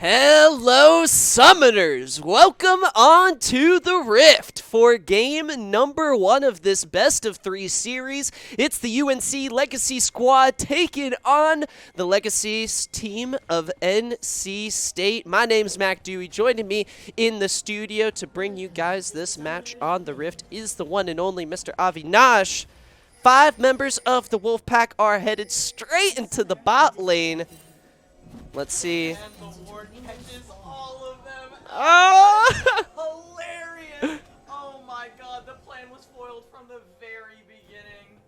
Hello, Summoners! Welcome on to the Rift for game number 1 of this best of 3 series. It's the UNC Legacy Squad taking on the Legacy team of NC State. My name's Mac Dewey. Joining me in the studio to bring you guys this match on the Rift is the one and only Mr. Avinash. 5 members of the Wolfpack are headed straight into the bot lane. Let's see. And the ward catches all of them. Oh! Hilarious! Oh my god, the plan was foiled from the very beginning.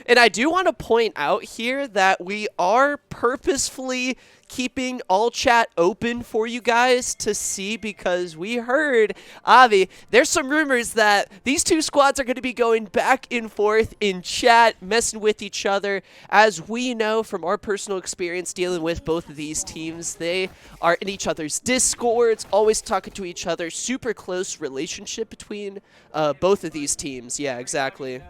And I do want to point out here that we are purposefully keeping all chat open for you guys to see, because we heard, Avi, there's some rumors that these two squads are going to be going back and forth in chat, messing with each other. As we know from our personal experience dealing with both of these teams, they are in each other's discords, always talking to each other. Super close relationship between both of these teams. Yeah, exactly.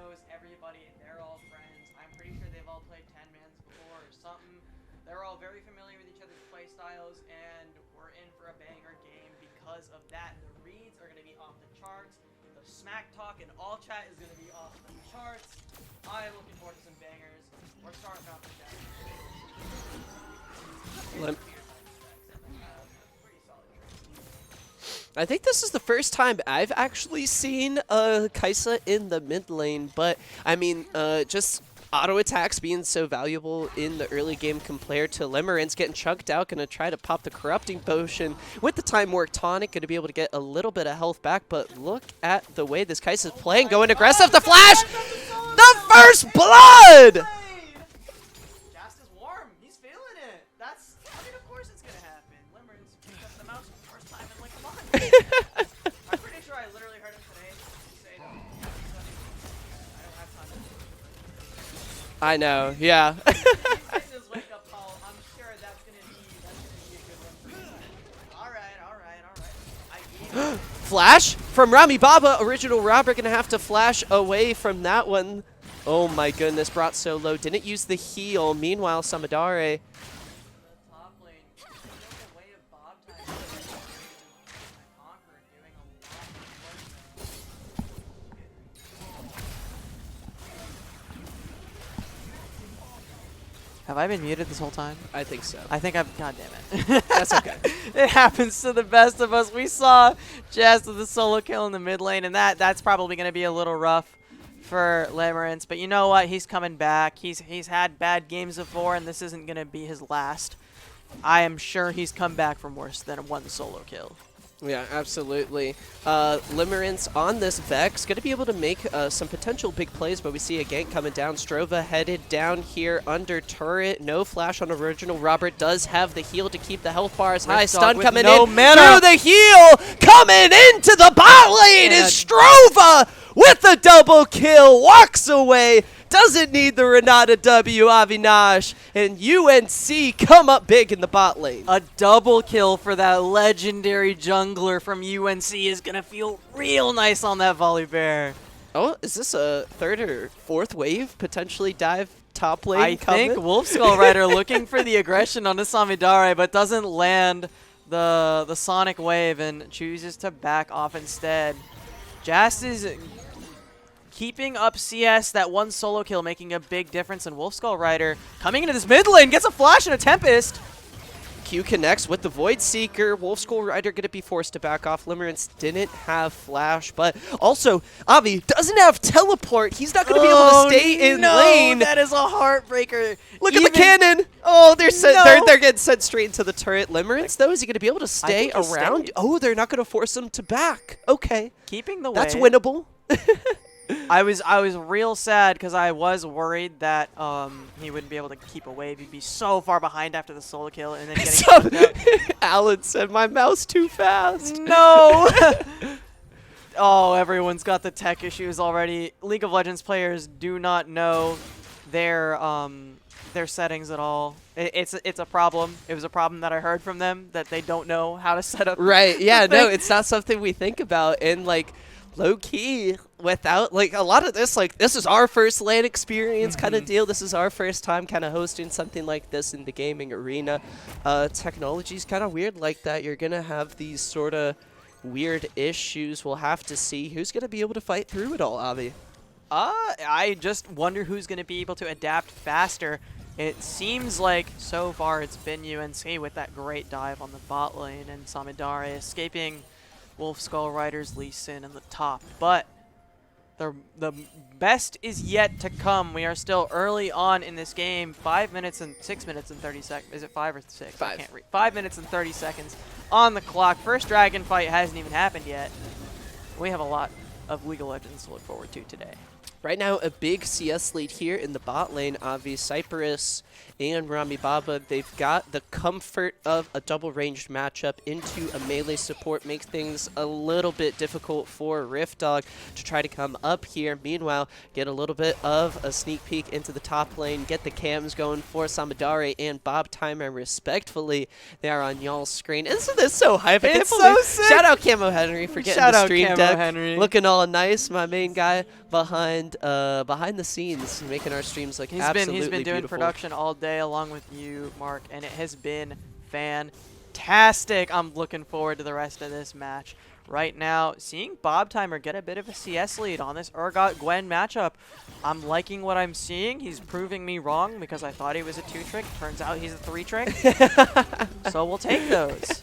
Very familiar with each other's play styles, and we're in for a banger game because of that. The reads are going to be off the charts. The smack talk and all chat is going to be off the charts. I am looking forward to some bangers. We're starting off the chat. I think this is the first time I've actually seen Kaisa in the mid lane, but I mean, just auto attacks being so valuable in the early game compared to Limerence getting chunked out, going to try to pop the Corrupting Potion with the Time Warp Tonic, going to be able to get a little bit of health back, but look at the way this Kai'Sa's playing, going aggressive, the flash, the first blood! Jast is warm, he's feeling it. That's, I mean, of course it's going to happen. Limerence picked up the mouse for the first time in like a month. I'm pretty sure I literally heard him today say that I don't have time to do it. I know, yeah. Wake up call. I'm sure that's gonna be a good one for you. All right. Flash from Rami Baba. Original Robert gonna have to flash away from that one. Oh my goodness, brought so low. Didn't use the heal. Meanwhile, Samadare. Have I been muted this whole time? I think so. I think I've... God damn it. That's okay. It happens to the best of us. We saw Jazz with the solo kill in the mid lane, and that's probably going to be a little rough for Limerence. But you know what? He's coming back. He's had bad games before, and this isn't going to be his last. I am sure he's come back from worse than one solo kill. Yeah, absolutely. Limerence on this Vex, going to be able to make some potential big plays, but we see a gank coming down. Strova headed down here under turret. No flash on original. Robert does have the heal to keep the health bars high. Stun coming in through the heal. Coming into the bot lane is Strova with the double kill. Walks away. Doesn't need the Renata W, Avinash, and UNC come up big in the bot lane. A double kill for that legendary jungler from UNC is going to feel real nice on that Volibear. Oh, is this a 3rd or 4th wave? Potentially dive top lane I think Wolfskull Rider looking for the aggression on the Samidare, but doesn't land the Sonic Wave and chooses to back off instead. Jast is keeping up CS, that one solo kill making a big difference, and Wolfskull Rider coming into this mid lane, gets a flash and a Tempest. Q connects with the Void Seeker. Wolfskull Rider going to be forced to back off. Limerence didn't have flash, but also Avi doesn't have teleport. He's not going to be able to stay in lane. That is a heartbreaker. Look at the cannon. Oh, they're getting sent straight into the turret. Limerence, though, is he going to be able to stay around? Oh, they're not going to force him to back. Okay. Keeping the That's wave. winnable. I was real sad because I was worried that he wouldn't be able to keep a wave. He'd be so far behind after the solo kill and then getting Alan said, my mouse too fast. No! Oh, everyone's got the tech issues already. League of Legends players do not know their settings at all. It's a problem. It was a problem that I heard from them, that they don't know how to set up. Right, yeah, no, it's not something we think about. And like, low-key, without, like, a lot of this, like, this is our first LAN experience kind of deal. This is our first time kind of hosting something like this in the gaming arena. Technology's kind of weird like that. You're going to have these sort of weird issues. We'll have to see who's going to be able to fight through it all, Avi. I just wonder who's going to be able to adapt faster. It seems like so far it's been UNC with that great dive on the bot lane and Samidare escaping Wolf Skull Riders Lee Sin in the top. But the best is yet to come. We are still early on in this game. 6 minutes and 30 seconds. Is it 5 or 6? 5. I can't read. 5 minutes and 30 seconds on the clock. First dragon fight hasn't even happened yet. We have a lot of League of Legends to look forward to today. Right now, a big CS lead here in the bot lane. Avi, Cypress, and Rami Baba, they've got the comfort of a double-ranged matchup into a melee support. Makes things a little bit difficult for Rift Dog to try to come up here. Meanwhile, get a little bit of a sneak peek into the top lane, get the cams going for Samidare and Bob Timer respectfully. They are on y'all's screen. Isn't this so hype? It's so sick! Shout out Camo Henry for getting the stream Camo deck. Henry. Looking all nice, my main guy behind the scenes, making our streams look absolutely He's been doing beautiful. production all day along with you, Mark, and it has been fantastic. I'm looking forward to the rest of this match. Right now, seeing Bob Timer get a bit of a CS lead on this Urgot-Gwen matchup. I'm liking what I'm seeing. He's proving me wrong because I thought he was a 2-trick. Turns out he's a 3-trick. So we'll take those.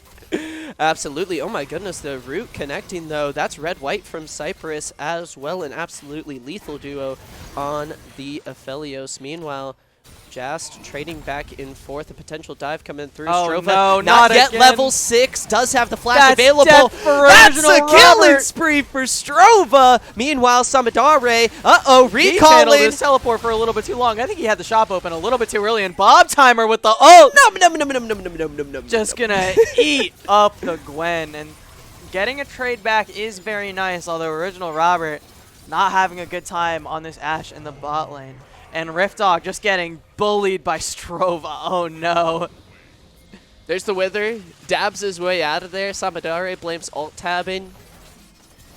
Absolutely. Oh my goodness, the root connecting though. That's red-white from Cypress as well. An absolutely lethal duo on the Aphelios. Meanwhile, Jast trading back and forth. A potential dive coming through. Oh, Strova no, not yet again. level 6. Does have the flash That's available. death for That's original a killing Robert. spree for Strova. Meanwhile, Samidare, He channeled recalling. his teleport for a little bit too long. I think he had the shop open a little bit too early, and Bob Timer with the ult. Just gonna eat up the Gwen, and getting a trade back is very nice, although original Robert not having a good time on this Ashe in the bot lane. And Rift Dog just getting bullied by Strova. Oh no. There's the Wither. Dabs his way out of there. Samidare blames alt tabbing.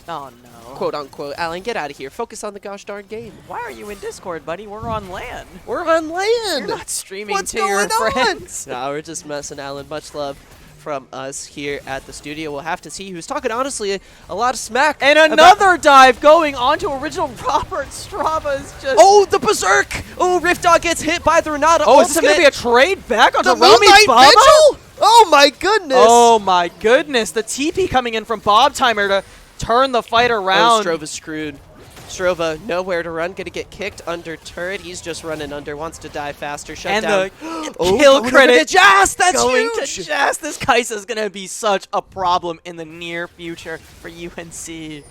Oh no. Quote unquote. Alan, get out of here. Focus on the gosh darn game. Why are you in Discord, buddy? We're on LAN. We're on LAN. You're not streaming What's to your going on? friends. No, we're just messing, Alan. Much love from us here at the studio. We'll have to see who's talking, honestly, a lot of smack. And another dive going on to original Robert. Strava is just... Oh, the Berserk! Oh, Rift Dog gets hit by the Renata Oh, ultimate. is this going to be a trade back onto the Rami Moonlight Baba? Vigil? Oh my goodness! Oh my goodness. The TP coming in from Bob Timer to turn the fight around. Oh, Strova's screwed. Strova, nowhere to run, gonna get kicked under turret. He's just running under, wants to die faster, shut and down. the Oh, kill going credit over to Jast, that's going huge! to Jast. This Kai'Sa's going to be such a problem in the near future for UNC.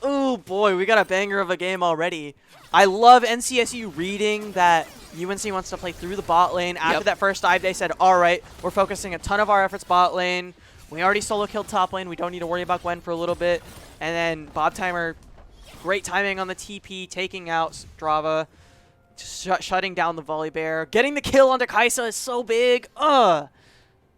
Oh boy, we got a banger of a game already. I love NCSU reading that UNC wants to play through the bot lane. After that first dive, they said, all right, we're focusing a ton of our efforts bot lane. We already solo killed top lane. We don't need to worry about Gwen for a little bit. And then Bob Timer, great timing on the TP, taking out Strava, shutting down the volley bear. Getting the kill onto Kai'Sa is so big.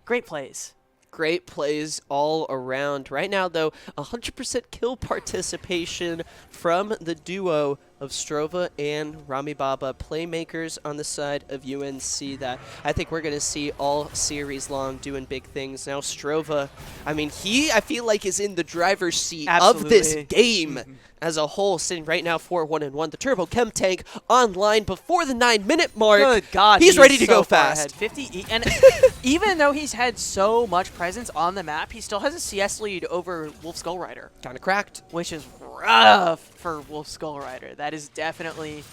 Great plays. Great plays all around. Right now, though, 100% kill participation from the duo of Strova and Rami Baba, playmakers on the side of UNC that I think we're going to see all series long doing big things. Now Strova, I mean, I feel like is in the driver's seat of this game as a whole, sitting right now 4-1-1. The Turbo Chem Tank online before the 9-minute mark. Good God, he's ready to so go far fast. ahead. 50 and even though he's had so much presence on the map, he still has a CS lead over Wolf Skull Rider. Kind of cracked. Which is rough for Wolf Skull Rider. That is definitely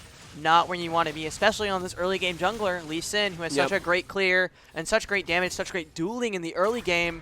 not where you want to be, especially on this early game jungler, Lee Sin, who has such a great clear and such great damage, such great dueling in the early game.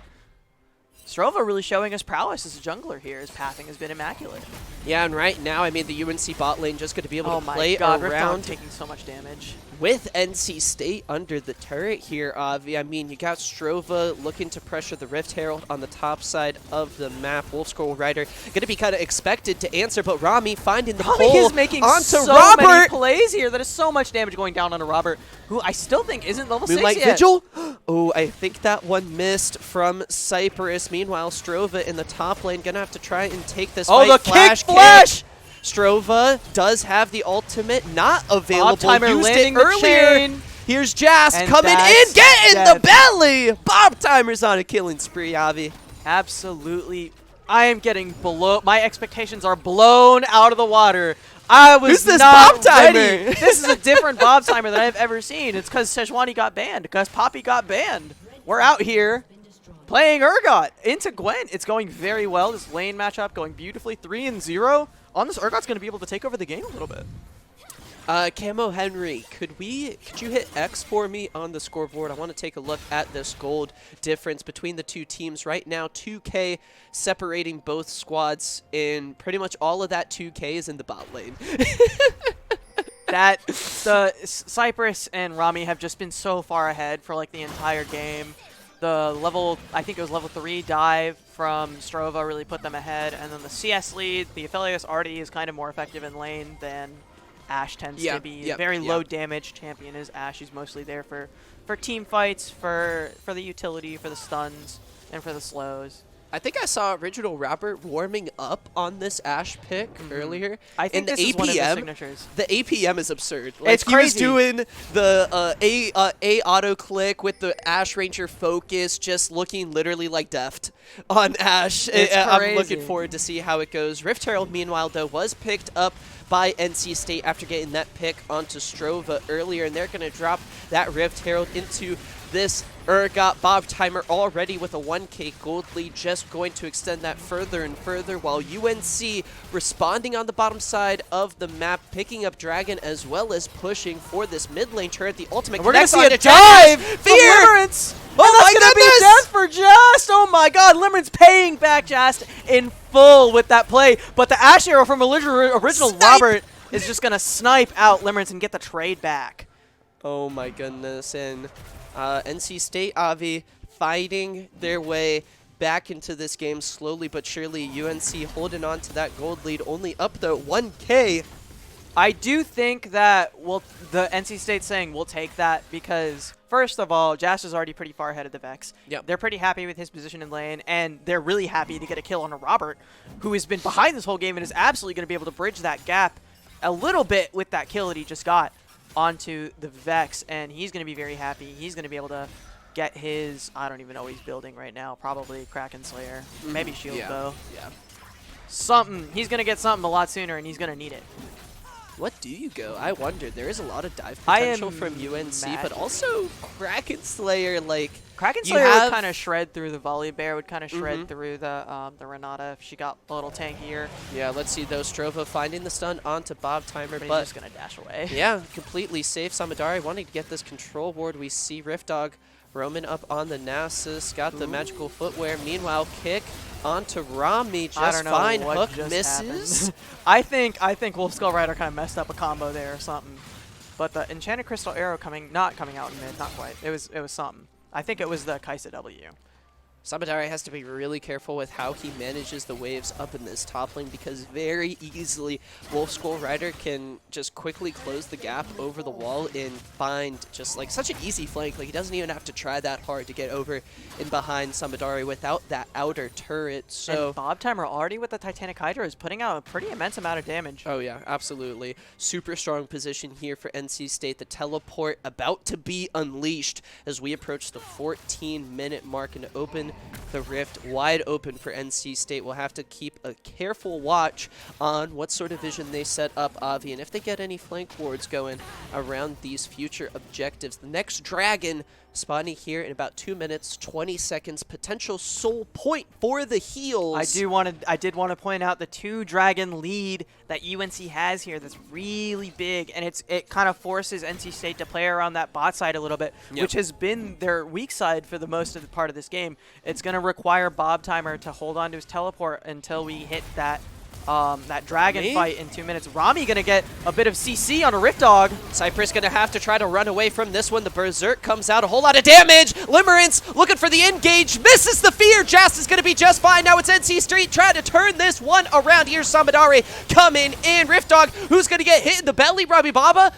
Strova really showing us prowess as a jungler here. His pathing has been immaculate. Yeah, and right now, I mean, the UNC bot lane just going to be able to play God, around taking so much damage. with NC State under the turret here, Avi. I mean, you got Strova looking to pressure the Rift Herald on the top side of the map. Wolf Skull Rider going to be kind of expected to answer, but Rami finding the Rami pull is making onto so Robert. many plays here. That is so much damage going down onto Robert, who I still think isn't level 6 Moonlight yet. Vigil? Oh, I think that one missed from Cypress. Meanwhile, Strova in the top lane going to have to try and take this fight. Oh, the kick flash! Strova does have the ultimate, not available. Timer Used landing it the earlier. chain. Here's Jas And coming in, that's getting death. the belly. Bob Timer's on a killing spree, Avi. Absolutely. I am getting below. My expectations are blown out of the water. I was Who's this not Bob Timer? ready. This is a different Bob Timer than I've ever seen. It's because Sejuani got banned, because Poppy got banned. We're out here playing Urgot into Gwen. It's going very well. This lane matchup going beautifully. 3-0 on this. Urgot's going to be able to take over the game a little bit. Camo Henry, could you hit X for me on the scoreboard? I want to take a look at this gold difference between the two teams right now. 2K separating both squads, and pretty much all of that 2K is in the bot lane. The Cypress and Rami have just been so far ahead for like the entire game. The level, I think it was level 3 dive from Strova really put them ahead, and then the CS lead, the Aphelios already is kind of more effective in lane than Ashe tends to be. Very low damage champion is Ashe. He's mostly there for team fights, for the utility, for the stuns, and for the slows. I think I saw Original Robert warming up on this Ashe pick earlier. I think in this the is one of his APM, signatures. the APM is absurd. Like, It's he was crazy. doing the A auto click with the Ashe Ranger focus, just looking literally like Deft on Ashe. It's I'm looking crazy. forward to see how it goes. Rift Herald, meanwhile, though, was picked up by NC State after getting that pick onto Strova earlier, and they're going to drop that Rift Herald into this Urgot. Bob Timer already with a 1K gold lead, just going to extend that further and further, while UNC responding on the bottom side of the map, picking up Dragon as well as pushing for this mid lane turret. The ultimate And we're going to connects see a onto dive Dragon. from Fear! Limerence. Oh And my that's gonna goodness! be death for Just. Oh my god, Limerence paying back Just in full with that play. But the Ashe arrow from original Snipe! Robert is just going to snipe out Limerence and get the trade back. Oh my goodness, and NC State, Avi, fighting their way back into this game slowly but surely. UNC holding on to that gold lead, only up though 1K. I do think that the NC State saying we'll take that because, first of all, Jas is already pretty far ahead of the Vex. Yep. They're pretty happy with his position in lane, and they're really happy to get a kill on a Robert, who has been behind this whole game and is absolutely going to be able to bridge that gap a little bit with that kill that he just got onto the Vex, and he's going to be very happy. He's going to be able to get his, I don't even know what he's building right now, probably Kraken Slayer, maybe Shield Bow. Yeah. Something. He's going to get something a lot sooner, and he's going to need it. What do you go? I wonder. There is a lot of dive I potential am from UNC, mad. but also Kraken Slayer, like, Kraken you Slayer have- would kind of shred through the Volley Bear, would kind of shred through the Renata if she got a little tankier. Yeah, let's see though. Strova finding the stun onto Bob Timer, But he's but just going to dash away. yeah, completely safe. Samadari wanting to get this control ward. We see Rift Dog roaming up on the Nasus, got the magical footwear. Meanwhile, kick onto Rami, I just don't know fine. what Hook just misses. happened. I think Wolf Skull Rider kind of messed up a combo there or something. But the Enchanted Crystal Arrow not coming out in mid, not quite. It was something. I think it was the Kaisa W. Samadari has to be really careful with how he manages the waves up in this top lane, because very easily Wolf Skull Rider can just quickly close the gap over the wall and find just like such an easy flank. Like, he doesn't even have to try that hard to get over in behind Samadari without that outer turret. So And Bob Timer already with the Titanic Hydra is putting out a pretty immense amount of damage. oh yeah, absolutely. Super strong position here for NC State. The teleport about to be unleashed as we approach the 14-minute mark and open the rift wide open for NC State. We'll have to keep a careful watch on what sort of vision they set up, Avi, and if they get any flank wards going around these future objectives. The next Dragon spawning here in about 2 minutes, 20 seconds. Potential soul point for the heels. I did want to point out the 2 Dragon lead that UNC has here that's really big, and it kind of forces NC State to play around that bot side a little bit, which has been their weak side for the most of the part of this game. It's going to require Bob Timer to hold on to his teleport until we hit that dragon fight in 2 minutes. Rami gonna get a bit of CC on a Rift Dog. Cypress gonna have to try to run away from this one. The Berserk comes out, a whole lot of damage. Limerence looking for the engage, misses the fear. Jas is gonna be just fine. Now it's NC Street trying to turn this one around. Here's Samadari coming in. Rift Dog, who's gonna get hit in the belly? Robbie Baba.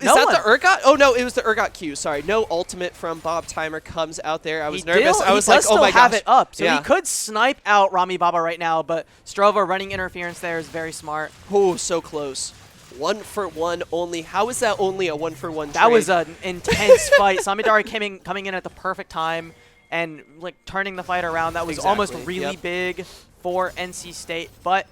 Is that the Urgot? Oh, no, it was the Urgot Q. Sorry. No ultimate from Bob Timer comes out there. I was nervous. I was like, oh my gosh. He does still have it up, so yeah. he could snipe out Rami Baba right now, but Strova running interference there is very smart. Oh, so close. 1-for-1 only. How is that only a 1-for-1 trade? That was an intense fight. Samidari coming in at the perfect time and like turning the fight around. That was almost really big for NC State, but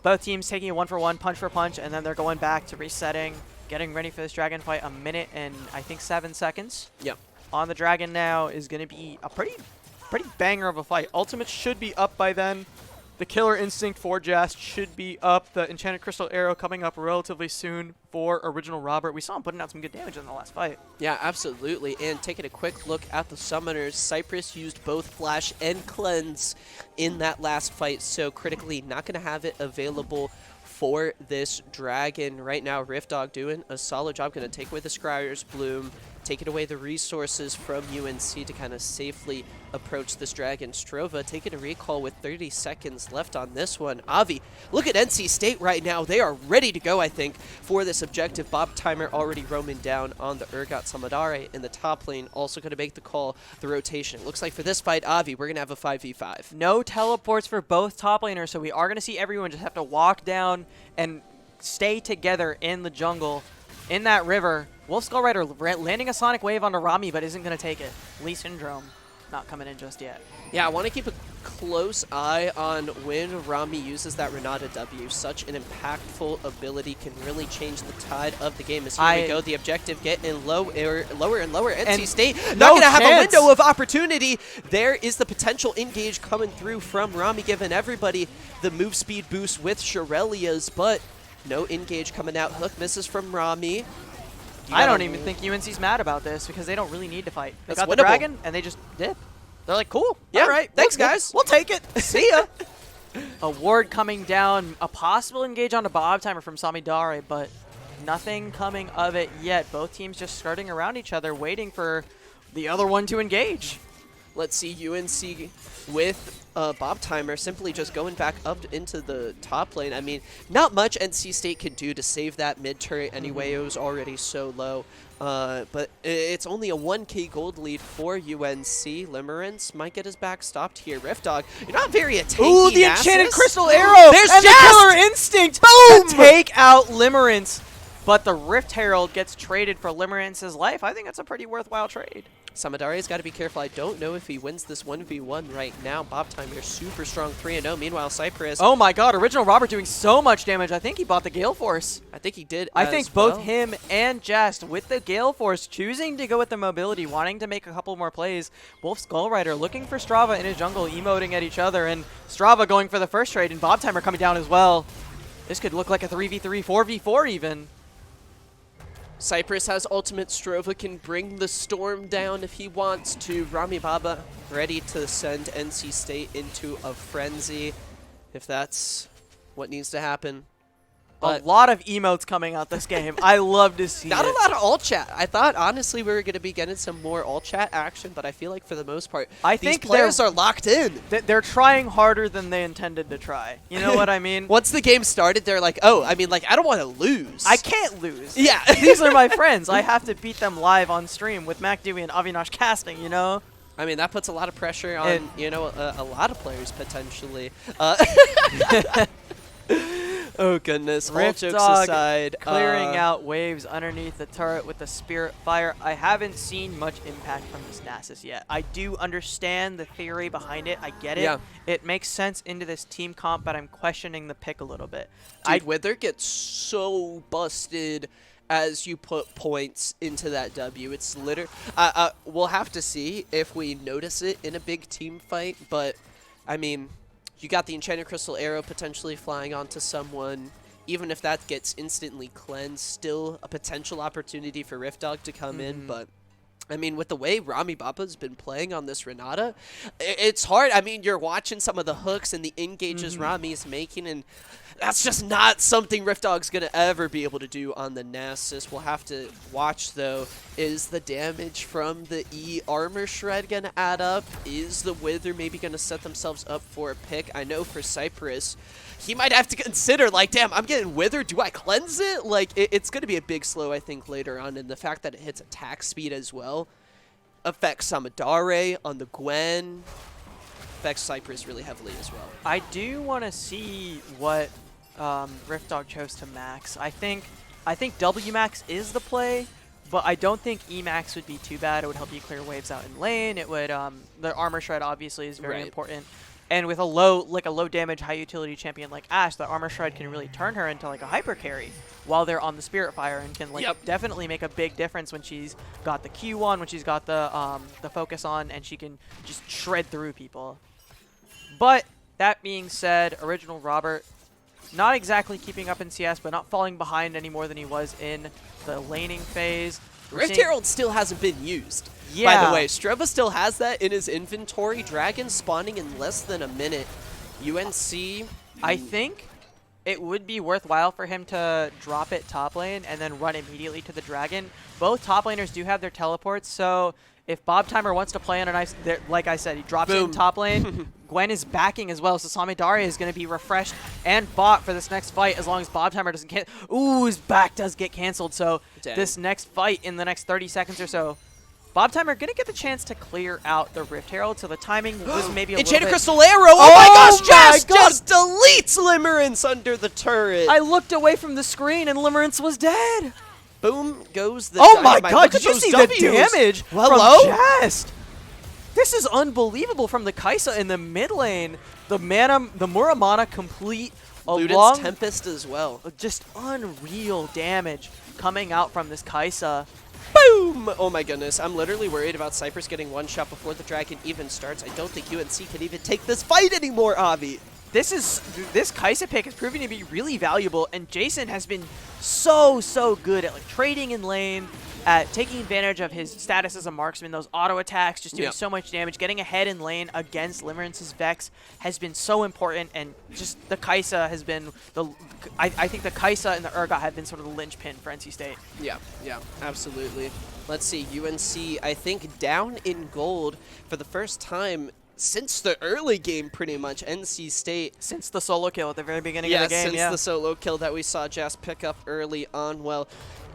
both teams taking a 1-for-1, punch for punch, and then they're going back to resetting, getting ready for this Dragon fight. A minute and I think 7 seconds. Yep. On the Dragon now is going to be a pretty banger of a fight. Ultimate should be up by then. The Killer Instinct for Jast should be up. The Enchanted Crystal Arrow coming up relatively soon for Original Robert. We saw him putting out some good damage in the last fight. Yeah, absolutely. And taking a quick look at the Summoners, Cypress used both Flash and Cleanse in that last fight, so critically not going to have it available for this Dragon. Right now, Rift Dog doing a solid job. Going to take away the Scryer's Bloom, taking away the resources from UNC to kind of safely approach this Dragon. Strova taking a recall with 30 seconds left on this one. Avi, look at NC State right now. They are ready to go, I think, for this objective. Bob Timer already roaming down on the Urgot. Samadare in the top lane, also going to make the call, the rotation. It looks like for this fight, Avi, we're going to have a 5v5. No teleports for both top laners, so we are going to see everyone just have to walk down and stay together in the jungle, in that river. Wolf Skull Rider landing a Sonic Wave onto Rami, but isn't going to take it. Lee Syndrome not coming in just yet. Yeah, I want to keep a close eye on when Rami uses that Renata W. Such an impactful ability, can really change the tide of the game. As here we go, the objective getting lower and lower. NC State not going to have a window of opportunity. There is the potential engage coming through from Rami, giving everybody the move speed boost with Shirelia's, but no engage coming out. Hook misses from Rami. I don't even think UNC's mad about this because they don't really need to fight. They got the winnable. Dragon, and they just dip. They're like, cool. Yeah, all right. Thanks, guys. We'll take it. See ya. A ward coming down. A possible engage on a Bob Timer from Samidare, but nothing coming of it yet. Both teams just skirting around each other, waiting for the other one to engage. Let's see UNC with Bob Timer simply just going back up into the top lane. I mean, not much NC State could do to save that mid turret anyway. It was already so low. But it's only a 1k gold lead for UNC. Limerence might get his back stopped here. Rift Dog, you're not very a tanky. Ooh, the Enchanted Crystal Arrow! There's and the Killer Instinct! Boom! To take out Limerence. But the Rift Herald gets traded for Limerence's life. I think that's a pretty worthwhile trade. Samadare's got to be careful. I don't know if he wins this 1v1 right now. Bob Timer super strong 3-0. Meanwhile, Cypress. Oh my god, Original Robert doing so much damage. I think he bought the Gale Force. I think he did. I think both him and Jest with the Gale Force choosing to go with the mobility, wanting to make a couple more plays. Wolf Skull Rider looking for Strava in his jungle, emoting at each other, and Strava going for the first trade, and Bob Timer coming down as well. This could look like a 3v3, 4v4 even. Cypress has ultimate. Strova can bring the storm down if he wants to. Rami Baba ready to send NC State into a frenzy if that's what needs to happen. A lot of emotes coming out this game. I love to see Not it. a lot of alt chat. I thought, honestly, we were going to be getting some more alt chat action, but I feel like for the most part, these players are locked in. They're trying harder than they intended to try. You know what I mean? Once the game started, they're like, oh, I mean, like, I don't want to lose. I can't lose. Yeah. These are my friends. I have to beat them live on stream with Mac Dewey and Avinash casting, you know? I mean, that puts a lot of pressure on, you know, a lot of players, potentially. Oh, goodness. All Rift jokes Dog aside. clearing out waves underneath the turret with the Spirit Fire. I haven't seen much impact from this Nasus yet. I do understand the theory behind it. I get it. Yeah. It makes sense into this team comp, but I'm questioning the pick a little bit. Dude, Wither gets so busted as you put points into that W. It's literally... we'll have to see if we notice it in a big team fight, but, I mean... You got the Enchanted Crystal Arrow potentially flying onto someone. Even if that gets instantly cleansed, still a potential opportunity for Rift Dog to come in. But I mean, with the way Rami Baba's been playing on this Renata, it's hard. I mean, you're watching some of the hooks and the engages Rami is making, and that's just not something Rift Dog's going to ever be able to do on the Nasus. We'll have to watch, though. Is the damage from the E armor shred going to add up? Is the Wither maybe going to set themselves up for a pick? I know for Cypress, he might have to consider, like, damn, I'm getting Wither. Do I cleanse it? Like, it's going to be a big slow, I think, later on. And the fact that it hits attack speed as well affects Samadare on the Gwen, affects Cypress really heavily as well. I do want to see what Rift Dog chose to max. I think W max is the play, but I don't think E max would be too bad. It would help you clear waves out in lane. It would the armor shred obviously is very important. And with a low damage, high utility champion like Ashe, the armor shred can really turn her into like a hyper carry while they're on the Spirit Fire, and can like definitely make a big difference when she's got the Q on, when she's got the focus on, and she can just shred through people. But that being said, Original Robert not exactly keeping up in CS, but not falling behind any more than he was in the laning phase. Rift Herald still hasn't been used. Yeah. By the way, Strova still has that in his inventory. Dragon spawning in less than a minute. UNC. I think it would be worthwhile for him to drop it top lane and then run immediately to the Dragon. Both top laners do have their teleports, so if Bob Timer wants to play on a nice, like I said, he drops it in top lane. Gwen is backing as well, so Samidare is going to be refreshed and bought for this next fight as long as Bob Timer doesn't cancel. Ooh, his back does get canceled, so this next fight in the next 30 seconds or so, Bob Timer going to get the chance to clear out the Rift Herald, so the timing was maybe a little Enchanted bit... Crystal Arrow! Oh my gosh, just deletes Limerence under the turret! I looked away from the screen and Limerence was dead! Boom goes the Oh my god, did you see the damage from Jest? This is unbelievable from the Kaisa in the mid lane. The Muramana complete along Tempest as well. Just unreal damage coming out from this Kaisa. Boom! Oh my goodness, I'm literally worried about Cypress getting one shot before the Dragon even starts. I don't think UNC can even take this fight anymore, Avi. This Kaisa pick is proving to be really valuable, and Jason has been so good at like trading in lane, at taking advantage of his status as a marksman, those auto attacks, just doing so much damage, getting ahead in lane against Limerence's Vex has been so important, and just the Kaisa has been I think the Kaisa and the Urgot have been sort of the linchpin for NC State. Yeah, absolutely. Let's see, UNC, I think, down in gold for the first time since the early game, pretty much. NC State. Since the solo kill at the very beginning of the game, since the solo kill that we saw Jazz pick up early on. Well,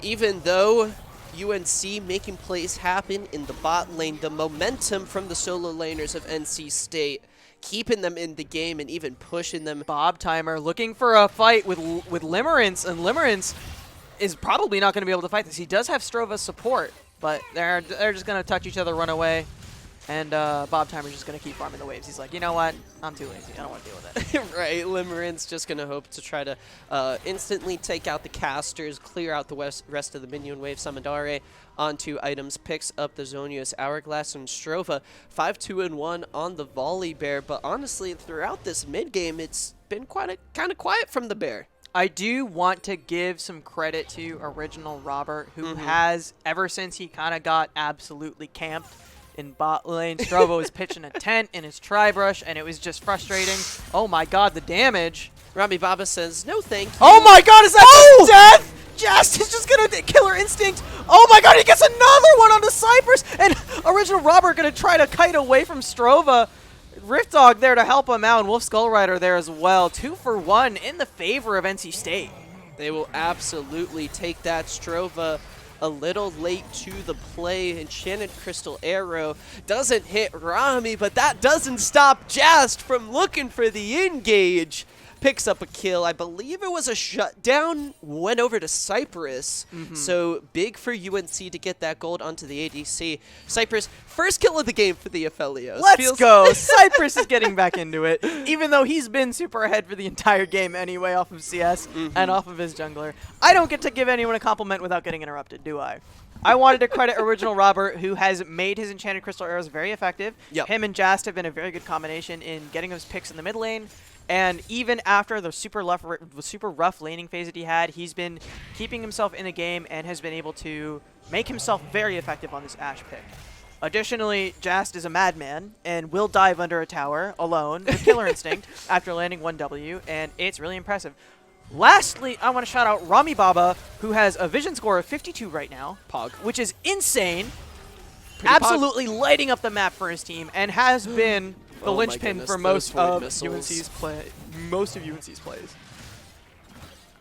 even though UNC making plays happen in the bot lane, the momentum from the solo laners of NC State, keeping them in the game and even pushing them. Bob Timer looking for a fight with Limerence, and Limerence is probably not going to be able to fight this. He does have Strova's support, but they're just going to touch each other, run away. And Bob Timer's just going to keep farming the waves. He's like, you know what? I'm too lazy. I don't want to deal with it. Right. Limerence just going to hope to try to instantly take out the casters, clear out the rest of the minion wave. Samidare onto items, picks up the Zonius Hourglass, and Strova 5-2-1 on the Volley Bear. But honestly, throughout this mid game, it's been kind of quiet from the Bear. I do want to give some credit to Original Robert, who has, ever since he kind of got absolutely camped in bot lane, Strova was pitching a tent in his tri-brush, and it was just frustrating. Oh my god, the damage. Rami Baba says, no thank you. Oh my god, is that death? Just is just gonna Killer Instinct. Oh my god, he gets another one on the Cypress, and Original Robert gonna try to kite away from Strova. Rift Dog there to help him out, and Wolf Skull Rider there as well. 2 for 1 in the favor of NC State. They will absolutely take that. Strova a little late to the play. Enchanted Crystal Arrow doesn't hit Rami, but that doesn't stop Jast from looking for the engage. Picks up a kill. I believe it was a shutdown. Went over to Cypress. So big for UNC to get that gold onto the ADC. Cypress, first kill of the game for the Aphelios. Let's go. Cypress is getting back into it, even though he's been super ahead for the entire game anyway off of CS and off of his jungler. I don't get to give anyone a compliment without getting interrupted, do I? I wanted to credit Original Robert, who has made his Enchanted Crystal Arrows very effective. Him and Jast have been a very good combination in getting those picks in the mid lane, And even after the super rough laning phase that he had, he's been keeping himself in the game and has been able to make himself very effective on this Ashe pick. Additionally, Jast is a madman and will dive under a tower alone with Killer Instinct after landing 1W, and it's really impressive. Lastly, I want to shout out Rami Baba, who has a vision score of 52 right now, Pog. which is insane. Pretty Absolutely lighting up the map for his team, and has been the Oh my linchpin goodness, for those most void of missiles. UNC's plays.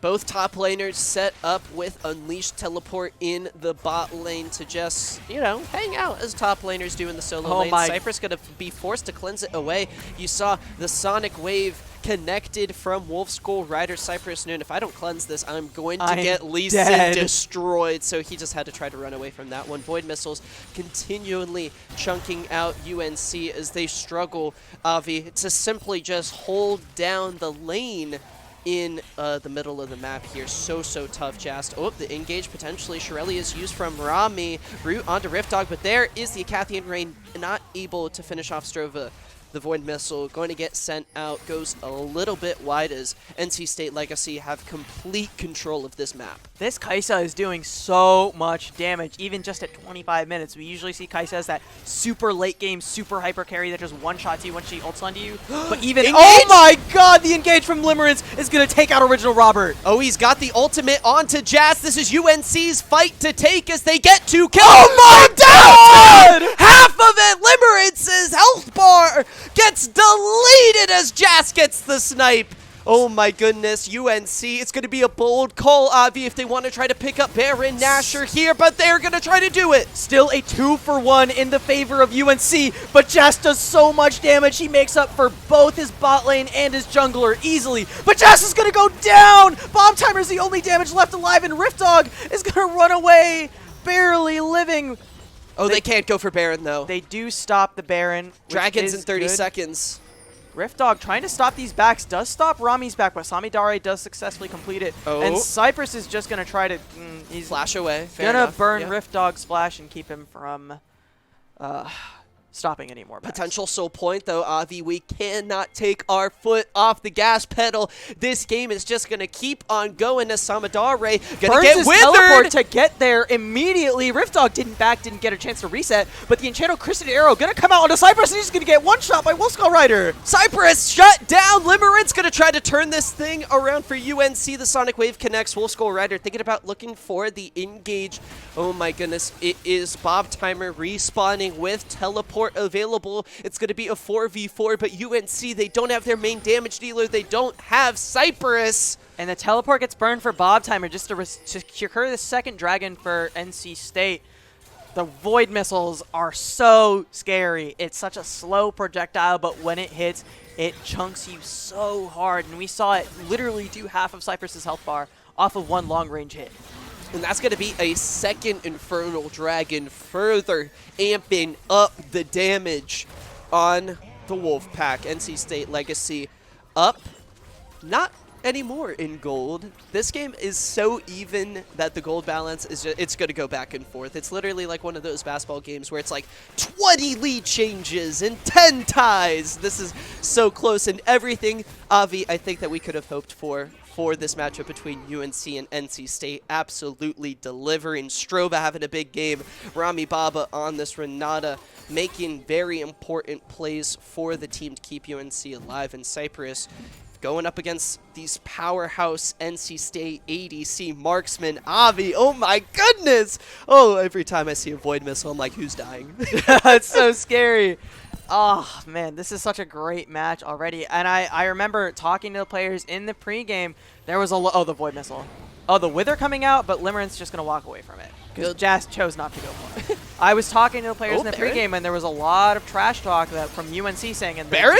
Both top laners set up with Unleashed Teleport in the bot lane to just, you know, hang out as top laners do in the solo lane. Cypher's going to be forced to cleanse it away. You saw the Sonic Wave connected from Wolf Skull Rider Cypress Noon. If I don't cleanse this, I'm going to get Lee Sin destroyed. So he just had to try to run away from that one. Void Missiles continually chunking out UNC as they struggle, Avi, to simply just hold down the lane in the middle of the map here. So tough, Jast. Oh, the engage potentially. Shirelli is used from Rami. Root onto Rift Dog, but there is the Acathian Rain, not able to finish off Strova. The Void Missile going to get sent out, goes a little bit wide as NC State Legacy have complete control of this map. This Kai'Sa is doing so much damage, even just at 25 minutes. We usually see Kai'Sa as that super late game, super hyper carry that just one-shots you when she ults onto you. But even— oh my god, the engage from Limerence is going to take out Original Robert. Oh, he's got the ultimate onto Jazz. This is UNC's fight to take as they get to kill. Oh my god! Half of it! Limerence's health bar gets deleted as Jazz gets the snipe. Oh my goodness, UNC, it's going to be a bold call, Avi, if they want to try to pick up Baron Nashor here, but they're going to try to do it. Still a 2-for-1 in the favor of UNC, but Jast does so much damage, he makes up for both his bot lane and his jungler easily. But Jast is going to go down! Bomb Timer's the only damage left alive, and Rift Dog is going to run away, barely living. Oh, they can't go for Baron, though. They do stop the Baron. Dragons in 30 good. seconds. Rift Dog trying to stop these backs, does stop Rami's back, but Samidare does successfully complete it. Oh. And Cypress is just going to try to— he's Flash away. going to burn yeah. Rift Dog's splash and keep him from stopping any more backs. Potential soul point, though, Avi. We cannot take our foot off the gas pedal. This game is just going to keep on going as Samidare going to get his withered. teleport to get there immediately. Rift Dog didn't get a chance to reset, but the Enchanted Crested Arrow going to come out onto Cypress, and he's going to get one shot by Wolf Skull Rider. Cypress shut down. Limerence going to try to turn this thing around for UNC. The Sonic Wave connects. Wolf Skull Rider thinking about looking for the engage. Oh my goodness. It is Bob Timer respawning with teleport available. It's going to be a 4v4, but UNC, they don't have their main damage dealer. They don't have Cypress. And the teleport gets burned for Bob Timer just to secure the second dragon for NC State. The Void Missiles are so scary. It's such a slow projectile, but when it hits, it chunks you so hard. And we saw it literally do half of Cypress's health bar off of one long-range hit. And that's going to be a second Infernal Dragon, further amping up the damage on the Wolfpack. NC State Legacy up, not anymore in gold. This game is so even that the gold balance is just, it's going to go back and forth. It's literally like one of those basketball games where it's like 20 lead changes and 10 ties. This is so close, and everything, Avi, I think that we could have hoped for this matchup between UNC and NC State absolutely delivering. Strova having a big game. Rami Baba on this Renata making very important plays for the team to keep UNC alive. And Cypress going up against these powerhouse NC State ADC marksmen. Avi, oh my goodness! Oh, every time I see a Void Missile, I'm like, who's dying? It's so scary. Oh, man, this is such a great match already. And I remember talking to the players in the pregame. There was oh, the Void Missile. Oh, the Wither coming out, but Limerence just going to walk away from it. Because Jazz chose not to go for it. I was talking to the players in the pregame, and there was a lot of trash talk from UNC saying— and Baron?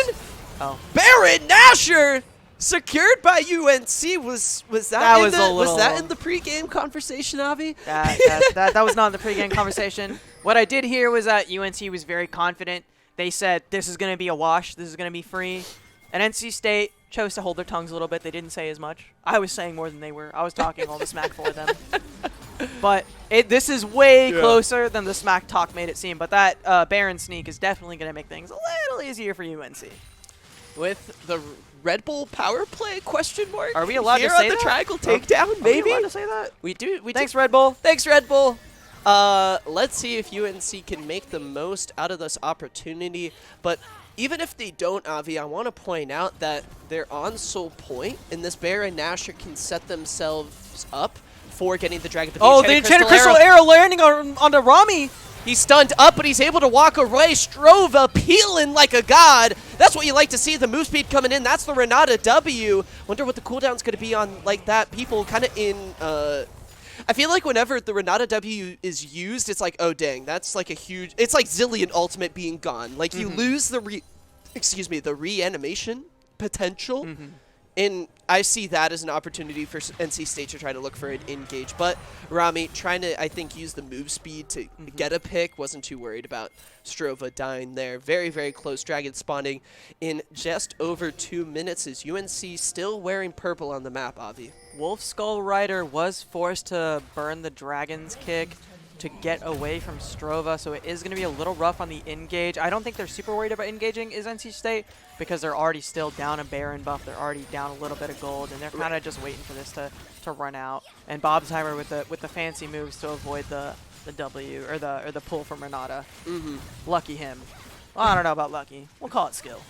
Baron Nashor! Secured by UNC. Was that in the pregame conversation, Avi? That was not in the pregame conversation. What I did hear was that UNC was very confident. They said this is going to be a wash. This is going to be free. And NC State chose to hold their tongues a little bit. They didn't say as much. I was saying more than they were. I was talking all the smack for them. But this is way closer than the smack talk made it seem. But that Baron sneak is definitely going to make things a little easier for UNC. with the Red Bull power play question mark. Are we allowed to here say on the that? Triangle Takedown? Maybe. Are we allowed to say that? We do. Thanks, Red Bull. Thanks, Red Bull. Let's see if UNC can make the most out of this opportunity. But even if they don't, Avi, I want to point out that they're on Soul Point, and this Bear and Nasher can set themselves up for getting the Dragon. Oh, the Enchanted Crystal Arrow landing onto Rami. He's stunned up, but he's able to walk away. Strova peeling like a god. That's what you like to see, the move speed coming in. That's the Renata W. Wonder what the cooldown's going to be on like that. People kind of in... I feel like whenever the Renata W is used, it's like, oh, dang, that's like a huge... It's like Zillion ultimate being gone. Like, you lose the the reanimation potential. And I see that as an opportunity for NC State to try to look for an engage. But Rami trying to, I think, use the move speed to get a pick. Wasn't too worried about Strova dying there. Very, very close Dragon spawning in just over 2 minutes. Is UNC still wearing purple on the map, Avi? Wolf Skull Rider was forced to burn the Dragon's kick to get away from Strova, so it is going to be a little rough on the engage. I don't think they're super worried about engaging is NC State because they're already still down a Baron buff. They're already down a little bit of gold, and they're kind of just waiting for this to run out. And Bobsheimer with the fancy moves to avoid the W or the pull from Renata. Lucky him. Well, I don't know about lucky. We'll call it skill.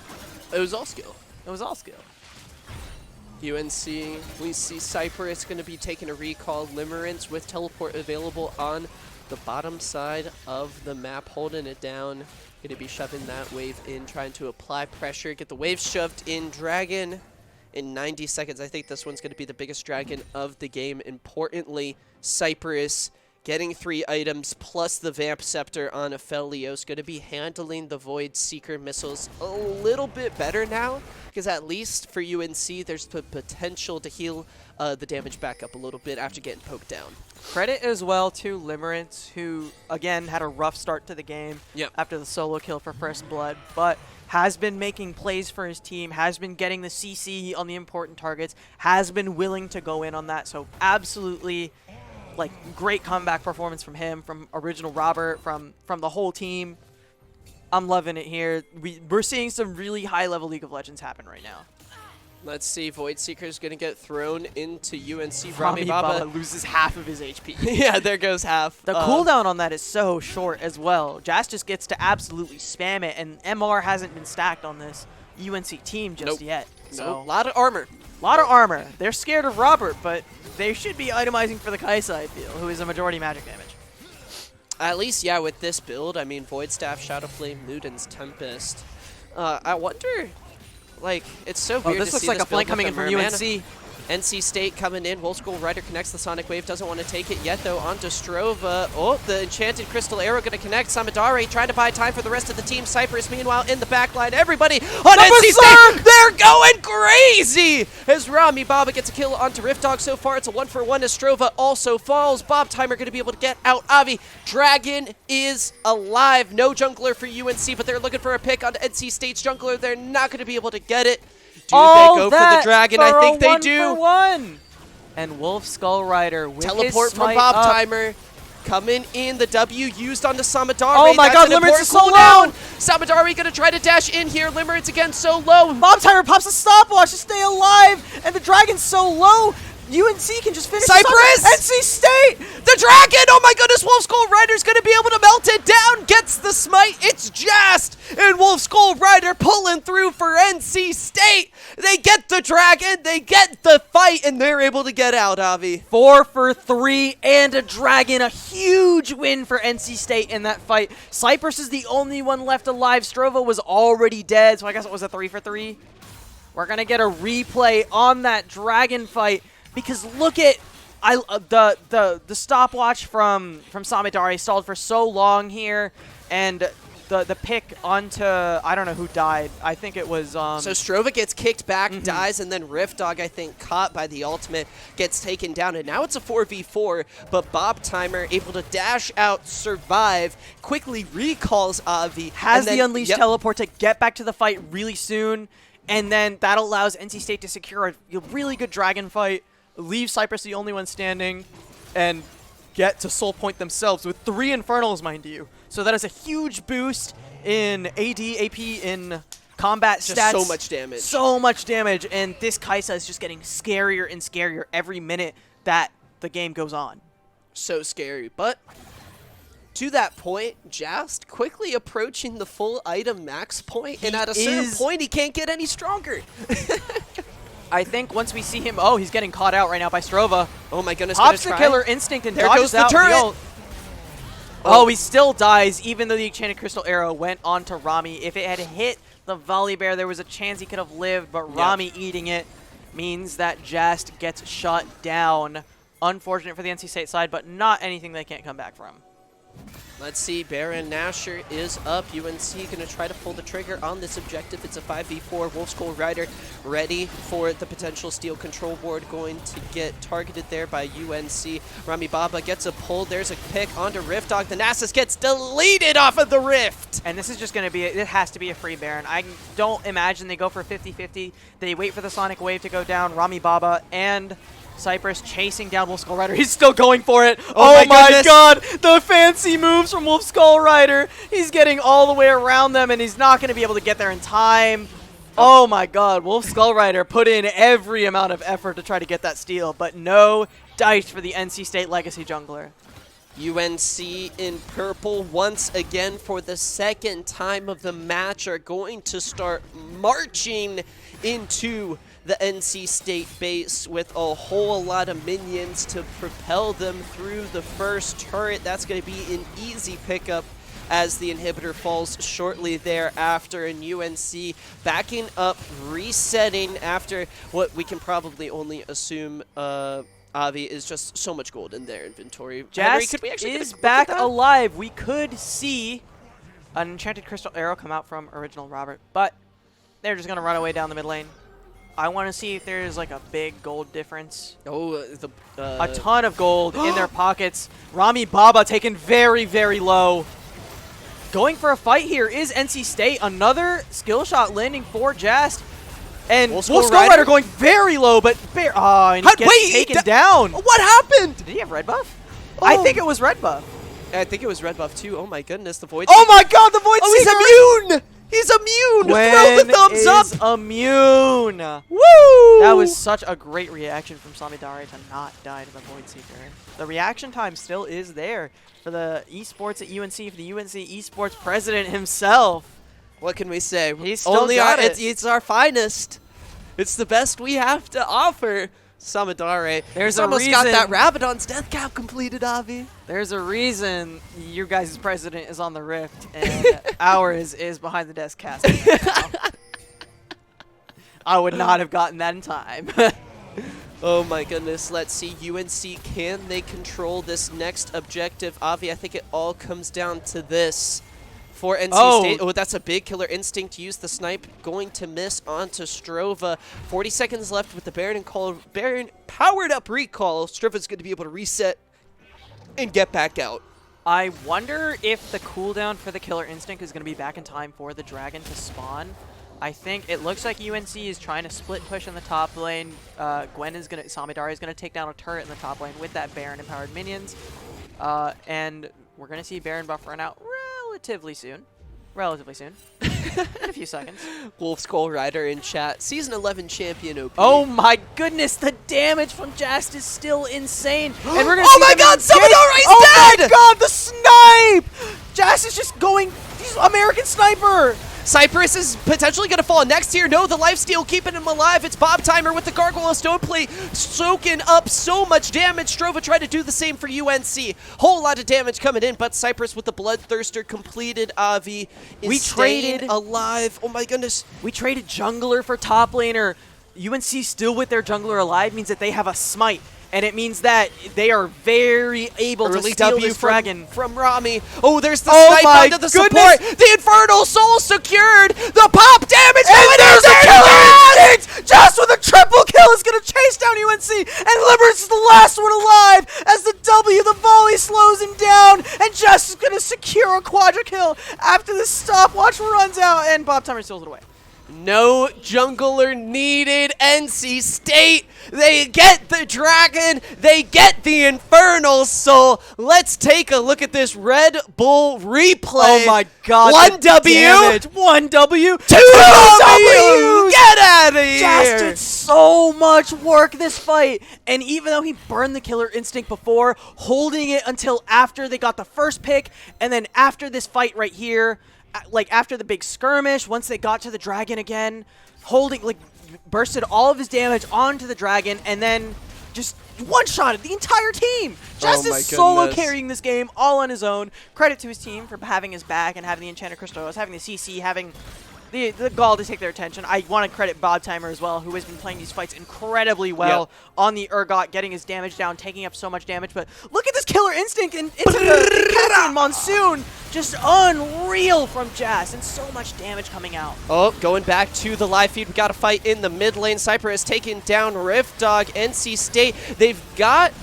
It was all skill. It was all skill. UNC, we see Cypress going to be taking a recall. Limerence with teleport available on the bottom side of the map, holding it down. Going to be shoving that wave in, trying to apply pressure, get the wave shoved in. Dragon in 90 seconds. I think this one's going to be the biggest Dragon of the game. Importantly, Cypress getting 3 items plus the Vamp Scepter on Aphelios. Going to be handling the Void Seeker missiles a little bit better now, because at least for UNC, there's the potential to heal the damage back up a little bit after getting poked down. Credit as well to Limerence, who, again, had a rough start to the game after the solo kill for First Blood, but has been making plays for his team, has been getting the CC on the important targets, has been willing to go in on that, so absolutely... like, great comeback performance from him, from original Robert, from the whole team. I'm loving it here. We're seeing some really high-level League of Legends happen right now. Let's see. Void Seeker's going to get thrown into UNC. Rami Rami Baba Baba loses half of his HP. yeah, there goes half. The cooldown on that is so short as well. Jazz just gets to absolutely spam it, and MR hasn't been stacked on this UNC team just yet. So a lot of armor. A lot of armor. They're scared of Robert, but they should be itemizing for the Kaisa, I feel, who is a majority magic damage. At least, yeah, with this build, I mean, Void Staff, Shadow Flame, Luden's Tempest. I wonder, like, it's so weird this to looks see like this a flank build coming with in the from Merman. UNC. NC State coming in. Wolf Skull Rider connects the Sonic Wave. Doesn't want to take it yet, though. Onto Strova. Oh, the Enchanted Crystal Arrow going to connect. Samidare trying to buy time for the rest of the team. Cypress, meanwhile, in the back line. Everybody on NC State, they're going crazy! As Rami Baba gets a kill onto Rift Dog. So far, it's a 1-for-1 as Strova also falls. Bob Timer going to be able to get out. Avi, Dragon is alive. No jungler for UNC, but they're looking for a pick onto NC State's jungler. They're not going to be able to get it. Do they go for the Dragon? I think they do. 1-for-1. And Wolf Skull Rider with teleport his from smite Bob up. Timer. Coming in, the W used onto Samadari. Oh my god, Limerence is so low! Samadari gonna try to dash in here. Limerence again so low. Bob Timer pops a stopwatch to stay alive, and the Dragon's so low. UNC can just finish Cypress! NC State! The Dragon! Oh my goodness, Wolf Skull Rider's gonna be able to melt it down. Gets the smite. It's Jast! And Wolf Skull Rider pulling through for NC State. They get the Dragon, they get the fight, and they're able to get out, Avi. 4 for 3 and a Dragon. A huge win for NC State in that fight. Cypress is the only one left alive. Strova was already dead, so I guess it was a 3 for 3. We're gonna get a replay on that Dragon fight. Because look at the stopwatch from Samidare stalled for so long here, and the pick onto, I don't know who died. I think it was so Strova gets kicked back, dies, and then Rift Dog, I think, caught by the ultimate, gets taken down, and now it's a 4v4. But Bob Timer able to dash out, survive, quickly recalls Avi, has the unleashed teleport to get back to the fight really soon, and then that allows NC State to secure a really good Dragon fight. Leave Cypress the only one standing, and get to Soul Point themselves with 3 Infernals, mind you. So that is a huge boost in AD, AP, in combat Just stats. so much damage. So much damage, and this Kaisa is just getting scarier and scarier every minute that the game goes on. So scary. But to that point, Jast quickly approaching the full item max point, and at a certain point, he can't get any stronger. I think once we see him, oh, he's getting caught out right now by Strova. Oh my goodness, Pops the killer instinct and there dodges goes the out. turret. Oh, he still dies, even though the Enchanted Crystal Arrow went onto Rami. If it had hit the Volley Bear, there was a chance he could have lived, but Rami eating it means that Jast gets shut down. Unfortunate for the NC State side, but not anything they can't come back from. Let's see, Baron Nashor is up. UNC going to try to pull the trigger on this objective. It's a 5v4. Wolf Skull Rider ready for the potential steel control board. Going to get targeted there by UNC. Rami Baba gets a pull. There's a pick onto Rift Dog. The Nasus gets deleted off of the Rift. And this is just going to be, it has to be a free Baron. I don't imagine they go for 50-50. They wait for the Sonic Wave to go down. Rami Baba and Cypress chasing down Wolf Skull Rider. He's still going for it. Oh my god! The fancy moves from Wolf Skull Rider. He's getting all the way around them, and he's not going to be able to get there in time. Oh my god, Wolf Skull Rider put in every amount of effort to try to get that steal, but no dice for the NC State Legacy jungler. UNC in purple once again for the second time of the match are going to start marching into the NC State base with a whole lot of minions to propel them through the first turret. That's going to be an easy pickup as the inhibitor falls shortly thereafter, and UNC backing up, resetting after what we can probably only assume Avi is just so much gold in their inventory. Jast is back alive. We could see an Enchanted Crystal Arrow come out from Original Robert, but they're just going to run away down the mid lane. I want to see if there's like a big gold difference. Oh, a ton of gold in their pockets. Rami Baba taken very, very low. Going for a fight here is NC State. Another skill shot landing for Jast. And Wolf Skull Rider going very low, but and he gets taken down. What happened? Did he have red buff? Oh. I think it was red buff. I think it was red buff too. Oh my goodness, the Void Seeker. Oh my god, the Void Seeker! He's immune! He's immune! Throw the thumbs up! Immune! Woo! That was such a great reaction from Samidare to not die to the Void Seeker. The reaction time still is there for the esports at UNC, for the UNC Esports president himself. What can we say? He's still got it. It's our finest. It's the best we have to offer. Samidare. There's almost got that Rabadon's death cap completed, Avi. There's a reason your guys' president is on the Rift and ours is behind the desk casting right now. I would not have gotten that in time. Oh my goodness, let's see. UNC, can they control this next objective? Avi, I think it all comes down to this. For NC State, oh, that's a big killer instinct. Use the snipe, going to miss onto Strova. 40 seconds left with the Baron powered up recall. Strova's going to be able to reset and get back out. I wonder if the cooldown for the killer instinct is going to be back in time for the dragon to spawn. I think it looks like UNC is trying to split push in the top lane. Samidare is going to take down a turret in the top lane with that Baron empowered minions. And we're going to see Baron buff run out relatively soon. In a few seconds. Wolf Skull Rider in chat. Season 11 champion OP. Oh my goodness, the damage from Jast is still insane. And we're gonna oh my god, Samidare's dead! Oh my god, the snipe! Jast is just going, he's American Sniper! Cypress is potentially going to fall next here. No, the lifesteal keeping him alive. It's Bob Timer with the Gargoyle Stone Plate, soaking up so much damage. Strova tried to do the same for UNC. Whole lot of damage coming in, but Cypress with the Bloodthirster completed. Avi is staying alive. Oh my goodness. We traded jungler for top laner. UNC still with their jungler alive means that they have a smite. And it means that they are very able to steal this dragon. From Rami. Oh, there's the snipe onto the support. The Infernal Soul secured. The pop damage. And there's a killer instinct! Just with a triple kill is going to chase down UNC. And Liberus is the last one alive as the W, the volley slows him down. And Just is going to secure a quadra kill after the stopwatch runs out. And Bob Timer steals it away. No jungler needed. NC State, they get the dragon, they get the Infernal Soul. Let's take a look at this Red Bull replay. Oh my god. 1 W. Damage. 1 W. 2 W. Get out of here. Just did so much work this fight. And even though he burned the killer instinct before, holding it until after they got the first pick, and then after this fight right here, like after the big skirmish, once they got to the dragon again, holding, like, bursted all of his damage onto the dragon, and then just one-shotted the entire team. Just Oh my is solo goodness. carrying this game all on his own. Credit to his team for having his back and having the Enchanted Crystals, having the CC, having the gall to take their attention. I want to credit Bob Timer as well, who has been playing these fights incredibly well on the Urgot, getting his damage down, taking up so much damage. But look at this killer instinct into the Catherine Monsoon. Just unreal from Jazz, and so much damage coming out. Oh, going back to the live feed, we got a fight in the mid lane. Cypher has taken down Rift Dog. NC State, they've got...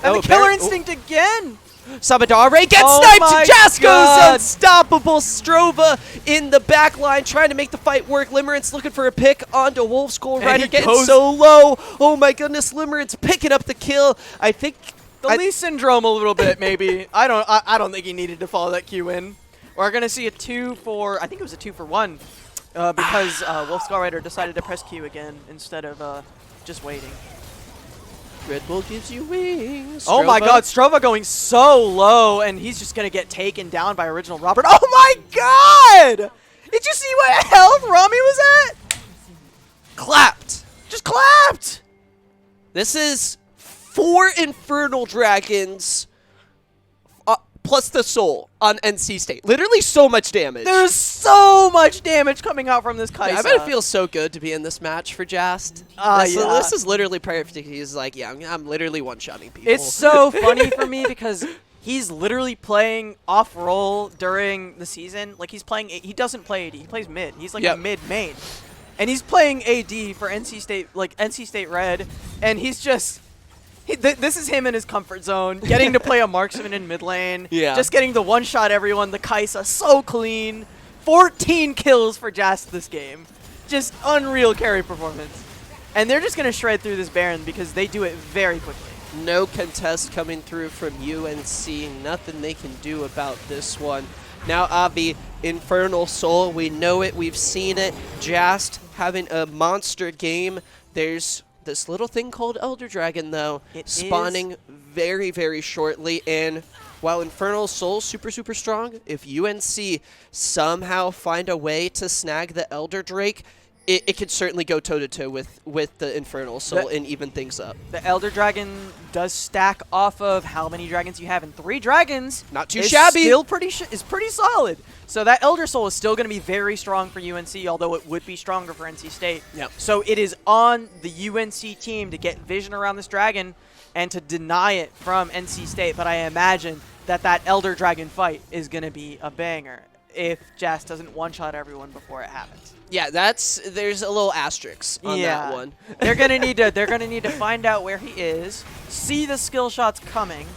And the killer instinct again. Sabadare gets Oh sniped. my Jazz goes God. unstoppable. Strova in the back line trying to make the fight work. Limerence looking for a pick onto Wolf Skull Rider, he getting goes- so low. Oh my goodness, Limerence picking up the kill. I think The Lee syndrome a little bit, maybe. I don't think he needed to follow that Q in. We're gonna see a 2 for, I think it was a 2 for 1, because Wolf Skull Rider decided to press Q again instead of just waiting. Red Bull gives you wings. Oh my Strova. god, Strova going so low, and he's just gonna get taken down by Original Robert. Oh my god! Did you see what health Rami was at? Clapped. Just clapped! This is 4 Infernal Dragons plus the Soul on NC State. Literally so much damage. There's so much damage coming out from this Kaisa. I bet it feels so good to be in this match for Jast. Yeah. This is literally perfect. He's like, yeah, I'm literally one-shotting people. It's so funny for me because he's literally playing off-roll during the season. Like, he's playing, he doesn't play AD, he plays mid. He's like a mid-main. And he's playing AD for NC State, like NC State Red, and he's just... this is him in his comfort zone, getting to play a marksman in mid lane, just getting to one-shot everyone, the Kaisa, so clean. 14 kills for Jast this game. Just unreal carry performance. And they're just going to shred through this Baron because they do it very quickly. No contest coming through from UNC. Nothing they can do about this one. Now, Avi, Infernal Soul, we know it, we've seen it. Jast having a monster game. There's this little thing called Elder Dragon, though, spawning very, very shortly. And while Infernal Soul's super, super strong, if UNC somehow find a way to snag the Elder Drake, it could certainly go toe-to-toe with the Infernal Soul and even things up. The Elder Dragon does stack off of how many dragons you have, and 3 dragons Not too shabby. Still pretty solid. So that Elder Soul is still going to be very strong for UNC, although it would be stronger for NC State. Yep. So it is on the UNC team to get vision around this dragon and to deny it from NC State. But I imagine that Elder Dragon fight is going to be a banger if Jas doesn't one-shot everyone before it happens. Yeah, there's a little asterisk on that one. they're gonna need to find out where he is, see the skill shots coming,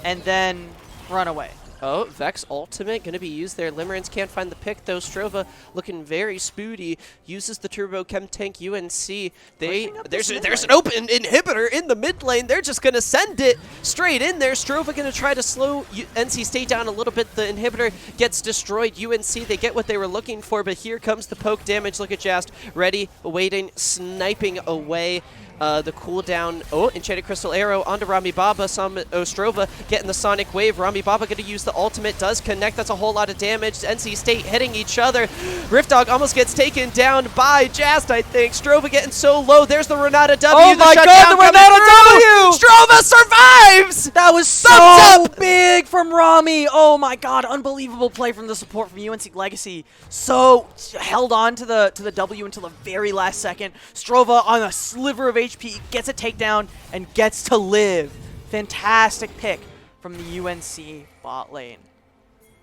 and then run away. Oh, Vex ultimate going to be used there. Limerence can't find the pick, though. Strova looking very spooty. Uses the Turbo Chem Tank UNC. There's an open inhibitor in the mid lane. They're just going to send it straight in there. Strova going to try to slow NC State down a little bit. The inhibitor gets destroyed. UNC, they get what they were looking for, but here comes the poke damage. Look at Jast. Ready, waiting, sniping away. The cooldown. Oh, Enchanted Crystal Arrow onto Rami Baba. Strova getting the Sonic Wave. Rami Baba going to use the ultimate. Does connect. That's a whole lot of damage. NC State hitting each other. Rift Dog almost gets taken down by Jast, I think. Strova getting so low. There's the Renata W. Oh my god, the Renata W! Strova survives! That was so big from Rami. Oh my god, unbelievable play from the support from UNC Legacy. So held on to the W until the very last second. Strova on a sliver of HP gets a takedown and gets to live. Fantastic pick from the UNC bot lane.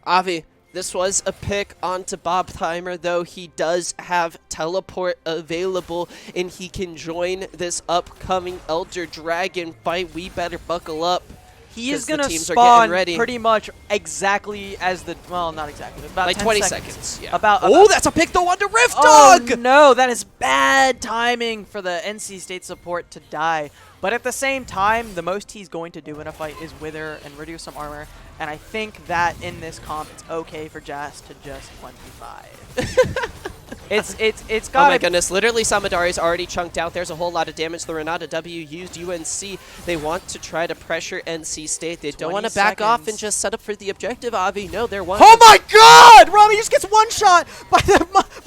Avi, this was a pick onto Bob Timer, though he does have teleport available and he can join this upcoming Elder Dragon fight. We better buckle up. He is 'cause the going to teams are getting spawn ready. pretty much exactly as the, well, not exactly, about like 10 20 seconds. Yeah. About, Oh, that's a pick though onto Rift oh, Dog! no, that is bad timing for the NC State support to die. But at the same time, the most he's going to do in a fight is wither and reduce some armor. And I think that in this comp, it's okay for Jazz to just 25. It's got. Oh my goodness, literally Samadari's already chunked out. There's a whole lot of damage. The Renata W used UNC. They want to try to pressure NC State. They don't want to back off and just set up for the objective, Avi. No, they're one. Oh my god! Rami just gets one shot by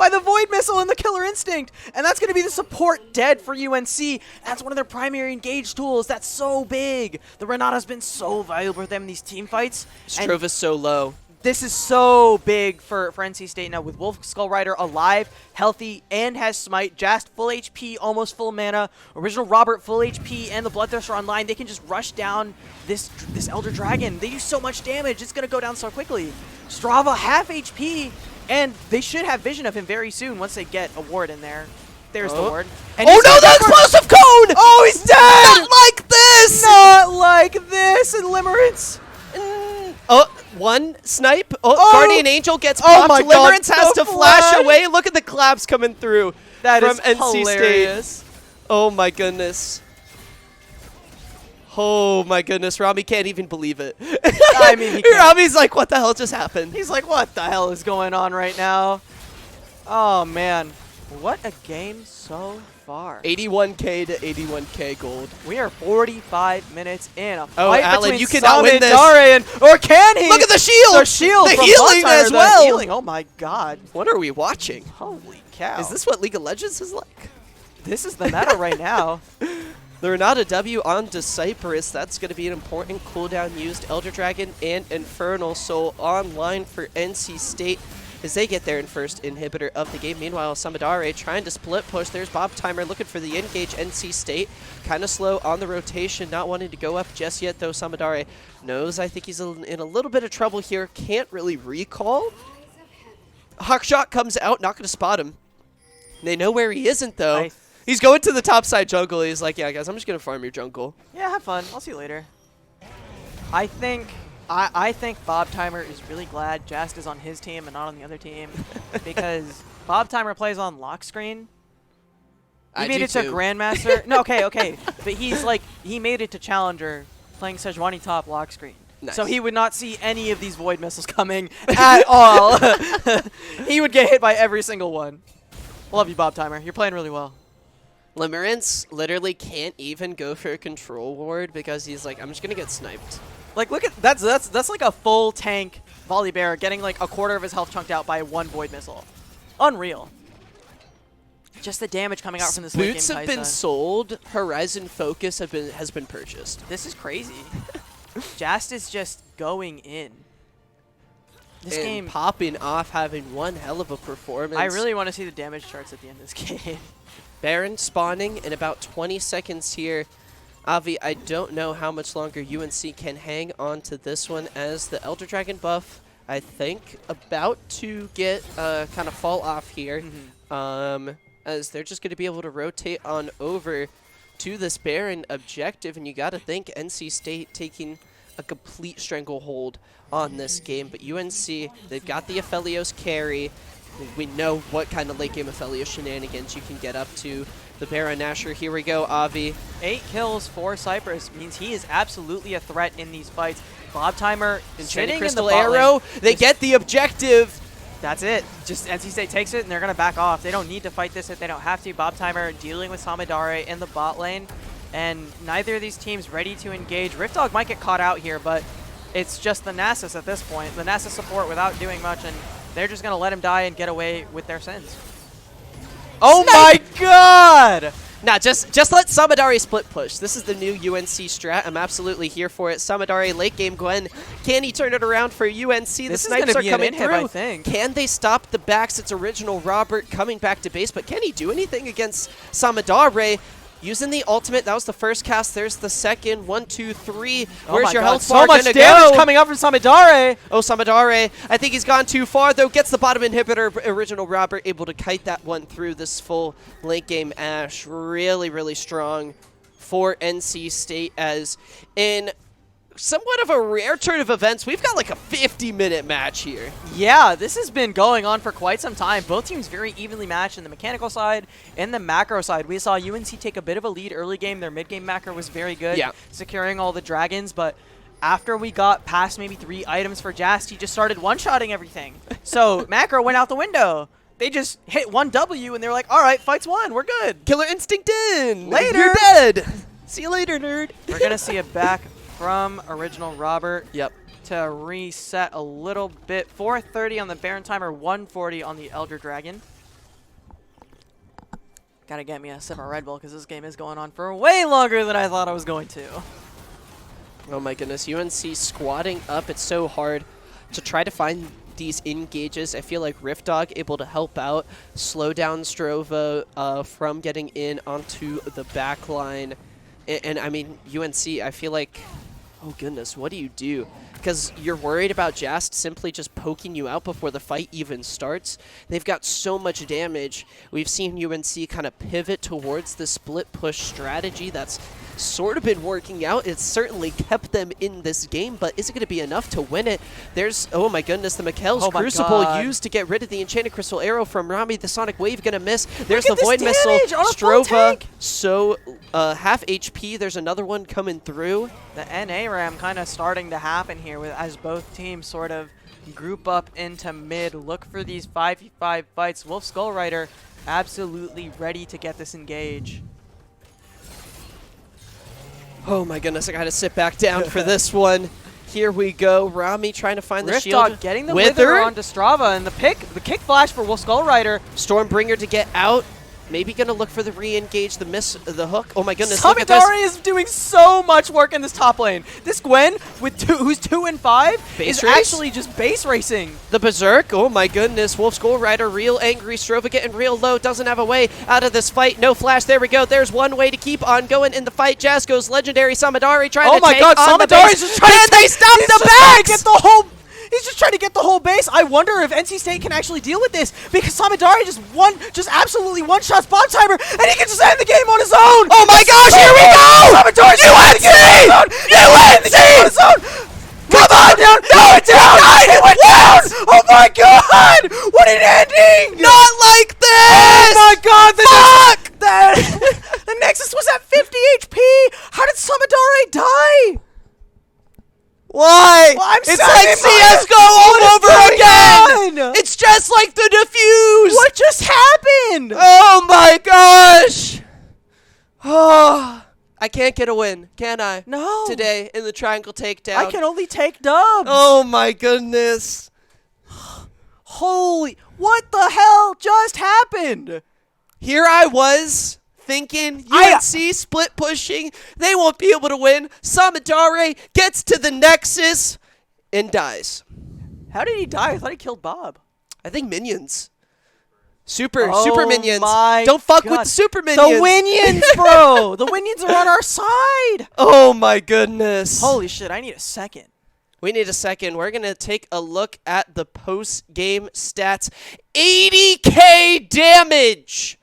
the Void Missile and the Killer Instinct. And that's going to be the support dead for UNC. That's one of their primary engage tools. That's so big. The Renata's been so valuable for them in these team fights. Strova's so low. This is so big for NC State now with Wolf Skull Rider alive, healthy, and has Smite. Jast full HP, almost full mana. Original Robert full HP, and the Bloodthirster online. They can just rush down this Elder Dragon. They do so much damage. It's going to go down so quickly. Strava half HP, and they should have vision of him very soon once they get a ward in there. There's the ward. And oh no, the explosive cone! Oh, he's dead! Not like this! Not like this! And Limerence. Oh, one snipe. Oh, Oh! Guardian Angel gets Oh popped. my God, Limerence has the to flash flash! away. Look at the collapse coming through That from is NC hilarious. State. Oh my goodness. Oh my goodness, Rami can't even believe it. I mean, he can't. Rami's like, what the hell just happened? He's like, what the hell is going on right now? Oh, man. What a game so far. 81K to 81K gold. We are 45 minutes in. A Oh, fight Alan, between you cannot win this. Samidare or can he? Look at the shield! The shield The from healing Bloodtimer, as the well! healing. Oh, my God. What are we watching? Holy cow. Is this what League of Legends is like? This is the meta right now. The Renata W on Cypress. That's going to be an important cooldown used. Elder Dragon and Infernal Soul online for NC State as they get their first inhibitor of the game. Meanwhile, Samadare trying to split push. There's Bob Timer looking for the engage. NC State kind of slow on the rotation, not wanting to go up just yet, though. Samadare knows, I think he's in a little bit of trouble here. Can't really recall. Hawkshot comes out, not going to spot him. They know where he isn't, though. He's going to the top side jungle. He's like, yeah, guys, I'm just going to farm your jungle. Yeah, have fun. I'll see you later. I think Bob Timer is really glad Jast is on his team and not on the other team because Bob Timer plays on lock screen. He made it to Grandmaster. No, okay. But he's like, he made it to Challenger playing Sejuani top lock screen. Nice. So he would not see any of these Void Missiles coming at all. He would get hit by every single one. Love you, Bob Timer. You're playing really well. Limerence literally can't even go for a control ward because he's like, I'm just gonna get sniped. Like, look at that's like a full tank volley bear getting like a quarter of his health chunked out by one Void Missile. Unreal. Just the damage coming out from this late game Boots have been sold. Horizon Focus has been purchased. This is crazy. Jast is just going in. This game popping off, having one hell of a performance. I really want to see the damage charts at the end of this game. Baron spawning in about 20 seconds here. Avi, I don't know how much longer UNC can hang on to this one as the Elder Dragon buff, I think, about to get kind of fall off here. As they're just going to be able to rotate on over to this Baron objective. And you got to think NC State taking a complete stranglehold on this game. But UNC, they've got the Aphelios carry. We know what kind of late game Aphelios shenanigans you can get up to. The Baron Nashor, here we go, Avi. 8 kills for Cypress means he is absolutely a threat in these fights. Bob Timer Enchanted sitting Crystal in the bot Arrow. lane. They get the objective. That's it. Just NC State takes it, and they're going to back off. They don't need to fight this if they don't have to. Bob Timer dealing with Samadare in the bot lane, and neither of these teams ready to engage. Rift Dog might get caught out here, but it's just the Nasus at this point. The Nasus support without doing much, and they're just going to let him die and get away with their sins. Oh my god! Nah, just let Samadare split push. This is the new UNC strat. I'm absolutely here for it. Samadare late game Gwen. Can he turn it around for UNC? The snipes are coming through. I think. Can they stop the backs? It's original Robert coming back to base, but can he do anything against Samadare? Using the ultimate, that was the first cast. There's the second. 1, 2, 3. Where's your health bar so much gonna damage go? coming up from Samadare. Oh, Samadare. I think he's gone too far, though. Gets the bottom inhibitor. Original Robert able to kite that one through this full late game Ash. Really, really strong for NC State as in somewhat of a rare turn of events. We've got like a 50-minute match here. Yeah, this has been going on for quite some time. Both teams very evenly matched in the mechanical side and the macro side. We saw UNC take a bit of a lead early game. Their mid-game macro was very good, securing all the dragons, but after we got past maybe 3 items for Jast, he just started one-shotting everything. So macro went out the window. They just hit 1 W, and they're like, all right, fight's won. We're good. Killer Instinct in. Later. You're dead. See you later, nerd. We're going to see it back from Original Robert. Yep. To reset a little bit. 4:30 on the Baron timer, 1:40 on the Elder Dragon. Gotta get me a sip of Red Bull because this game is going on for way longer than I thought I was going to. Oh my goodness, UNC squatting up. It's so hard to try to find these engages. I feel like Rift Dog able to help out, slow down Strova from getting in onto the back line. And I mean, UNC, I feel like, oh goodness, what do you do? Because you're worried about Jast simply just poking you out before the fight even starts. They've got so much damage. We've seen UNC kind of pivot towards the split push strategy that's sort of been working out. It's certainly kept them in this game, but is it going to be enough to win it? There's, oh my goodness, the Mikkel's Crucible used to get rid of the Enchanted Crystal Arrow from Rami. The Sonic Wave going to miss. There's the Void Missile. Strova, so half HP. There's another one coming through. The NA RAM kind of starting to happen here as both teams sort of group up into mid. Look for these 5v5 fights. Wolf Skull Rider absolutely ready to get this engage. Oh my goodness, I gotta sit back down for this one. Here we go. Rami trying to find the Rift shield. Dog getting the Wither onto Strava, and the kick flash for Wolf Skull Rider. Stormbringer to get out. Maybe gonna look for the re-engage, the hook. Oh my goodness, look at this. Samidari is doing so much work in this top lane. This Gwen, who's 2 and 5, is actually just base racing. The Berserk, oh my goodness. Wolf Skull Rider, real angry. Strova getting real low, doesn't have a way out of this fight. No flash, there we go. There's one way to keep on going in the fight. Jazz goes legendary. Samidari trying to take on the base. Samidari's just trying to they stop the backs! Get the whole... He's just trying to get the whole base. I wonder if NC State can actually deal with this because Samidari just absolutely one-shots Bomb Timer, and he can just end the game on his own. Oh my gosh, here we go! Samidari's UNC! Come on down! No, it didn't! It went down! Oh my god! What an ending! Not like this! Oh my god! Fuck! The Nexus was at 50 HP! How did Samidari die? Why? Well, it's like CSGO all over again! It's just like the defuse! What just happened? Oh my gosh! Oh, I can't get a win, can I? No. Today in the Triangle Takedown. I can only take dubs. Oh my goodness. Holy, what the hell just happened? Here I was thinking UNC split pushing. They won't be able to win. Samidare gets to the Nexus and dies. How did he die? I thought he killed Bob. I think minions. Super minions. Don't fuck with super minions. The Winions, bro. The Winions are on our side. Oh my goodness. Holy shit, I need a second. We need a second. We're going to take a look at the post-game stats. 80k damage.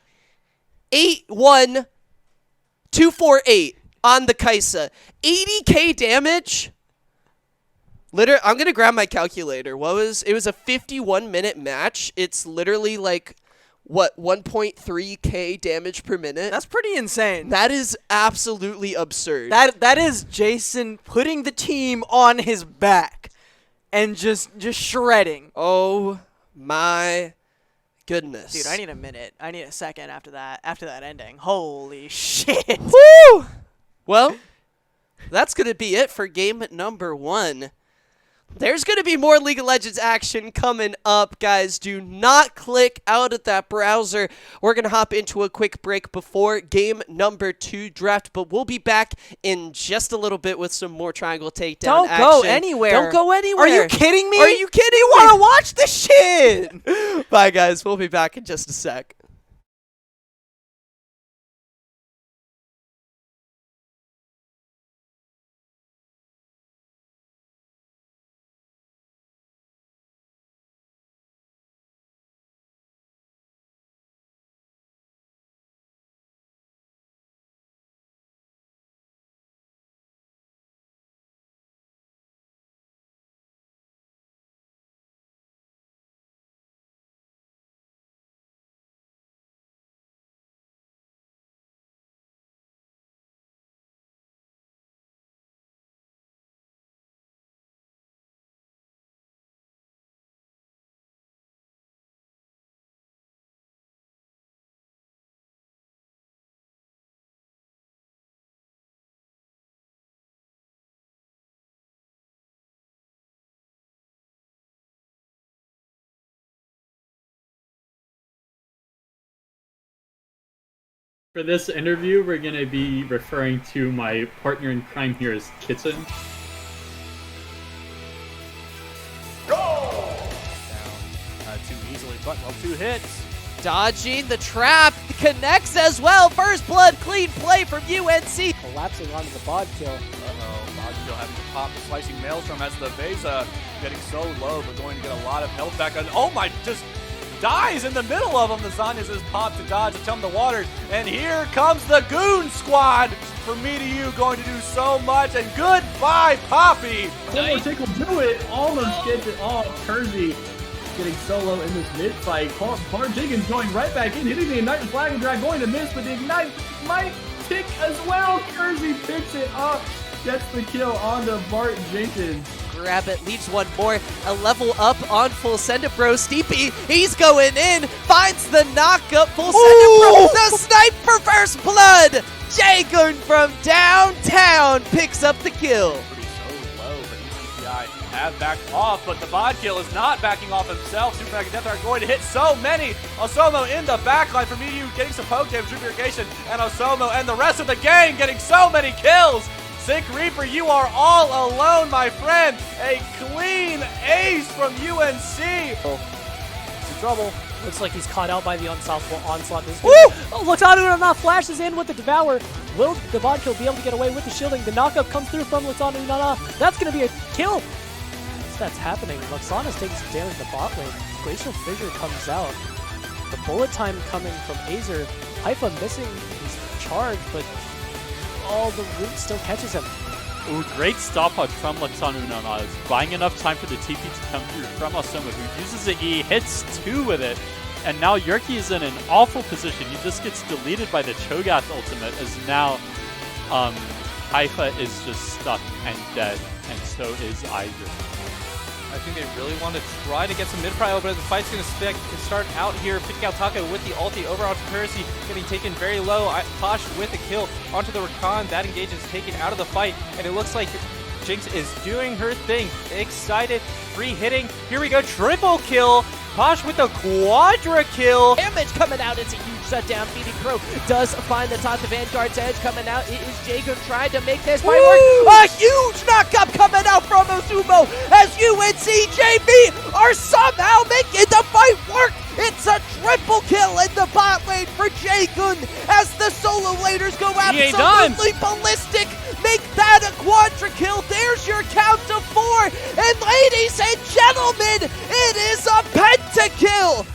81248 on the Kaisa. 80k damage. Literally, I'm going to grab my calculator. It was a 51-minute match. It's literally like, what, 1.3k damage per minute? That's pretty insane. That is absolutely absurd. That is Jason putting the team on his back and just shredding. Oh my goodness. Dude, I need a minute. I need a second after that ending. Holy shit. Woo! Well, that's going to be it for game number 1. There's going to be more League of Legends action coming up, guys. Do not click out of that browser. We're going to hop into a quick break before game number 2 draft, but we'll be back in just a little bit with some more Triangle Takedown action. Don't go anywhere. Don't go anywhere. Are you kidding me? Are you kidding me? You want to watch this shit? Bye, guys. We'll be back in just a sec. For this interview, we're going to be referring to my partner in crime here as Kitchen. Down too easily, but well, 2 hits. Dodging the trap, connects as well. First blood, clean play from UNC. Collapsing onto the VOD kill. Bodkill having to pop the slicing maelstrom as the Vesa getting so low, but going to get a lot of health back. And oh my, just dies in the middle of him. The Zanya says pop to dodge to tell him the waters. And here comes the Goon Squad. From me to you, going to do so much. And goodbye, Poppy. Solo Tick will do it. Almost gets it off. Kersey getting solo in this mid fight. Clark Jenkins going right back in, hitting the Ignite and Flag and Drag, going to miss, but the Ignite might tick as well. Kersey picks it up, gets the kill onto Bart Jenkins. Grab it, leaves one more. A level up on full send up bro. Steepy, he's going in, finds the knockup. Full send up bro. The snipe for first blood. Jagun from downtown picks up the kill. Pretty so low, but ECPI have backed off, but the Bodkill is not backing off himself. Super Dragon Death are going to hit so many. Osomo in the backline from you, getting some poke damage, Drip Irrigation, and Osomo and the rest of the gang getting so many kills. Sick Reaper, you are all alone, my friend. A clean ace from UNC. It's in trouble. Looks like he's caught out by the unstoppable onslaught. This Woo! Oh, looks out Unana flashes in with the Devour. Will the VOD be able to get away with the shielding? The knockup comes through from Luxana Unana. That's going to be a kill. That's happening. Luxana's taking some damage in the bot lane. Glacial Fissure comes out. The bullet time coming from Azer. Haifa missing his charge, but the root still catches him. Ooh, great stop out from Luxana Unana. Buying enough time for the TP to come through from Osomo, who uses the E, hits 2 with it. And now Yerky is in an awful position. He just gets deleted by the Cho'Gath ultimate, as now Haifa is just stuck and dead, and so is Iger. I think they really want to try to get some mid-prio, but the fight's going to start out here. Picking out Taka with the ulti over onto Percy, getting taken very low. Posh with a kill onto the Rakan. That engage is taken out of the fight, and it looks like Jinx is doing her thing. Excited, free hitting. Here we go, triple kill. Posh with the quadra kill. Damage coming out. It's a huge shutdown. Phoebe Pro does find the top. The Vanguard's edge coming out. It is Jagun trying to make this fight work. A huge knockup coming out from Ozumo as UNC JV are somehow making the fight work. It's a triple kill in the bot lane for Jagun as the solo laners go absolutely ballistic. Make that a quadra kill. There's your count to 4. And ladies and gentlemen, it is a pentakill.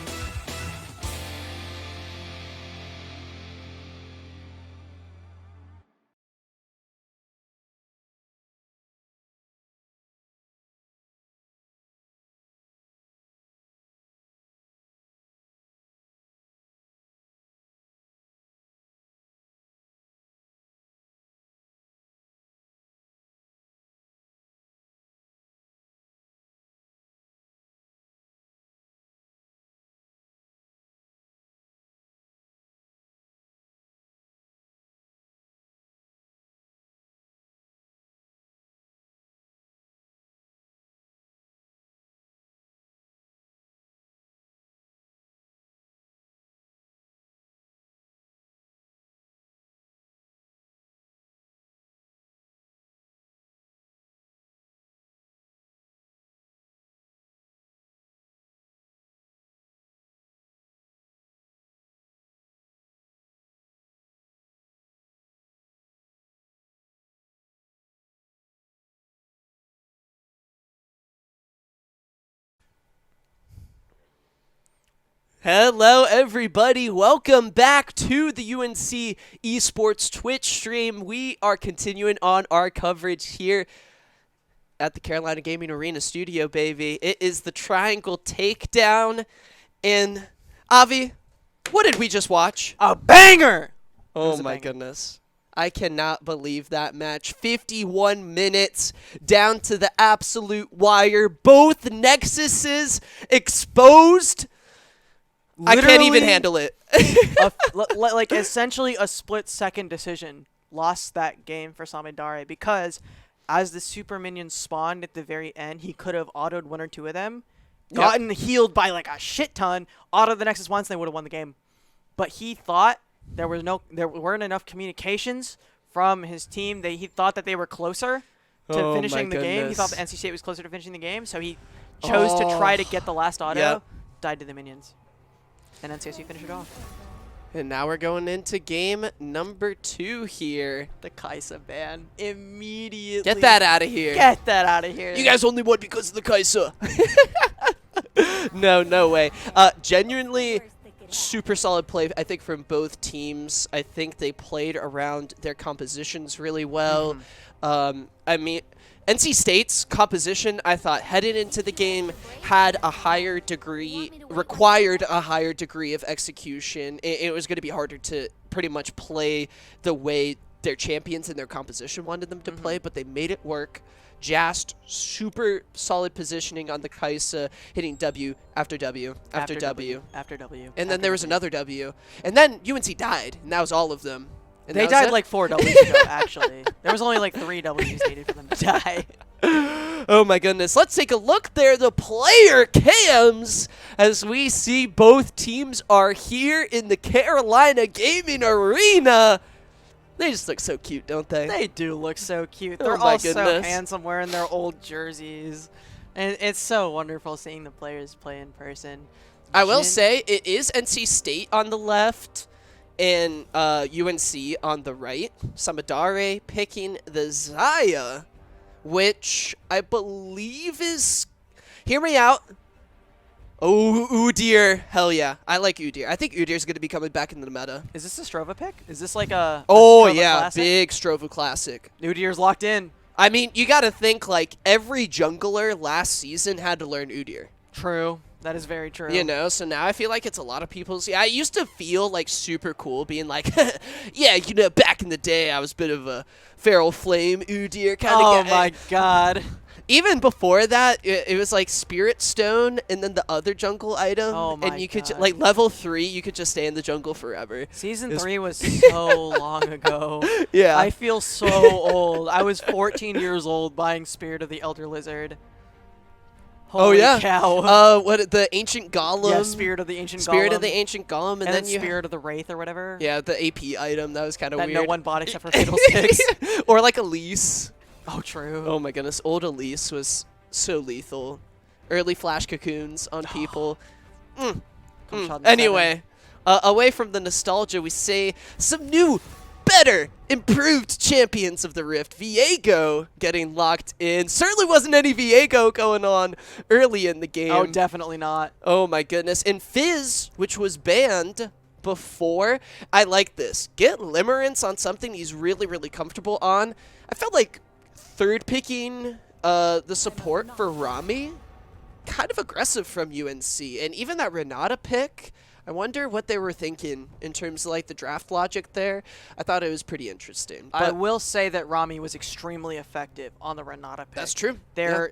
Hello, everybody. Welcome back to the UNC Esports Twitch stream. We are continuing on our coverage here at the Carolina Gaming Arena studio, baby. It is the Triangle Takedown. And, Avi, what did we just watch? A banger! Oh, my goodness. I cannot believe that match. 51 minutes down to the absolute wire. Both Nexuses exposed. I can't even handle it. Like essentially a split-second decision lost that game for Samidare because as the super minions spawned at the very end, he could have autoed 1 or 2 of them, gotten healed by like a shit ton, autoed the Nexus once, and they would have won the game. But he thought there weren't enough communications from his team. He thought that they were closer to finishing the game. He thought that NC State was closer to finishing the game, so he chose to try to get the last auto. Yep. Died to the minions, and NCSU finished it off. And now we're going into game number 2 here. The Kaisa ban immediately. Get that out of here. Get that out of here. You guys only won because of the Kaisa. No way. Genuinely super solid play, I think, from both teams. I think they played around their compositions really well. I mean, NC State's composition, I thought, headed into the game, required a higher degree of execution. It was going to be harder to pretty much play the way their champions and their composition wanted them to play, but they made it work. Jast, super solid positioning on the Kaisa, hitting W after W after W. After W. And then there was another W. And then UNC died, and that was all of them. And they died like 4 W's ago, actually. There was only like 3 W's needed for them to die. Oh my goodness. Let's take a look there. The player cams, as we see both teams are here in the Carolina Gaming Arena. They just look so cute, don't they? They do look so cute. Oh They're my all so goodness. handsome wearing their old jerseys. And it's so wonderful seeing the players play in person. I will say it is NC State on the left and UNC on the right. Samadare picking the Zaya, which I believe is... Hear me out. Oh, Udyr. Hell yeah. I like Udyr. I think Udyr's going to be coming back into the meta. Is this a Strova pick? Is this like a Oh, Strova yeah. classic? Big Strova Classic. Udyr's locked in. I mean, you got to think, like, every jungler last season had to learn Udyr. True. That is very true. You know, so now I feel like it's a lot of people's... Yeah, I used to feel, like, super cool being like, yeah, you know, back in the day, I was a bit of a Feral Flame Udyr kind of guy. Oh, my God. Even before that, it was like Spirit Stone and then the other jungle item. Oh my and you could, God. like, level 3, you could just stay in the jungle forever. Season 3 was so long ago. Yeah. I feel so old. I was 14 years old buying Spirit of the Elder Lizard. Holy cow. What, the Ancient Golem? Yeah, Spirit of the Ancient Golem. Spirit of the Ancient Golem. And then you... Spirit of the Wraith or whatever. Yeah, the AP item. That was kind of that weird. no one bought except for Fiddlesticks. Or like Elise. Oh, true. Oh my goodness. Old Elise was so lethal. Early flash cocoons on people. Anyway, away from the nostalgia, we say some new, better, improved champions of the Rift. Viego getting locked in. Certainly wasn't any Viego going on early in the game. Oh, definitely not. Oh my goodness. And Fizz, which was banned before, I like this. Get Limerence on something he's really, really comfortable on. I felt like third picking the support for Rami, kind of aggressive from UNC. And even that Renata pick, I wonder what they were thinking in terms of like the draft logic there. I thought it was pretty interesting. I But will say that Rami was extremely effective on the Renata pick. that's true. The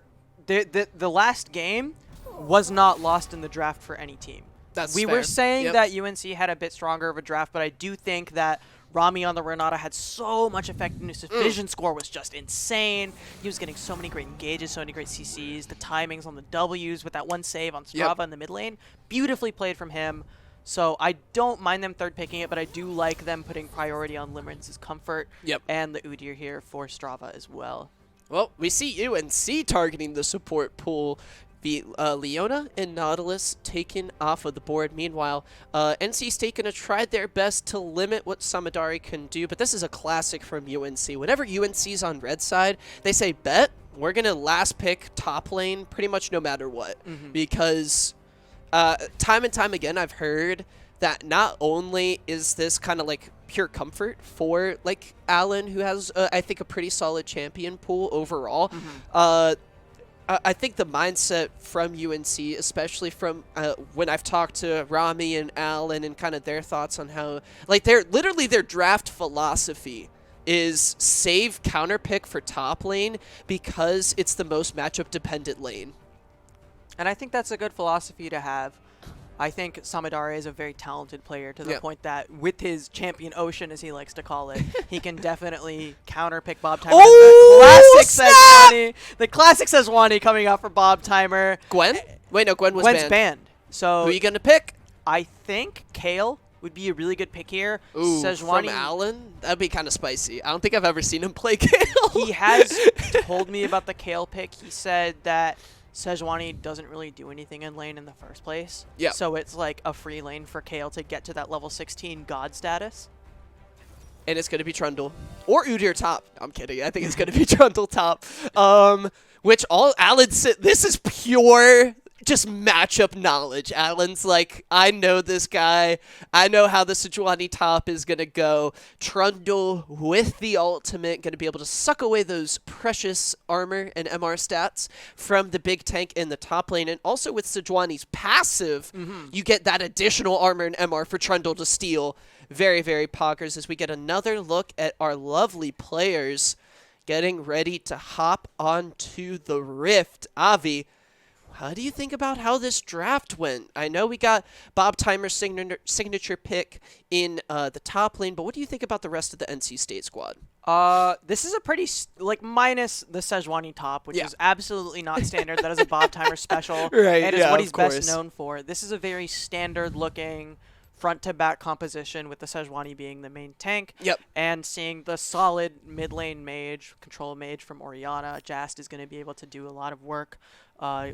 last game was not lost in the draft for any team. That's we fair. were saying Yep. that UNC had a bit stronger of a draft, but I do think that Rami on the Renata had so much effectiveness. His vision score was just insane. He was getting so many great engages, so many great CCs. The timings on the Ws with that one save on Strava in the mid lane. Beautifully played from him. So I don't mind them third picking it, but I do like them putting priority on Limerence's comfort and the Udyr here for Strava as well. Well, we see UNC targeting the support pool. Leona and Nautilus taken off of the board. Meanwhile, NC State going to try their best to limit what Samadari can do, but this is a classic from UNC. Whenever UNC's on red side, they say, bet, we're going to last pick top lane pretty much no matter what. Because time and time again, I've heard that not only is this kind of like pure comfort for like Allen, who has, I think, a pretty solid champion pool overall, I think the mindset from UNC, especially from when I've talked to Rami and Allen and kind of their thoughts on how, like, their draft philosophy is save counter pick for top lane because it's the most matchup dependent lane. And I think that's a good philosophy to have. I think Samadare is a very talented player to the point that with his champion ocean, as he likes to call it, he can definitely counter pick Bob Timer. The classic Sejuani coming out for Bob Timer. Gwen? Wait, no, Gwen's banned. So who are you going to pick? I think Kale would be a really good pick here. Ooh, from Allen? That'd be kind of spicy. I don't think I've ever seen him play Kale. He has told me about the Kale pick. He said that Sejuani doesn't really do anything in lane in the first place. Yeah. So it's like a free lane for Kale to get to that level 16 god status. And it's going to be Trundle. Or Udyr top. I'm kidding. I think it's going to be Trundle top. Which all Allen said, this is pure just matchup knowledge. Allen's like, I know this guy. I know how the Sejuani top is going to go. Trundle with the ultimate, going to be able to suck away those precious armor and MR stats from the big tank in the top lane. And also with Sejuani's passive, you get that additional armor and MR for Trundle to steal. Very, very poggers as we get another look at our lovely players getting ready to hop onto the Rift. Avi, how do you think about how this draft went? I know we got Bob Timer's signature pick in the top lane, but what do you think about the rest of the NC State squad? This is a pretty, minus the Sejuani top, which is absolutely not standard. That is a Bob Timer special. Right, and is yeah, what of he's course. best known for. This is a very standard-looking front-to-back composition with the Sejuani being the main tank. Yep. And seeing the solid mid-lane mage, control mage from Orianna. Jast is going to be able to do a lot of work.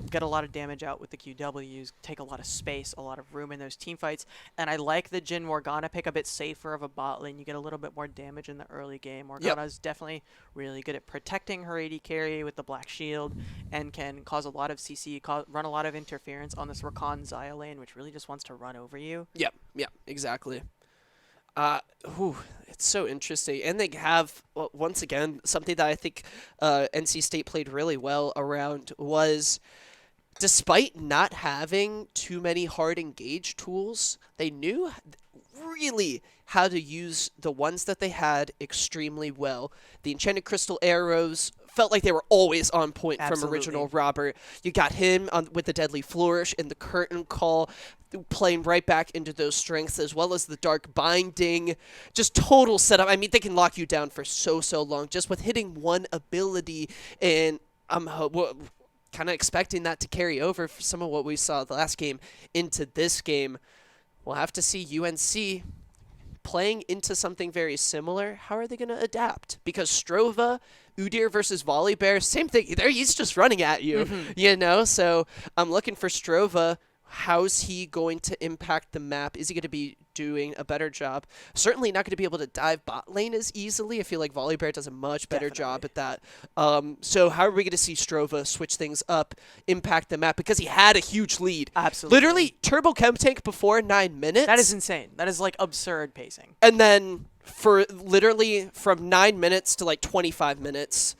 Get a lot of damage out with the QWs, take a lot of space, a lot of room in those team fights. And I like the Jhin Morgana pick, a bit safer of a bot lane. You get a little bit more damage in the early game. Morgana is definitely really good at protecting her AD carry with the Black Shield and can cause a lot of CC, run a lot of interference on this Rakan Xayah lane, which really just wants to run over you. Yep, exactly. It's so interesting. And they have, once again, something that I think NC State played really well around was, despite not having too many hard engage tools, they knew really how to use the ones that they had extremely well. The Enchanted Crystal arrows felt like they were always on point from original Robert. You got him with the Deadly Flourish and the Curtain Call, playing right back into those strengths, as well as the Dark Binding. Just total setup. I mean, they can lock you down for so long just with hitting one ability, and I'm kind of expecting that to carry over for some of what we saw the last game into this game. We'll have to see UNC playing into something very similar. How are they going to adapt? Because Strova, Udyr versus Volibear, same thing. He's just running at you, you know? So I'm looking for Strova. How's he going to impact the map? Is he going to be doing a better job? Certainly not going to be able to dive bot lane as easily. I feel like Volibear does a much better job at that. So how are we going to see Strova switch things up, impact the map? Because he had a huge lead. Absolutely. Literally, Turbo Chem Tank before 9 minutes. That is insane. That is, absurd pacing. And then for literally from 9 minutes to, 25 minutes,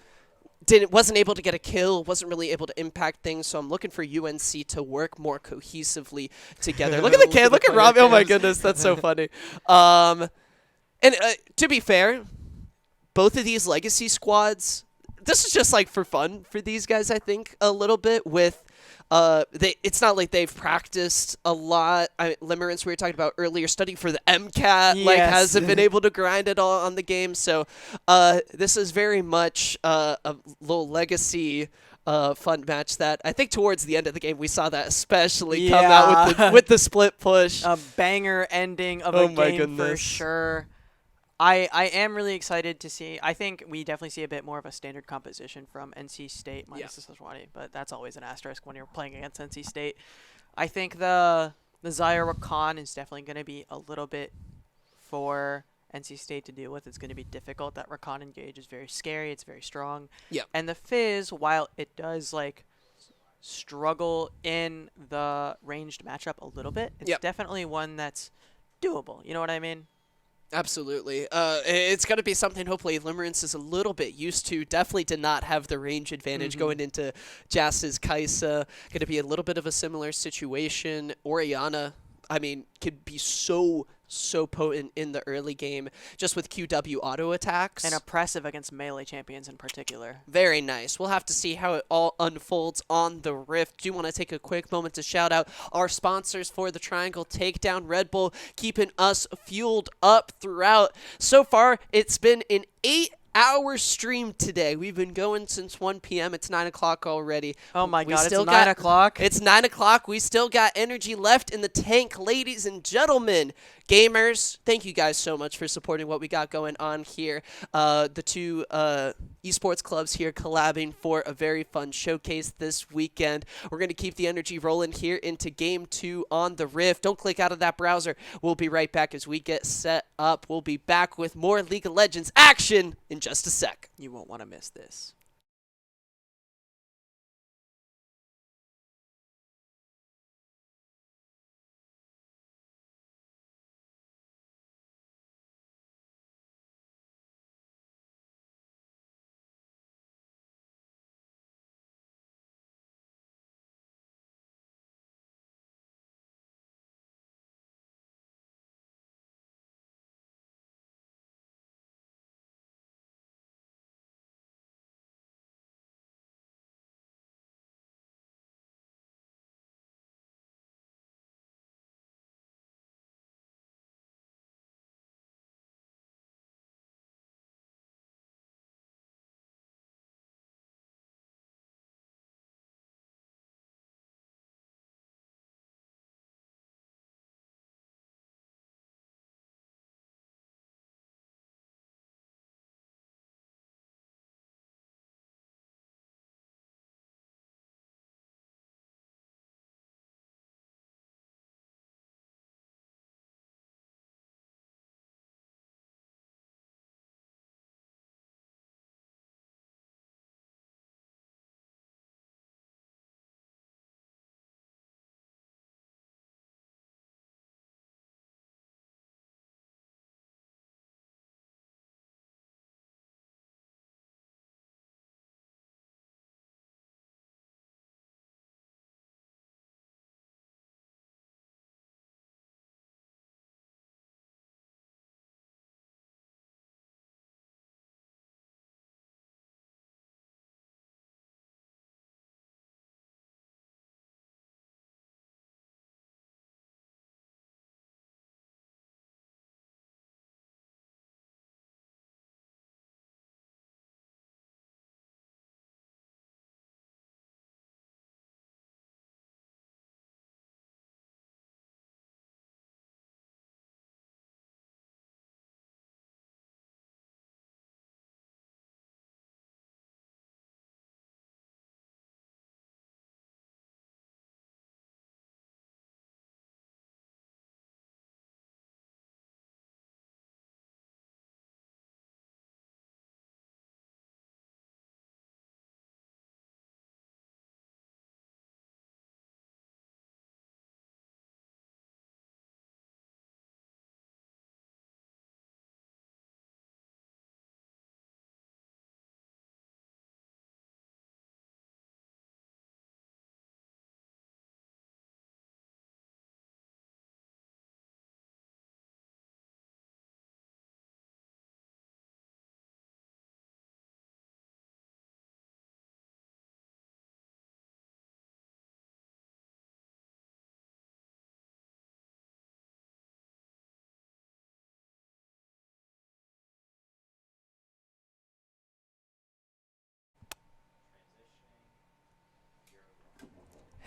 wasn't able to get a kill, wasn't really able to impact things, so I'm looking for UNC to work more cohesively together. Look at the kid, look at Robbie, oh my goodness, that's so funny. And to be fair, both of these legacy squads, this is just for fun for these guys, I think, a little bit with it's not like they've practiced a lot. Limerence, we were talking about earlier, studying for the MCAT, hasn't been able to grind it all on the game. So this is very much a little legacy fun match that I think towards the end of the game we saw that especially come out with the split push. A banger ending of a game for sure. I am really excited to see. I think we definitely see a bit more of a standard composition from NC State minus the Sejuani, but that's always an asterisk when you're playing against NC State. I think the Xayah Rakan is definitely going to be a little bit for NC State to deal with. It's going to be difficult. That Rakan engage is very scary. It's very strong. Yeah. And the Fizz, while it does struggle in the ranged matchup a little bit, it's definitely one that's doable. You know what I mean? Absolutely. It's going to be something hopefully Limerence is a little bit used to. Definitely did not have the range advantage going into Jast's Kaisa. Going to be a little bit of a similar situation. Orianna, could be so potent in the early game just with QW auto attacks. And oppressive against melee champions in particular. Very nice. We'll have to see how it all unfolds on the Rift. Do want to take a quick moment to shout out our sponsors for the Triangle Takedown. Red Bull keeping us fueled up throughout. So far, it's been an 8-hour stream today. We've been going since 1 p.m. It's 9 o'clock already. Oh my god, it's 9 o'clock? It's 9 o'clock. We still got energy left in the tank, ladies and gentlemen. Gamers, thank you guys so much for supporting what we got going on here. The two esports clubs here collabing for a very fun showcase this weekend. We're going to keep the energy rolling here into Game 2 on the Rift. Don't click out of that browser. We'll be right back as we get set up. We'll be back with more League of Legends action in just a sec. You won't want to miss this.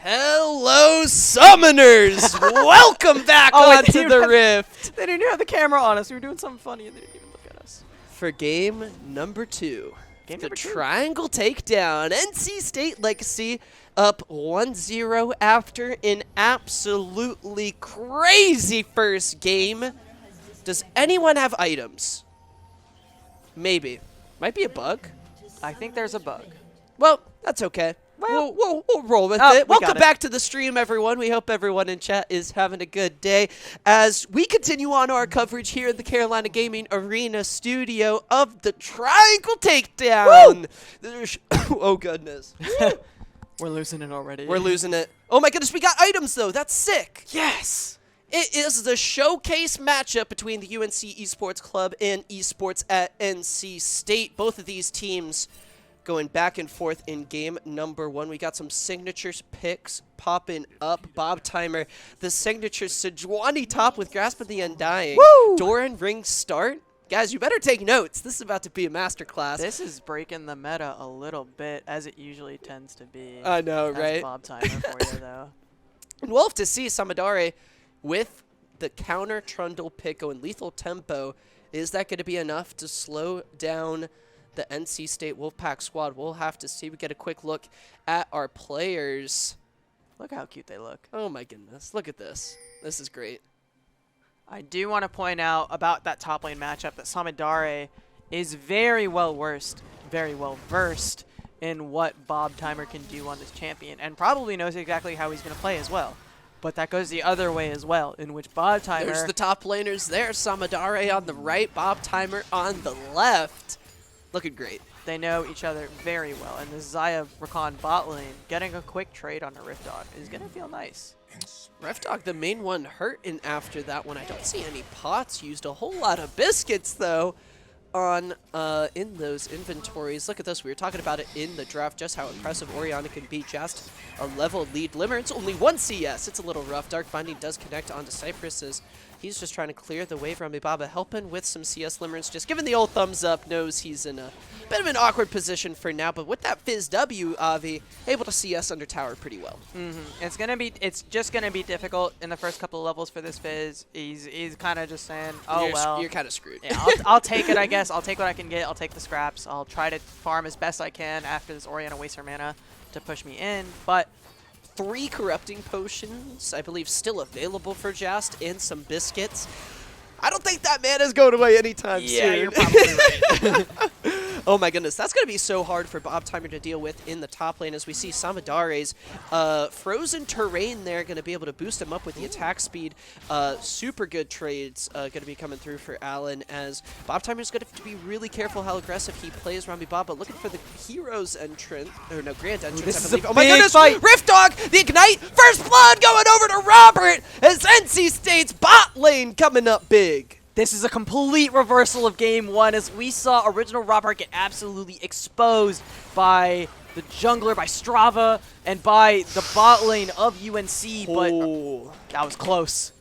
Hello, summoners! Welcome back onto the Rift They didn't have the camera on us. We were doing something funny and they didn't even look at us. for game number 2. Game The number 2. Triangle Takedown. NC State Legacy up 1-0 after an absolutely crazy first game. Does anyone have items? Maybe. Might be a bug. I think there's a bug. Well, that's okay. Well, We'll roll with oh, it. we got Welcome it. back to the stream, everyone. We hope everyone in chat is having a good day as we continue on our coverage here in the Carolina Gaming Arena studio of the Triangle Takedown. Oh, goodness. We're losing it already. We're losing it. Oh, my goodness. We got items, though. That's sick. Yes. It is the showcase matchup between the UNC Esports Club and Esports at NC State. Both of these teams going back and forth in game number 1. We got some signatures picks popping up. Bob Timer, the signature Sejuani top with Grasp of the Undying. Woo! Doran ring start. Guys, you better take notes. This is about to be a masterclass. This is breaking the meta a little bit, as it usually tends to be. I know, That's right? Bob Timer for you, though. And we'll have to see Samadare with the counter trundle pick going lethal tempo. Is that going to be enough to slow down the NC State Wolfpack squad? We'll have to see. We get a quick look at our players. Look how cute they look. Oh my goodness. Look at this. This is great. I do want to point out about that top lane matchup that Samidare is very well versed in what Bob Timer can do on this champion, and probably knows exactly how he's going to play as well. But that goes the other way as well, in which Bob Timer... There's the top laners there. Samidare on the right, Bob Timer on the left. Looking great. They know each other very well, and the Zaya Rakan bot lane getting a quick trade on a Rift Dog is going to feel nice. Rift Dog, the main one, hurt, and after that one, I don't see any pots used. A whole lot of biscuits, though, on in those inventories. Look at this. We were talking about it in the draft, just how impressive Oriana can be. Just a level lead. Limerence only 1 CS. It's a little rough. Dark Binding does connect onto Cypress as he's just trying to clear the way from Ibaba, helping with some CS. Limerence just giving the old thumbs up, knows he's in a bit of an awkward position for now, but with that Fizz W, Avi, able to CS under tower pretty well. It's just gonna be difficult in the first couple of levels for this Fizz. He's kind of just saying, oh well, you're kind of screwed. Yeah, I'll take it, I guess. I'll take what I can get. I'll take the scraps. I'll try to farm as best I can after this Oriana wastes her mana to push me in, but 3 corrupting potions, I believe, still available for Jast, and some biscuits. I don't think that mana's going away anytime soon. Yeah, you're probably right. Oh my goodness, that's going to be so hard for Bob Timer to deal with in the top lane as we see Samidare's frozen terrain there, going to be able to boost him up with the attack speed. Super good trades going to be coming through for Allen as Bob Timer's going to have to be really careful how aggressive he plays Rami Baba, looking for the hero's entrance, or no, grand entrance, this I is believe. a Oh my big goodness, fight. Rift Dog, the Ignite, first blood going over to Robert as NC State's bot lane coming up big. This is a complete reversal of game 1 as we saw original Robert get absolutely exposed by the jungler, by Strava, and by the bot lane of UNC, but that was close.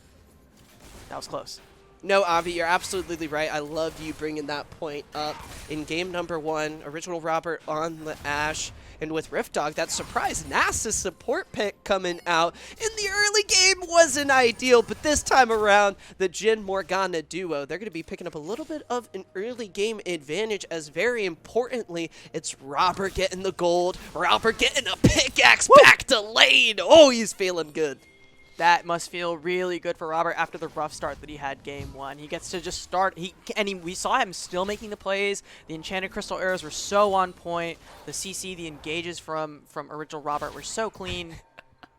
That was close. No, Avi, you're absolutely right. I love you bringing that point up. In game number 1, original Robert on the Ashe. And with Rift Dog, that surprise NASA support pick coming out in the early game wasn't ideal, but this time around, the Jhin Morgana duo, they're going to be picking up a little bit of an early game advantage as very importantly, it's Robert getting the gold, Robert getting a pickaxe back to lane. Oh, he's feeling good. That must feel really good for Robert after the rough start that he had game 1. He gets to just start. We saw him still making the plays. The Enchanted Crystal arrows were so on point. The CC, the engages from original Robert were so clean.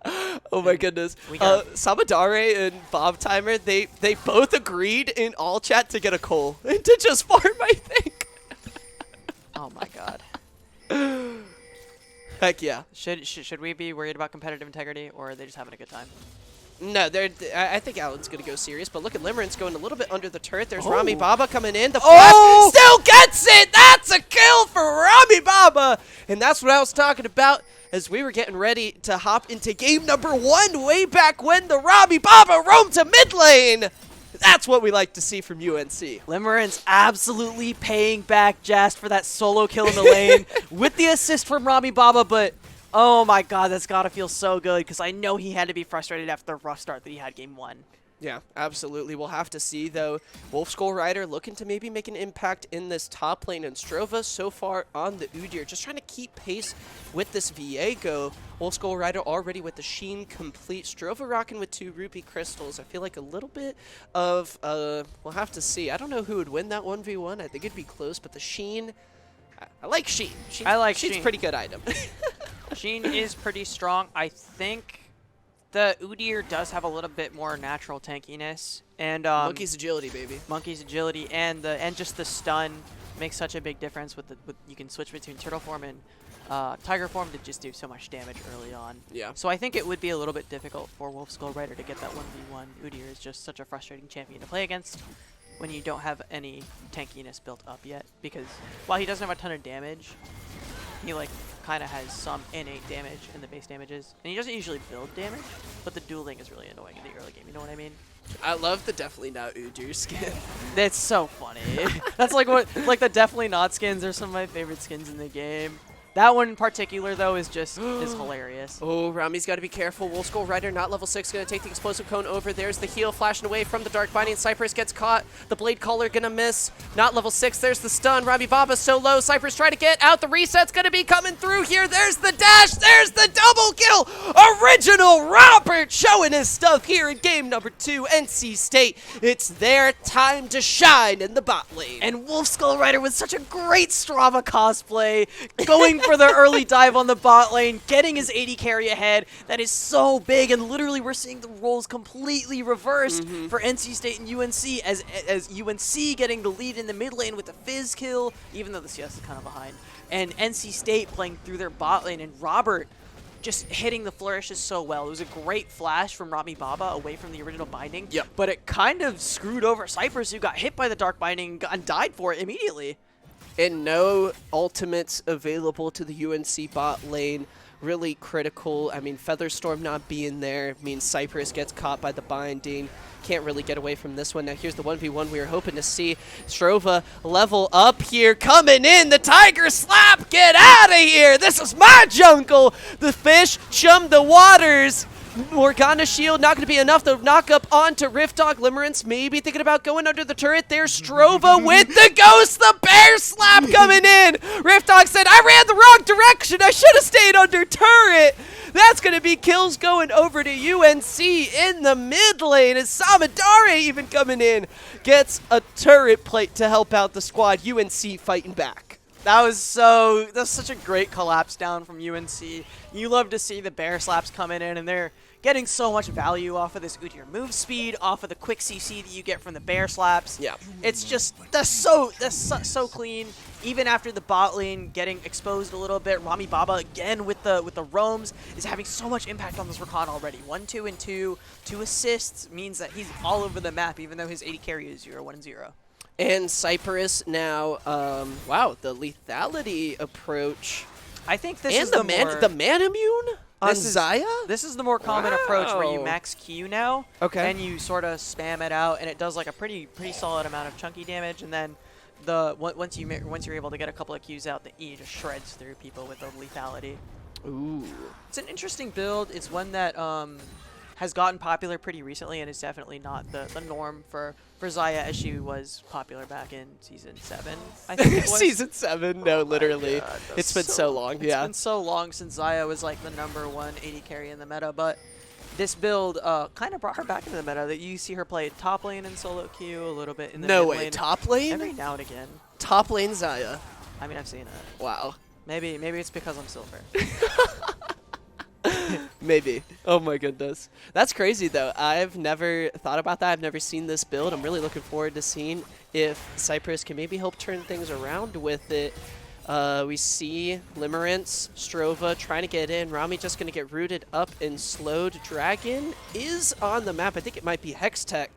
Oh my goodness. Samidare and Bob Timer, they both agreed in all chat to get a Cole and to just farm, I think. Oh my god. Heck yeah. Should we be worried about competitive integrity, or are they just having a good time? No, I think Allen's going to go serious, but look at Limerence going a little bit under the turret. There's Rami Baba coming in. The flash still gets it! That's a kill for Rami Baba! And that's what I was talking about as we were getting ready to hop into game number 1 way back when the Rami Baba roamed to mid lane. That's what we like to see from UNC. Limerence absolutely paying back Jast for that solo kill in the lane with the assist from Rami Baba, but oh my god, that's got to feel so good because I know he had to be frustrated after the rough start that he had game 1. Yeah, absolutely. We'll have to see, though. Wolf Skull Rider looking to maybe make an impact in this top lane, and Strova so far on the Udyr, just trying to keep pace with this Viego. Wolf Skull Rider already with the Sheen complete. Strova rocking with 2 Rupee Crystals. I feel like a little bit of, we'll have to see. I don't know who would win that 1v1. I think it'd be close, but the Sheen, I like Sheen. I like Sheen's Sheen. Pretty good item. Sheen is pretty strong. I think the Udyr does have a little bit more natural tankiness, and Monkey's agility, baby. Monkey's agility and just the stun makes such a big difference. With you can switch between turtle form and tiger form to just do so much damage early on. Yeah. So I think it would be a little bit difficult for Wolf Skull Rider to get that 1v1. Udyr is just such a frustrating champion to play against when you don't have any tankiness built up yet, because while he doesn't have a ton of damage, he kind of has some innate damage in the base damages, and he doesn't usually build damage, but the dueling is really annoying in the early game, you know what I mean? I love the Definitely Not Udyr skin. That's so funny. That's like the Definitely Not skins are some of my favorite skins in the game. That one in particular, though, is just is hilarious. Oh, Rami's got to be careful. Wolf Skull Rider, not level 6, going to take the explosive cone over. There's the heal flashing away from the Dark Binding. Cypress gets caught. The Blade Caller going to miss. Not level 6. There's the stun. Rami Baba so low. Cypress trying to get out. The reset's going to be coming through here. There's the dash. There's the double kill. Original Robert showing his stuff here in game number 2. NC State. It's their time to shine in the bot lane. And Wolf Skull Rider with such a great Strava cosplay, going for the early dive on the bot lane, getting his 80 carry ahead. That is so big, and literally we're seeing the roles completely reversed for NC State and UNC, as UNC getting the lead in the mid lane with the Fizz kill, even though the CS is kind of behind, and NC State playing through their bot lane, and Robert just hitting the flourishes so well. It was a great flash from Rami Baba away from the original binding, but it kind of screwed over Cypress, who got hit by the Dark Binding and died for it immediately. And no ultimates available to the UNC bot lane. Really critical. I mean, Featherstorm not being there means Cypress gets caught by the binding. Can't really get away from this one. Now here's the 1v1 we were hoping to see. Strova level up here, coming in. The Tiger Slap, get out of here. This is my jungle. The fish chum the waters. Morgana shield not going to be enough to knock up onto Rift Dog. Limerence maybe thinking about going under the turret. There's Strova with the ghost. The bear slap coming in. Rift Dog said, I ran the wrong direction. I should have stayed under turret. That's going to be kills going over to UNC in the mid lane. As Samidare even coming in. Gets a turret plate to help out the squad. UNC fighting back. That was such a great collapse down from UNC. You love to see the bear slaps coming in, and they're getting so much value off of this Udyr move speed, off of the quick CC that you get from the bear slaps. Yeah. It's just, that's so clean. Even after the bot lane getting exposed a little bit, Rami Baba again with the roams is having so much impact on this Rakan already. 1-2 and 2 assists means that he's all over the map, even though his 80 carry is 0-1-0. And Cypress now, wow, the lethality approach. I think this and is the man immune on Xayah? This is the more common approach where you max Q now, and you sort of spam it out, and it does like a pretty solid amount of chunky damage, and then once you're able to get a couple of Qs out, the E just shreds through people with the lethality. Ooh. It's an interesting build. It's one that has gotten popular pretty recently, and is definitely not the norm for Xayah as she was popular back in Season 7, I think it was. Season 7? No, literally. God, it's been so long, It's been so long since Xayah was like the #1 80 carry in the meta, but this build kind of brought her back into the meta. That you see her play top lane in solo queue, a little bit in the mid lane. Top lane? Every now and again. Top lane Xayah. I mean, I've seen it. Wow. Maybe it's because I'm silver. Maybe. Oh my goodness. That's crazy though. I've never thought about that. I've never seen this build. I'm really looking forward to seeing if Cypress can maybe help turn things around with it. We see Limerence, Strova trying to get in. Rami just going to get rooted up and slowed. Dragon is on the map. I think it might be Hextech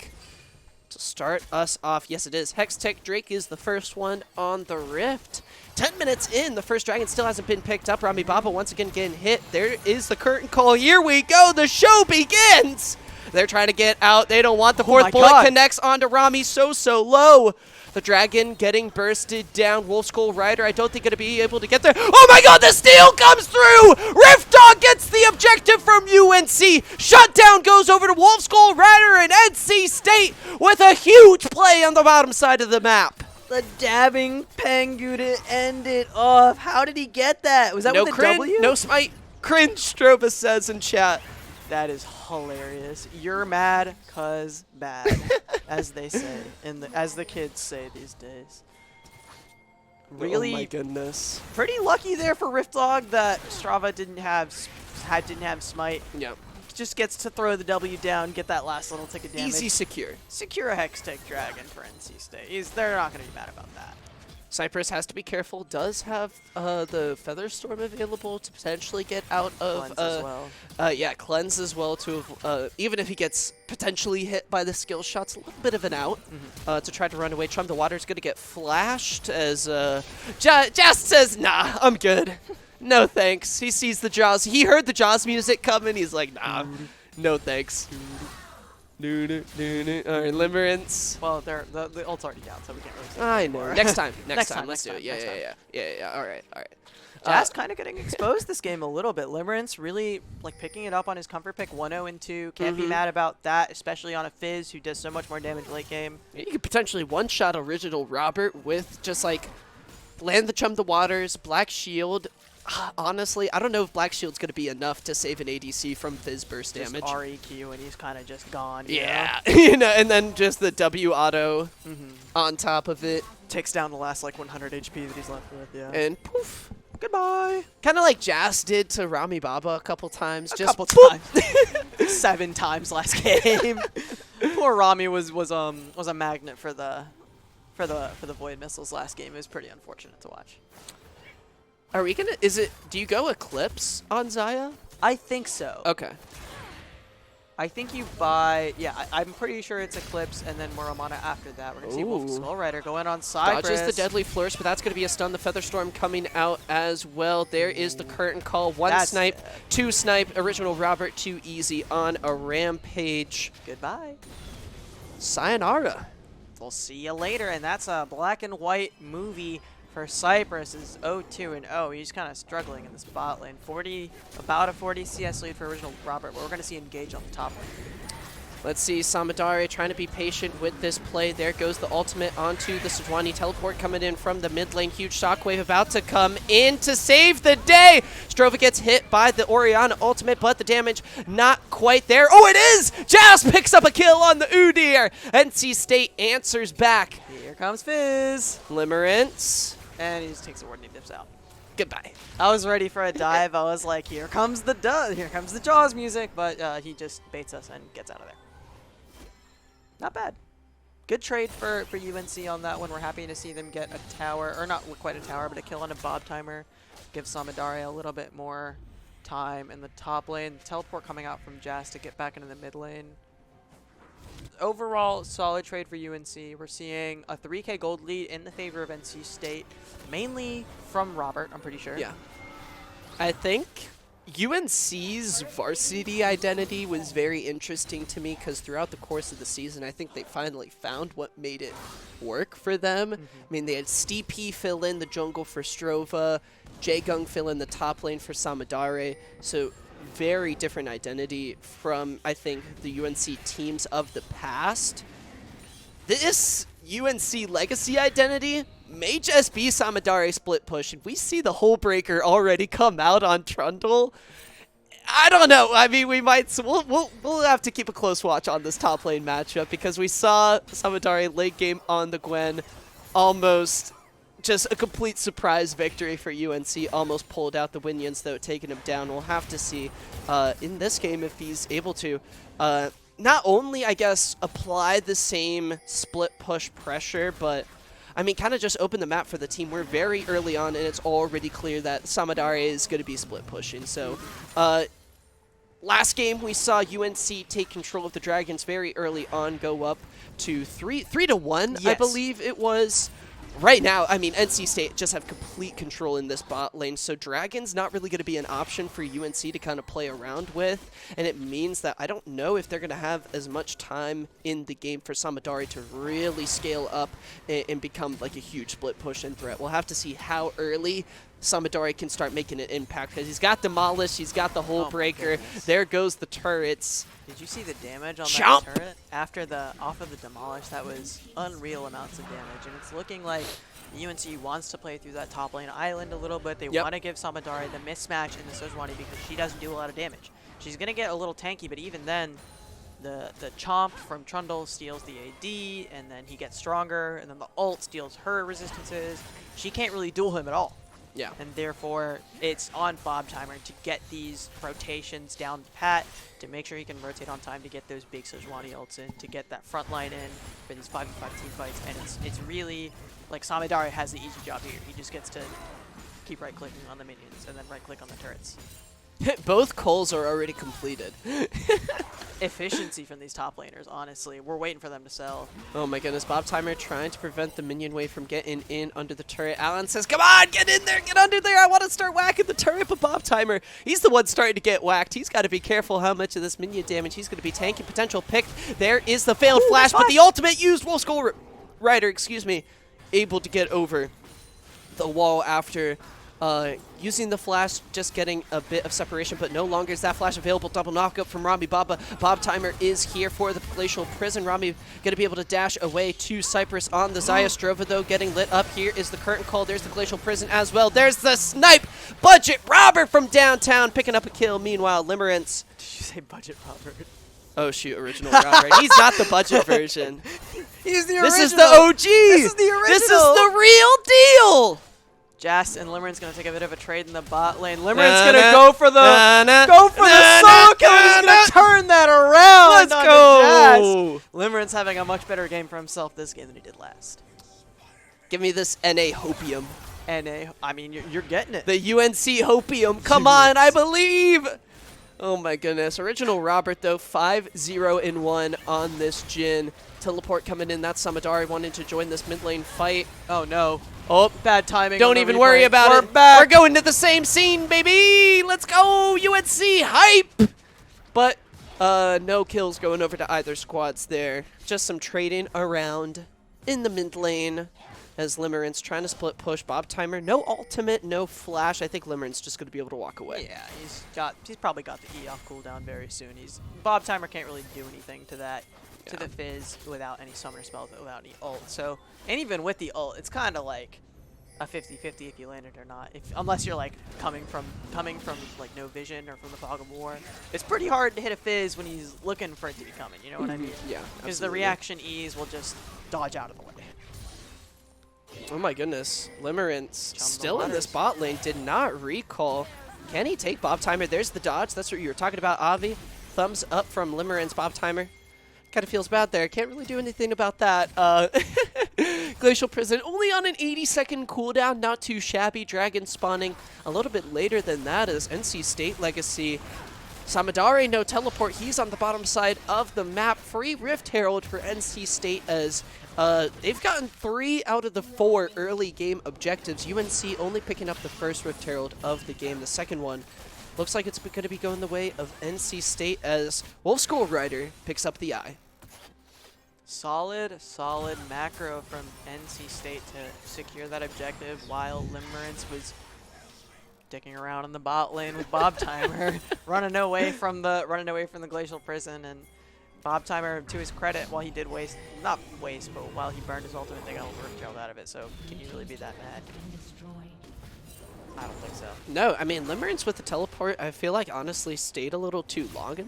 to start us off. Yes, it is. Hextech Drake is the first one on the Rift. 10 minutes in, the first dragon still hasn't been picked up. Rami Baba once again getting hit. There is the curtain call. Here we go. The show begins. They're trying to get out. They don't want the fourth bullet. Connects onto Rami so low. The dragon getting bursted down. Wolf Skull Rider, I don't think going to be able to get there. Oh my god, the steal comes through! Rift Dog gets the objective from UNC. Shutdown goes over to Wolf Skull Rider and NC State with a huge play on the bottom side of the map. The dabbing Pengu to end it off. How did he get that? Was that no with a crin, W? No smite. Cringe, Strova says in chat. That is hilarious. You're mad cause bad, as they say, as the kids say these days. Really, oh my goodness. Pretty lucky there for Rift Dog that Strava didn't have smite. Yeah. Just gets to throw the W down, get that last little tick of damage. Easy secure. Secure a Hextech Dragon for NC State. They're not going to be mad about that. Cypress has to be careful. Does have the Featherstorm available to potentially get out of Cleanse as well. Yeah, Cleanse as well to even if he gets potentially hit by the skill shots, a little bit of an out to try to run away. Trump the Water's going to get flashed as Just says, nah, I'm good. No thanks. He sees the Jaws. He heard the Jaws music coming. He's like, nah, no thanks. All right, Limerence. Well, the ult's already down, so we can't really say I that know. anymore. Next time. Next Let's next do it. time, Yeah, next time. yeah. All right. Jazz kind of getting exposed this game a little bit. Limerence really like picking it up on his comfort pick 1-0 and 2. Can't be mad about that, especially on a Fizz who does so much more damage late game. You could potentially one-shot original Robert with just like land the Chum the Waters, Black Shield. Honestly, I don't know if Black Shield's going to be enough to save an ADC from Fizz burst Just damage. REQ and he's kind of just gone. Yeah, you know, and then just the W auto on top of it, Takes down the last like 100 HP that he's left with. Yeah. and poof. Goodbye. Kind of like Jazz did to Rami Baba a couple times. A just couple boop. times. 7 times last game. Poor Rami was a magnet for the Void missiles last game. It was pretty unfortunate to watch. Are we gonna? Do you go Eclipse on Xayah? I think so. Okay. I think you buy. Yeah, I'm pretty sure it's Eclipse and then Muramana after that. We're gonna see Wolf Ooh. Skull Rider going on Cypress. Dodges the Deadly Flourish, but that's going to be a stun. The Featherstorm coming out as well. There is the curtain call. One That's snipe, it. 2 snipe. Original Robert too easy on a Rampage. Goodbye. Sayonara. We'll see you later, and that's a black and white movie for Cypress. Is 0-2-0. He's kind of struggling in the spot lane. About a 40 CS lead for original Robert, but we're going to see Engage on the top lane. Let's see Samadare trying to be patient with this play. There goes the ultimate onto the Sejuani. Teleport coming in from the mid lane. Huge shockwave about to come in to save the day. Strova gets hit by the Orianna ultimate, but the damage not quite there. Oh, it is! Jazz picks up a kill on the Udyr. NC State answers back. Here comes Fizz. Limerence. And he just takes the ward and he dips out. Goodbye. I was ready for a dive. I was like, here comes the Jaws music, but he just baits us and gets out of there. Not bad. Good trade for UNC on that one. We're happy to see them get a tower, or not quite a tower, but a kill on a Bob Timer. Give Samadare a little bit more time in the top lane. Teleport coming out from Jazz to get back into the mid lane. Overall, solid trade for UNC. We're seeing a 3K gold lead in the favor of NC State, mainly from Robert, I'm pretty sure. Yeah. I think UNC's varsity identity was very interesting to me because throughout the course of the season, I think they finally found what made it work for them. I mean, they had Steepy fill in the jungle for Strova, Jaegung fill in the top lane for Samadare. So very different identity from, I think, the UNC teams of the past. This UNC legacy identity may just be Samadare split push, and we see the Hull Breaker already come out on Trundle. I don't know. I mean, we'll have to keep a close watch on this top lane matchup because we saw Samadare late game on the Gwen, almost just a complete surprise victory for UNC. Almost pulled out the Winions, though, taking him down. We'll have to see in this game if he's able to not only, I guess, apply the same split push pressure, but I mean, kind of just open the map for the team. We're very early on, and it's already clear that Samadare is going to be split pushing. So, last game we saw UNC take control of the Dragons very early on, go up to 3-1, I Yes. believe it was. Right now, I mean, NC State just have complete control in this bot lane, so Dragon's not really going to be an option for UNC to kind of play around with, and it means that I don't know if they're going to have as much time in the game for Samadare to really scale up and become like a huge split push and threat. We'll have to see how early Samadare can start making an impact, because he's got Demolish, he's got the Hull Breaker, there goes the turrets. Did you see the damage on Chomp! that turret? Off of the Demolish, that was unreal amounts of damage. And it's looking like UNC wants to play through that top lane island a little bit. They want to give Samadare the mismatch in the Sejuani because she doesn't do a lot of damage. She's going to get a little tanky, but even then, the Chomp from Trundle steals the AD, and then he gets stronger, and then the ult steals her resistances. She can't really duel him at all. Yeah. And therefore, it's on Bob Timer to get these rotations down pat, to make sure he can rotate on time to get those big Sejuani ults in, to get that front line in for these 5v5 team fights. And it's really, like, Samadare has the easy job here. He just gets to keep right-clicking on the minions and then right-click on the turrets. Both calls are already completed. Efficiency from these top laners, honestly. We're waiting for them to sell. Oh my goodness, Bob Timer trying to prevent the minion wave from getting in under the turret. Alan says, come on, get in there, get under there. I want to start whacking the turret, but Bob Timer, he's the one starting to get whacked. He's got to be careful how much of this minion damage he's going to be tanking. Potential pick. There is the failed flash, but the ultimate used Wolf Skull Rider, able to get over the wall after using the flash, just getting a bit of separation, but no longer is that flash available. Double knockup from Rami Baba. Bob Timer is here for the Glacial Prison. Rami going to be able to dash away to Cypress on the Zyastrova, though, getting lit up. Here is the curtain call. There's the Glacial Prison as well. There's the snipe. Budget Robert from downtown picking up a kill. Meanwhile, Limerence. Did you say Budget Robert? Oh, shoot, original Robert. He's not the budget version. He's the This original. is the OG. This is the original. This is the real deal. Jast and Limerence gonna take a bit of a trade in the bot lane. Limerence gonna go for the solo solo kill. He's gonna turn that around. Let's onto go. Jast. Limerence having a much better game for himself this game than he did last. Give me this NA Hopium. NA, I mean, you're getting it. The UNC Hopium. Come on, I believe. Oh my goodness. Original Robert, though, 5-0-1 on this Jhin. Teleport coming in. That's Samadari wanting to join this mid lane fight. Oh no. Oh, Bad timing. don't on the even replay. worry about We're it. back. We're going to the same scene, baby. Let's go, UNC hype. But no kills going over to either squads there. Just some trading around in the mid lane as Limerence trying to split push. Bob Timer, no ultimate, no flash. I think Limerence just going to be able to walk away. Yeah, he's probably got the E off cooldown very soon. Bob Timer can't really do anything to that, to the Fizz without any summoner spell, without any ult. So, and even with the ult, it's kind of like a 50-50 if you land it or not. Unless you're like coming from like no vision or from the fog of war, it's pretty hard to hit a Fizz when he's looking for it to be coming. You know what I mean? Yeah, Because the reaction E's will just dodge out of the way. Oh my goodness. Limerence still in this ladders. bot lane, did not recall. Can he take Bob Timer? There's the dodge. That's what you were talking about, Avi. Thumbs up from Limerence. Bob Timer kind of feels bad there. Can't really do anything about that. Glacial Prison only on an 80-second cooldown. Not too shabby. Dragon spawning a little bit later than that as NC State Legacy. Samadare, no teleport. He's on the bottom side of the map. Free Rift Herald for NC State as they've gotten 3 out of the 4 early game objectives. UNC only picking up the first Rift Herald of the game. The second one looks like it's going to be going the way of NC State as Wolf Skull Rider picks up the eye. Solid macro from NC State to secure that objective while Limerence was dicking around in the bot lane with Bob Timer, running away from the Glacial Prison. And Bob Timer, to his credit, while he did not waste, but while he burned his ultimate, they got a Rift Herald out of it. So can you really be that mad? I don't think so. No, I mean, Limerence with the teleport, I feel like honestly stayed a little too long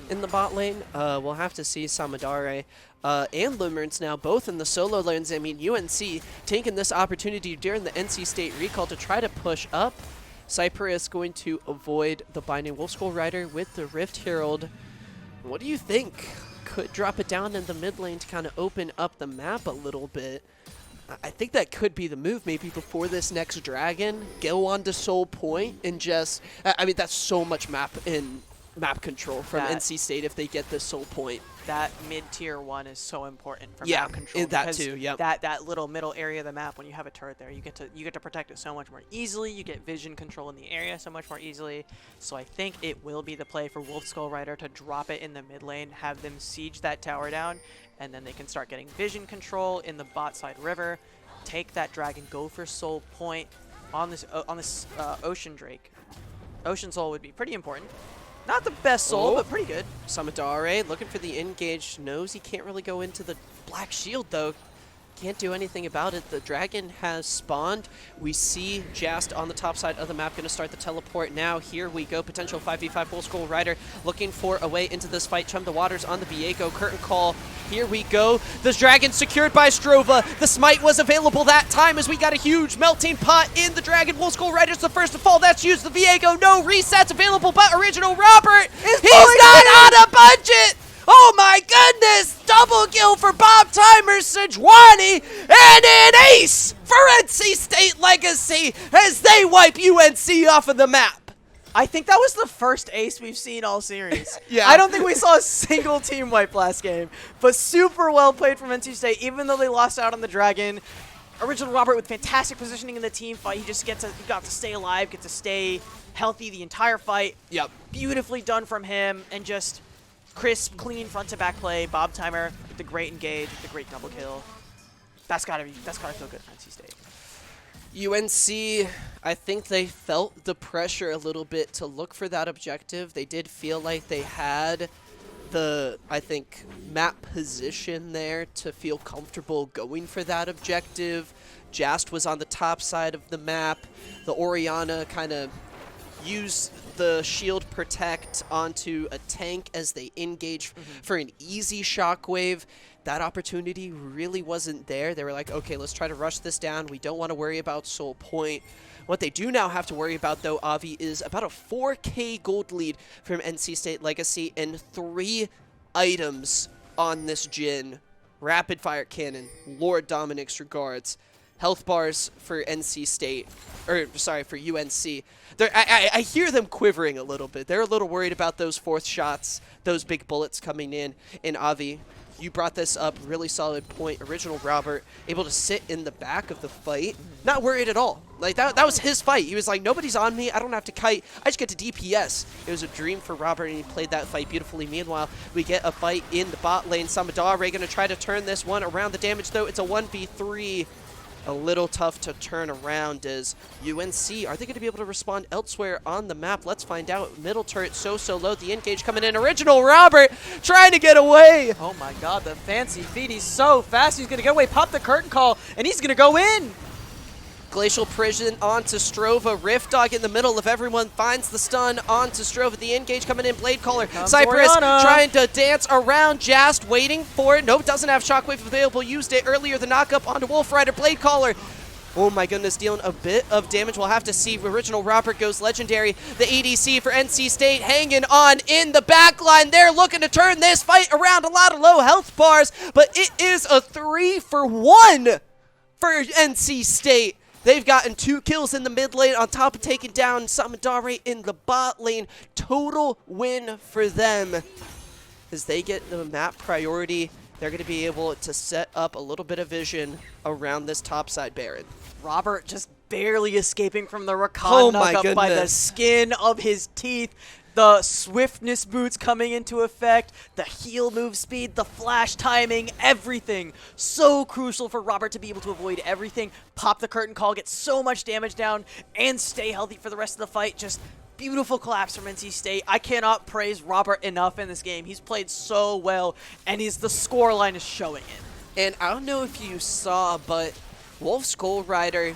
in the bot lane. We'll have to see Samadare and Limerence now both in the solo lanes. I mean, UNC taking this opportunity during the NC State recall to try to push up. Cypress going to avoid the binding Wolf Skull Rider with the Rift Herald. What do you think? Could drop it down in the mid lane to kind of open up the map a little bit. I think that could be the move maybe before this next dragon. Go on to Soul Point and just... I mean, that's so much map control from NC State if they get this Soul Point. That mid-tier one is so important for Yeah, map control. that because too, yep. That little middle area of the map, when you have a turret there, you get to protect it so much more easily. You get vision control in the area so much more easily. So I think it will be the play for Wolf Skull Rider to drop it in the mid lane, have them siege that tower down, and then they can start getting vision control in the bot side river. Take that dragon, go for Soul Point on this Ocean Drake. Ocean Soul would be pretty important. Not the best soul, but pretty good. Samadare looking for the engage. Knows he can't really go into the black shield, though. Can't do anything about it. The dragon has spawned. We see Jast on the top side of the map going to start the teleport now. Here we go. Potential 5v5 Wolf Skull Rider looking for a way into this fight. Chum the waters on the Viego. Curtain call. Here we go. This dragon secured by Strova. The smite was available that time as we got a huge melting pot in the dragon. Wolf Skull Rider's the first to fall. That's used. The Viego. No resets available, but original Robert. He's not on a budget. Oh my goodness! Double kill for Bob Timer, Sejuani, and an ace for NC State Legacy as they wipe UNC off of the map. I think that was the first ace we've seen all series. Yeah. I don't think we saw a single team wipe last game, but super well played from NC State, even though they lost out on the Dragon. Original Robert with fantastic positioning in the team fight. He just got to stay alive, get to stay healthy the entire fight. Yep. Beautifully done from him, and just crisp, clean front to back play. Bob Timer with the great engage, with the great double kill. That's gotta feel good for NC State. UNC, I think they felt the pressure a little bit to look for that objective. They did feel like they had the, I think, map position there to feel comfortable going for that objective. Jast was on the top side of the map. The Orianna kind of used the shield protect onto a tank as they engage for an easy shockwave. That opportunity really wasn't there. They were like, okay, let's try to rush this down. We don't want to worry about Soul Point. What they do now have to worry about, though, Avi, is about a 4K gold lead from NC State Legacy and 3 items on this Jhin. Rapid Fire Cannon, Lord Dominic's regards, health bars for NC State, or sorry, for UNC. I hear them quivering a little bit. They're a little worried about those fourth shots, those big bullets coming in. And Avi, you brought this up, really solid point. Original Robert able to sit in the back of the fight, not worried at all. Like that was his fight. He was like, nobody's on me. I don't have to kite. I just get to DPS. It was a dream for Robert, and he played that fight beautifully. Meanwhile, we get a fight in the bot lane. Samadare going to try to turn this one around. The damage, though, it's a 1v3. A little tough to turn around as UNC. Are they going to be able to respond elsewhere on the map? Let's find out. Middle turret so low. The engage coming in. Original Robert trying to get away. Oh my god, the fancy feet. He's so fast. He's going to get away, pop the curtain call, and he's going to go in. Glacial Prison onto Strova. Rift Dog in the middle of everyone finds the stun onto Strova. The engage coming in. Blade Caller. Cypress Orianna trying to dance around. Jast waiting for it. Nope, doesn't have Shockwave available. Used it earlier. The knockup onto Wolf Rider. Blade Caller. Oh my goodness, dealing a bit of damage. We'll have to see. Original Robert goes legendary. The EDC for NC State hanging on in the back line. They're looking to turn this fight around. A lot of low health bars, but it is a 3-for-1 for NC State. They've gotten 2 kills in the mid lane on top of taking down Samadare in the bot lane. Total win for them. As they get the map priority, they're going to be able to set up a little bit of vision around this topside Baron. Robert just barely escaping from the Rakan Oh my knockup by the goodness. skin of his teeth. The swiftness boots coming into effect, the heal move speed, the flash timing, everything. So crucial for Robert to be able to avoid everything, pop the curtain call, get so much damage down, and stay healthy for the rest of the fight. Just beautiful collapse from NC State. I cannot praise Robert enough in this game. He's played so well, and the scoreline is showing it. And I don't know if you saw, but Wolf Skull Rider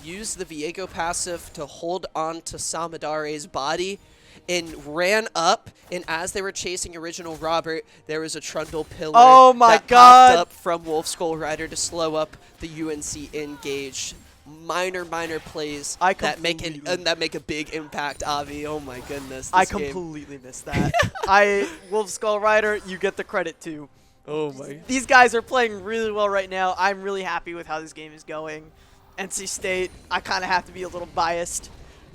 used the Viego passive to hold on to Samadare's body and ran up, and as they were chasing Original Robert, there was a Trundle pillar Oh my that god, popped up from Wolf Skull Rider to slow up the UNC engage. Minor plays that make a big impact, Avi. Oh my goodness. I this game. completely missed that. Wolf Skull Rider, you get the credit too. Oh my. These guys are playing really well right now. I'm really happy with how this game is going. NC State, I kind of have to be a little biased.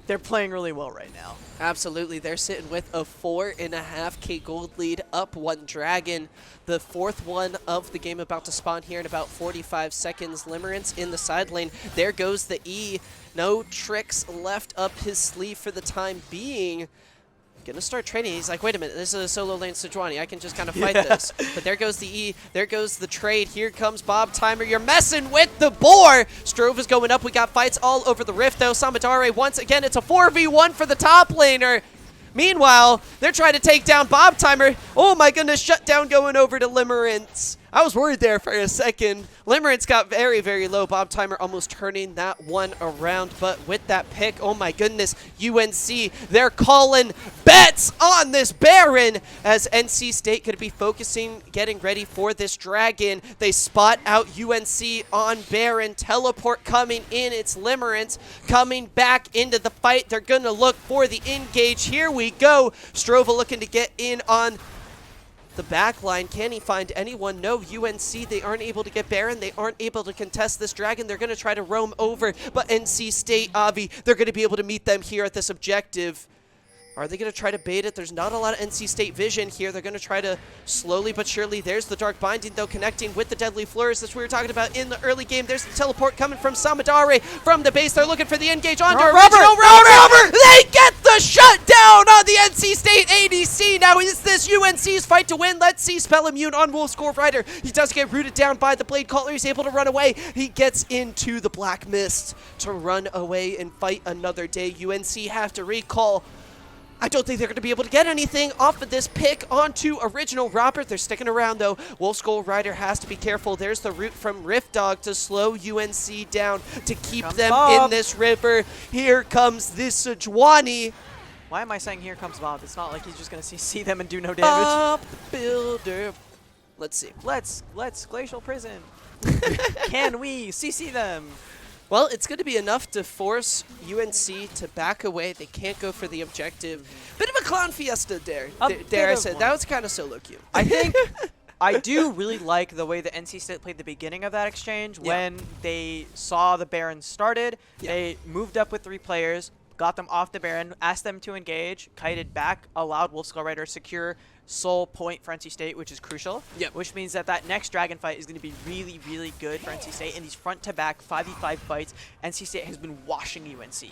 They're playing really well right now. Absolutely. They're sitting with a 4.5K gold lead, up 1 dragon. The 4th one of the game about to spawn here in about 45 seconds. Limerence in the side lane. There goes the E. No tricks left up his sleeve for the time being. Gonna start trading. He's like, wait a minute, this is a solo lane Sejuani. I can just kind of fight this. But there goes the E. There goes the trade. Here comes Bob Timer. You're messing with the boar. Strove is going up. We got fights all over the rift, though. Samadare, once again, it's a 4v1 for the top laner. Meanwhile, they're trying to take down Bob Timer. Oh my goodness, shutdown going over to Limerence. I was worried there for a second. Limerence got very low. Bob Timer almost turning that one around, but with that pick, oh my goodness, UNC, they're calling bets on this Baron as NC State could be focusing, getting ready for this dragon. They spot out UNC on Baron. Teleport coming in. It's Limerence coming back into the fight. They're going to look for the engage. Here we go. Strova looking to get in on the back line. Can he find anyone? No, UNC, they aren't able to get Baron. They aren't able to contest this Dragon. They're going to try to roam over, but NC State, Avi, they're going to be able to meet them here at this objective. Are they going to try to bait it? There's not a lot of NC State vision here. They're going to try to slowly but surely. There's the Dark Binding, though, connecting with the Deadly Flourish. That's what we were talking about in the early game. There's the teleport coming from Samadare from the base. They're looking for the engage onto Original Robert. They get the shutdown on the NC State ADC. Now, is this UNC's fight to win? Let's see Spell Immune on Wolf Skull Rider. He does get rooted down by the Blade Caller. He's able to run away. He gets into the Black Mist to run away and fight another day. UNC have to recall. I don't think they're going to be able to get anything off of this pick onto Original Robert. They're sticking around, though. Wolf Skull Rider has to be careful. There's the route from Rift Dog to slow UNC down to keep them in this river. Here comes this Juani. Why am I saying here comes Bob? It's not like he's just going to see them and do no damage. Up the builder. Let's see. Let's Glacial Prison. Can we CC them? Well, it's going to be enough to force UNC to back away. They can't go for the objective. Bit of a clown fiesta there. Dare I say. That was kind of solo cute. I think I do really like the way that NC State played the beginning of that exchange. When they saw the Baron started, they moved up with 3 players, got them off the Baron, asked them to engage, kited back, allowed Wolf Skull Rider to secure soul point for NC State, which is crucial. Which means that that next Dragon fight is going to be really, really good for NC State. In these front-to-back 5v5 fights, NC State has been washing UNC.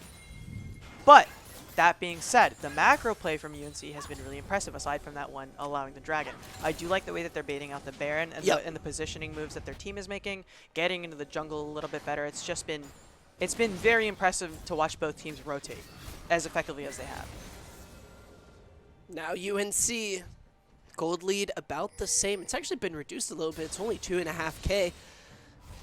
But that being said, the macro play from UNC has been really impressive, aside from that one allowing the Dragon. I do like the way that they're baiting out the Baron and, and the positioning moves that their team is making, getting into the jungle a little bit better. It's just been, it's been very impressive to watch both teams rotate as effectively as they have. Now UNC, gold lead about the same. It's actually been reduced a little bit. It's only 2.5K.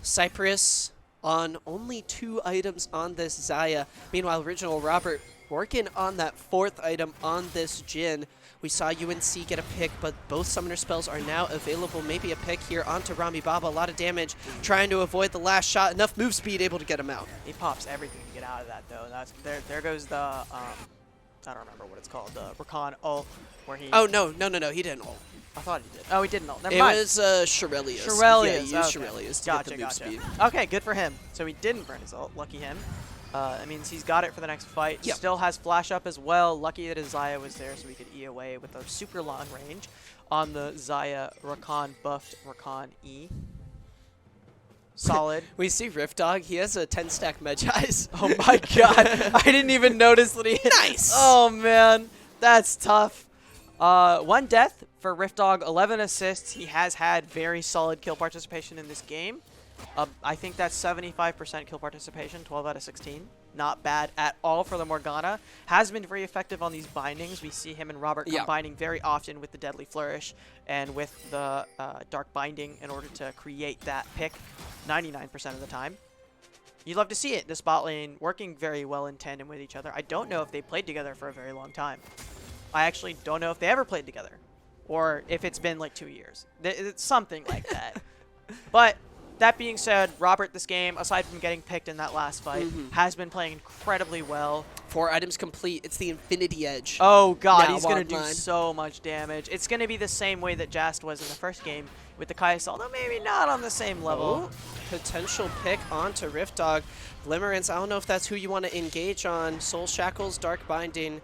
Cypress on only 2 items on this Xayah. Meanwhile, Original Robert working on that 4th item on this Jhin. We saw UNC get a pick, but both summoner spells are now available. Maybe a pick here onto Rami Baba. A lot of damage, trying to avoid the last shot. Enough move speed able to get him out. He pops everything to get out of that, though. That's there goes the I don't remember what it's called, the Rakan ult, where he... Oh, no, he didn't ult. I thought he did. Oh, he didn't ult. Never it mind. It was Shirelius. Shirelius. Yeah, he used Shirelius to get the move speed. Okay, good for him. So he didn't burn his ult. Lucky him. That means he's got it for the next fight. Still has flash up as well. Lucky that his Xayah was there so we could E away with a super long range on the Xayah Rakan buffed Rakan E. Solid. We see Rift Dog. He has a 10-stack Medjais. Oh my god. I didn't even notice that he... Nice! Oh man. That's tough. 1 death for Rift Dog, 11 assists. He has had very solid kill participation in this game. I think that's 75% kill participation, 12 out of 16. Not bad at all for the Morgana. Has been very effective on these bindings. We see him and Robert combining very often with the Deadly Flourish and with the Dark Binding in order to create that pick 99% of the time. You love to see it, this bot lane working very well in tandem with each other. I don't know if they played together for a very long time. I actually don't know if they ever played together or if it's been like 2 years. It's something like that. But that being said, Robert this game, aside from getting picked in that last fight, has been playing incredibly well. 4 items complete. It's the Infinity Edge. Oh god, now he's going to do so much damage. It's going to be the same way that Jast was in the first game with the Kai'Sa, although maybe not on the same level. Potential pick onto Rift Dog. Glimmerance, I don't know if that's who you want to engage on. Soul Shackles, Dark Binding.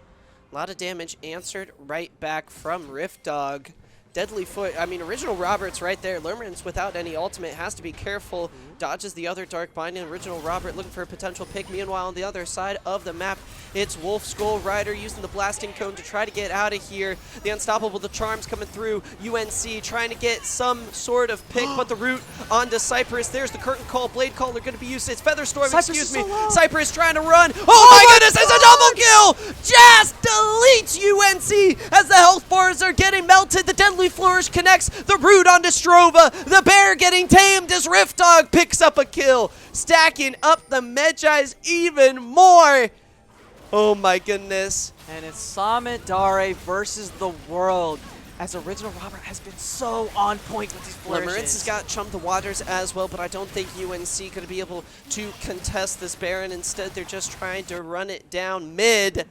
A lot of damage answered right back from Rift Dog. Deadly Foot, I mean, Original Robert's right there. Limerence without any ultimate has to be careful. Dodges the other Dark Binding. Original Robert looking for a potential pick. Meanwhile, on the other side of the map, it's Wolf Skull Rider using the Blasting Cone to try to get out of here. The Unstoppable, the Charms coming through. UNC trying to get some sort of pick, but the route onto Cypress. There's the Curtain Call. Blade Caller going to be used. It's Featherstorm, excuse me. Cypress trying to run. Oh my goodness, it's a double kill! Just deletes UNC as the health bars are getting melted. The Deadly Flourish connects the root onto Strova. The bear getting tamed as Rift Dog picks up a kill, stacking up the Medjais even more. Oh my goodness. And it's Samadare versus the world, as Original Robert has been so on point with these flourishes. Limerence has got Chum the Waters as well, but I don't think UNC could be able to contest this Baron. Instead, they're just trying to run it down mid.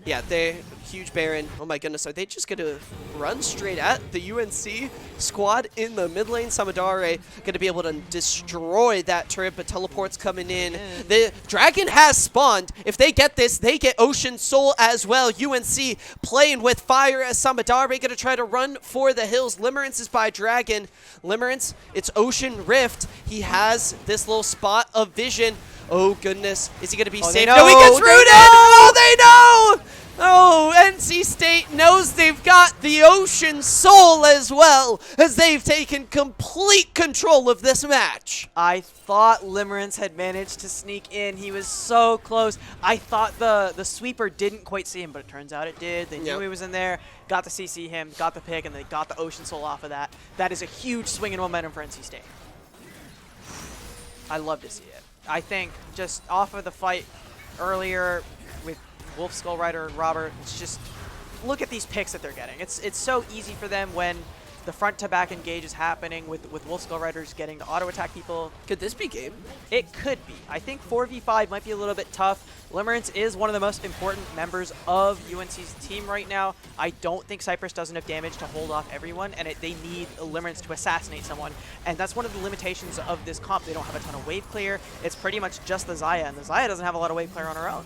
Yeah, they huge Baron. Oh my goodness, are they just gonna run straight at the UNC squad in the mid lane? Samadare gonna be able to destroy that turret, but teleport's coming in. The dragon has spawned. If they get this, they get Ocean Soul as well. UNC playing with fire as Samadare gonna try to run for the hills. Limerence is by dragon. Limerence, it's Ocean Rift. He has this little spot of vision. Oh goodness, is he gonna be safe? No, he gets rooted! Oh, they know! Oh, NC State knows they've got the Ocean Soul as well, as they've taken complete control of this match. I thought Limerence had managed to sneak in. He was so close. I thought the sweeper didn't quite see him, but it turns out it did. They knew he was in there, got to CC him, got the pick, and they got the Ocean Soul off of that. That is a huge swing in momentum for NC State. I love to see it. I think just off of the fight earlier with Wolf Skull Rider and Robert, it's just look at these picks that they're getting. It's so easy for them when the front to back engage is happening with Wolf Skull Riders getting to auto attack people. Could this be game? It could be. I think 4v5 might be a little bit tough. Limerence is one of the most important members of UNC's team right now. I don't think Cypress does enough damage to hold off everyone, and they need Limerence to assassinate someone. And that's one of the limitations of this comp. They don't have a ton of wave clear. It's pretty much just the Xayah, and the Xayah doesn't have a lot of wave clear on her own.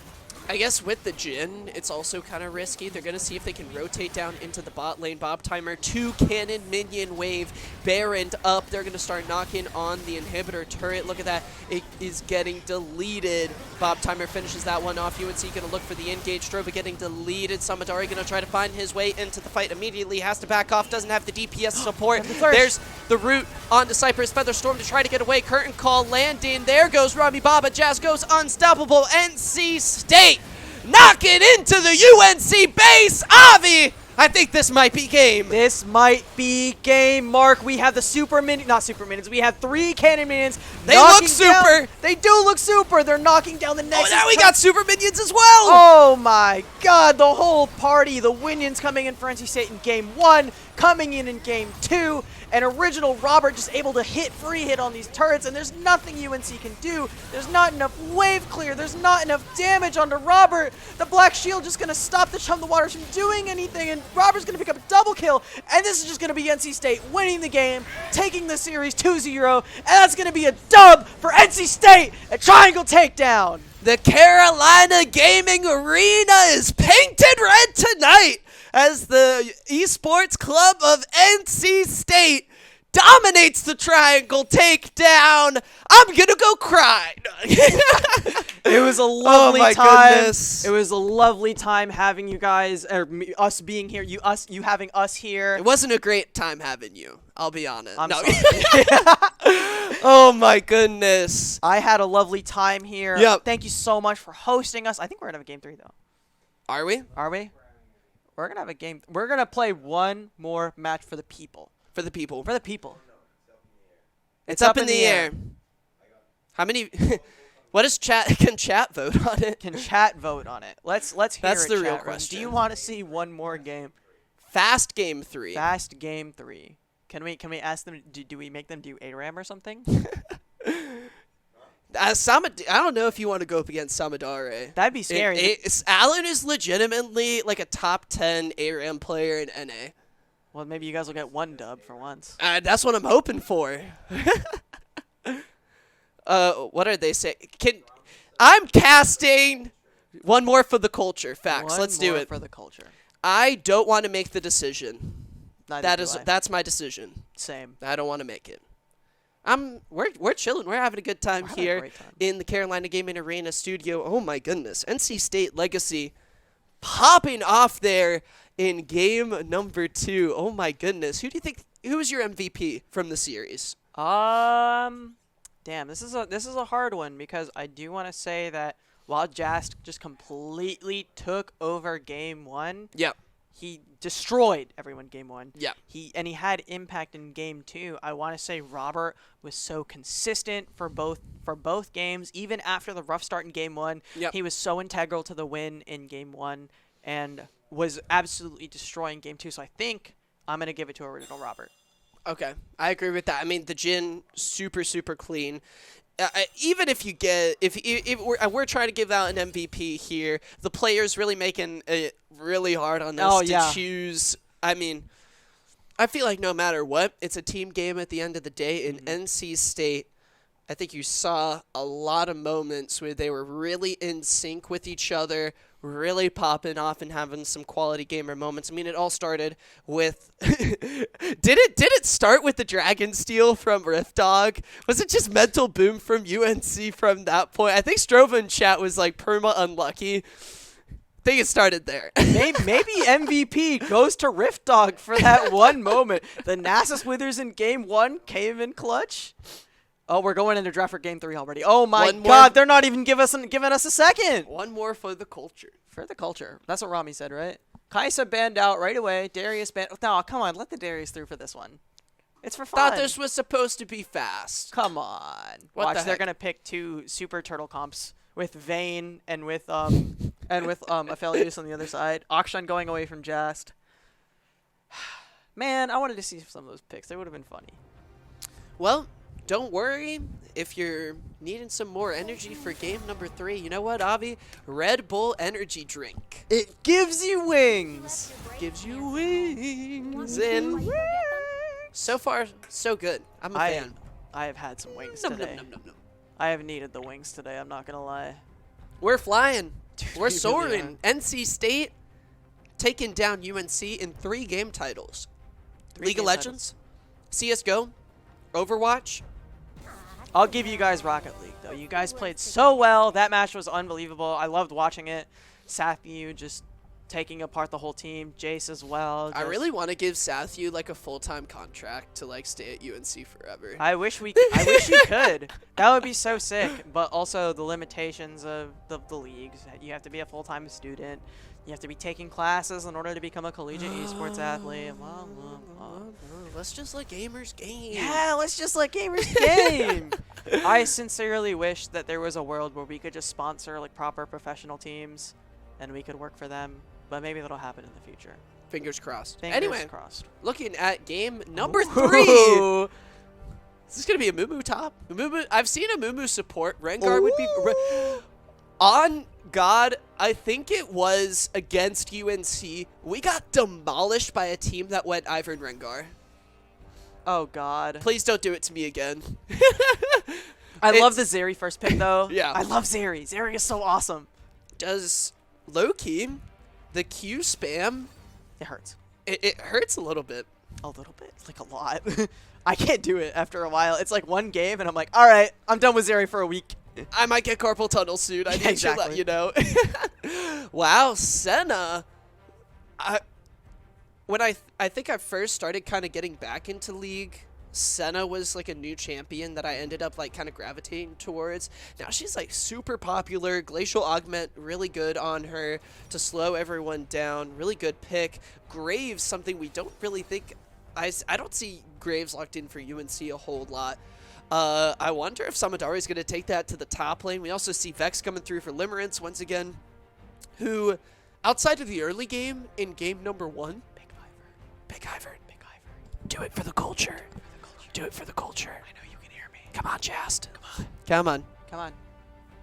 I guess with the Jhin, it's also kind of risky. They're going to see if they can rotate down into the bot lane. Bob Timer, 2 cannon minion wave. Baron up. They're going to start knocking on the inhibitor turret. Look at that. It is getting deleted. Bob Timer finishes that one off. UNC going to look for the engage. Drova getting deleted. Samadari going to try to find his way into the fight immediately. Has to back off. Doesn't have the DPS support. There's the root onto Cypress. Featherstorm to try to get away. Curtain call landing. There goes Rami Baba. Jazz goes unstoppable. NC State knocking into the UNC base. Avi, I think this might be game. This might be game, Mark. We have the not super minions. We have 3 cannon minions. They look super. They do look super. They're knocking down the Nexus. Oh, now we got super minions as well. Oh my god, the whole party. The Winions coming in for NC State in game 1, coming in game 2. And original Robert just able to free hit on these turrets, and there's nothing UNC can do. There's not enough wave clear. There's not enough damage onto Robert. The Black Shield just going to stop the Chum the Waters from doing anything, and Robert's going to pick up a double kill, and this is just going to be NC State winning the game, taking the series 2-0, and that's going to be a dub for NC State at Triangle Takedown. The Carolina Gaming Arena is painted red tonight as the Esports Club of NC State dominates the Triangle Takedown. I'm gonna go cry. It was a lovely time. Goodness. It was a lovely time having you guys, or us being here. You having us here. It wasn't a great time having you. I'll be honest. I'm no. sorry. Oh my goodness. I had a lovely time here. Yep. Thank you so much for hosting us. I think we're gonna have a game 3 though. Are we? Are we? We're gonna have a game. We're gonna play one more match for the people. For the people. For the people. It's up in the air. How many? What is chat? Can chat vote on it? Can chat vote on it? Let's hear That's it, the real chat room. question. Do you want to see one more game? Fast game 3. Fast game 3. Can we ask them? Do we make them do ARAM or something? I don't know if you want to go up against Samadare. That'd be scary. Alan is legitimately like a top 10 ARAM player in NA. Well, maybe you guys will get one dub for once. That's what I'm hoping for. What are they saying? I'm casting one more for the culture. Facts. Let's do it. For the culture. I don't want to make the decision. Neither do I. That's my decision. Same. I don't want to make it. We're chilling. We're having a good time here in the Carolina Gaming Arena studio. Oh my goodness. NC State Legacy popping off there in game number 2. Oh my goodness. Who was your MVP from the series? Damn, this is a hard one because I do want to say that while Jast just completely took over game 1. Yep. He destroyed everyone game 1. Yeah. He had impact in game 2. I want to say Robert was so consistent for both games. Even after the rough start in game 1, he was so integral to the win in game 1 and was absolutely destroying game 2. So I think I'm going to give it to original Robert. Okay. I agree with that. I mean, the Jhin, super, super clean. even if you get, if we're trying to give out an MVP here, the players really making it really hard on us to choose. I mean, I feel like no matter what, it's a team game at the end of the day. In NC State, I think you saw a lot of moments where they were really in sync with each other, really popping off and having some quality gamer moments. I mean, it all started with did it start with the Dragon Steal from Rift Dog? Was it just mental boom from UNC from that point? I think Strova in chat was like perma unlucky. I think it started there. Maybe MVP goes to Rift Dog for that one moment. The Nasus Withers in game 1 came in clutch. Oh, we're going into draft for game 3 already. Oh my God, they're not even giving us a second. One more for the culture. For the culture. That's what Rami said, right? Kaisa banned out right away. Darius banned. No, come on, let the Darius through for this one. It's for fun. Thought this was supposed to be fast. Come on. What Watch, the they're heck? gonna pick 2 super turtle comps with Vayne and with Aphelios on the other side. Akshan going away from Jast. Man, I wanted to see some of those picks. They would have been funny. Well, don't worry if you're needing some more energy for game number 3. You know what, Avi? Red Bull energy drink. It gives you wings. Gives you wings. And so far, so good. I'm a fan. I have had some wings Nom, today. nom, nom, nom, nom. I have needed the wings today. I'm not gonna lie. We're flying. Dude, We're we really soaring. NC State taking down UNC in 3 game titles. League of Legends, CSGO, Overwatch. I'll give you guys Rocket League, though. You guys played so well. That match was unbelievable. I loved watching it. Sathyu just taking apart the whole team. Jace as well. I really want to give Sathyu like a full-time contract to like stay at UNC forever. I wish you could. That would be so sick. But also the limitations of the leagues. You have to be a full-time student. You have to be taking classes in order to become a collegiate esports athlete. Blah, blah, blah. Let's just let gamers game. Yeah, let's just let gamers game. I sincerely wish that there was a world where we could just sponsor like proper professional teams and we could work for them. But maybe that'll happen in the future. Fingers crossed. Fingers Anyway, crossed. looking at game number 3. Ooh. Is this going to be a Mumu top? I've seen a Mumu support. Rengar would be... On God, I think it was against UNC. We got demolished by a team that went Ivern Rengar. Oh, God. Please don't do it to me again. I love the Zeri first pick, though. Yeah. I love Zeri. Zeri is so awesome. Does low-key, the Q spam, It hurts. it hurts a little bit. A little bit. Like a lot. I can't do it after a while. It's like one game, and I'm like, all right, I'm done with Zeri for a week. I might get carpal tunnel soon. I need to let Exactly. you know. Wow, Senna. I think I first started kind of getting back into League, Senna was like a new champion that I ended up like kind of gravitating towards. Now she's like super popular. Glacial Augment, really good on her to slow everyone down. Really good pick. Graves, something we don't really think. I don't see Graves locked in for UNC a whole lot. I wonder if Samadari is going to take that to the top lane. We also see Vex coming through for Limerence once again, who, outside of the early game, in game number 1, Big Ivern. Do it for the culture. Do it for the culture. I know you can hear me. Come on, Jast. Come on.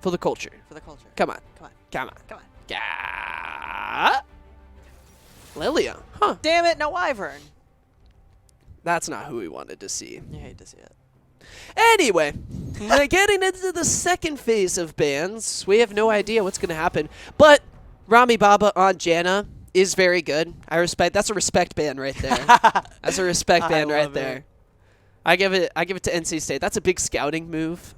For the culture. Come on. Yeah. Lilia. Huh. Damn it, no Ivern. That's not who we wanted to see. You hate to see it. Anyway, getting into the second phase of bans, we have no idea what's going to happen. But Rami Baba on Janna is very good. I respect. That's a respect ban right there. That's a respect ban right there. It. I give it to NC State. That's a big scouting move.